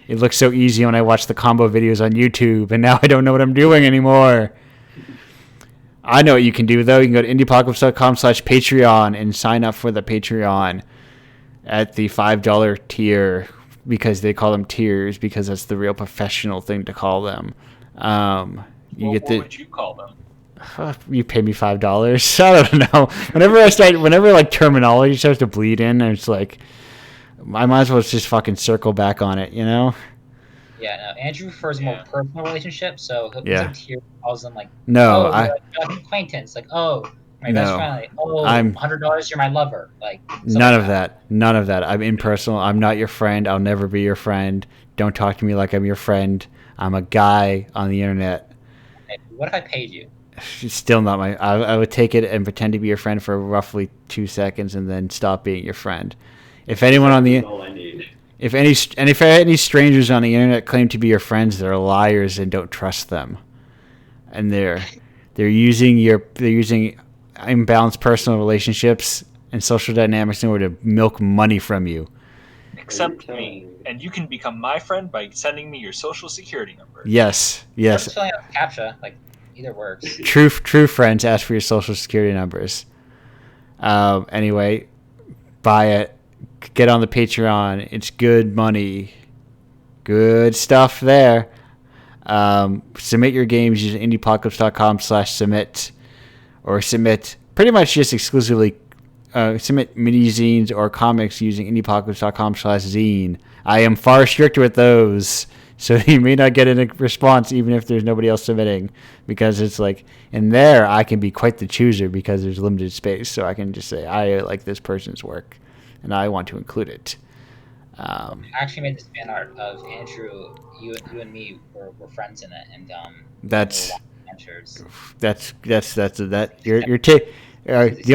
It looks so easy when I watch the combo videos on YouTube, and now I don't know what I'm doing anymore. I know what you can do, though. You can go to indiepocalypse.com/Patreon and sign up for the Patreon at the $5 tier, because they call them tiers, because that's the real professional thing to call them. What would you call them? You pay me $5. I don't know. Whenever like terminology starts to bleed in, and it's like, I might as well just fucking circle back on it, you know? Yeah, no. Andrew prefers more personal relationships, so tier calls them like, no, you're like an acquaintance, like, my best friend, like, $100, you're my lover, like. None of that. I'm impersonal. I'm not your friend. I'll never be your friend. Don't talk to me like I'm your friend. I'm a guy on the internet. Hey, what if I paid you? It's still not I would take it and pretend to be your friend for roughly 2 seconds and then stop being your friend. If anyone on the all I need. If any strangers on the internet claim to be your friends, they're liars and don't trust them. And they're using imbalanced personal relationships and social dynamics in order to milk money from you. Accept me, and you can become my friend by sending me your social security number. Yes. I'm just filling out CAPTCHA, like. Either works. True friends ask for your social security numbers. Anyway, buy it. Get on the Patreon. It's good money. Good stuff there. Submit your games using indiepocalypse.com/submit, or submit pretty much just exclusively submit mini zines or comics using indiepocalypse.com/zine. I am far stricter with those. So you may not get a response even if there's nobody else submitting, because it's like in there I can be quite the chooser because there's limited space. So I can just say I like this person's work and I want to include it. I actually made this fan art of Andrew. You and me were friends in it, and the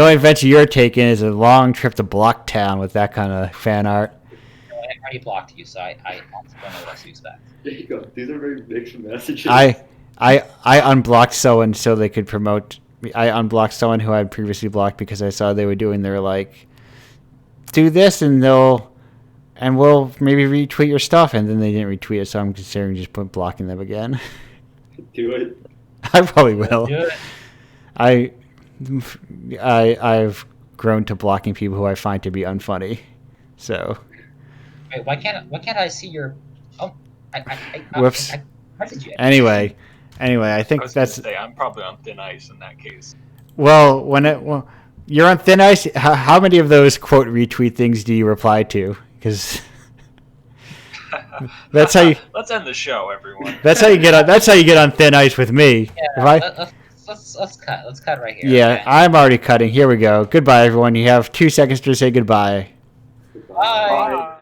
only adventure you're taking is a long trip to Blocktown with that kind of fan art. I already blocked you, so I honestly don't know what else to expect. There you go. These are very mixed messages. I unblocked someone so they could promote. I unblocked someone who I had previously blocked because I saw they were doing their like, do this and we'll maybe retweet your stuff, and then they didn't retweet it, so I'm considering just blocking them again. Do it. I probably will. Do I it. I've grown to blocking people who I find to be unfunny. So. Wait, why can't I see your? Oh, whoops. Anyway, I think I'm probably on thin ice in that case. Well, you're on thin ice. How many of those quote retweet things do you reply to? Because that's how you. Let's end the show, everyone. That's how you get on thin ice with me. Yeah, let's cut. Let's cut right here. Yeah, okay? I'm already cutting. Here we go. Goodbye, everyone. You have 2 seconds to say goodbye. Bye.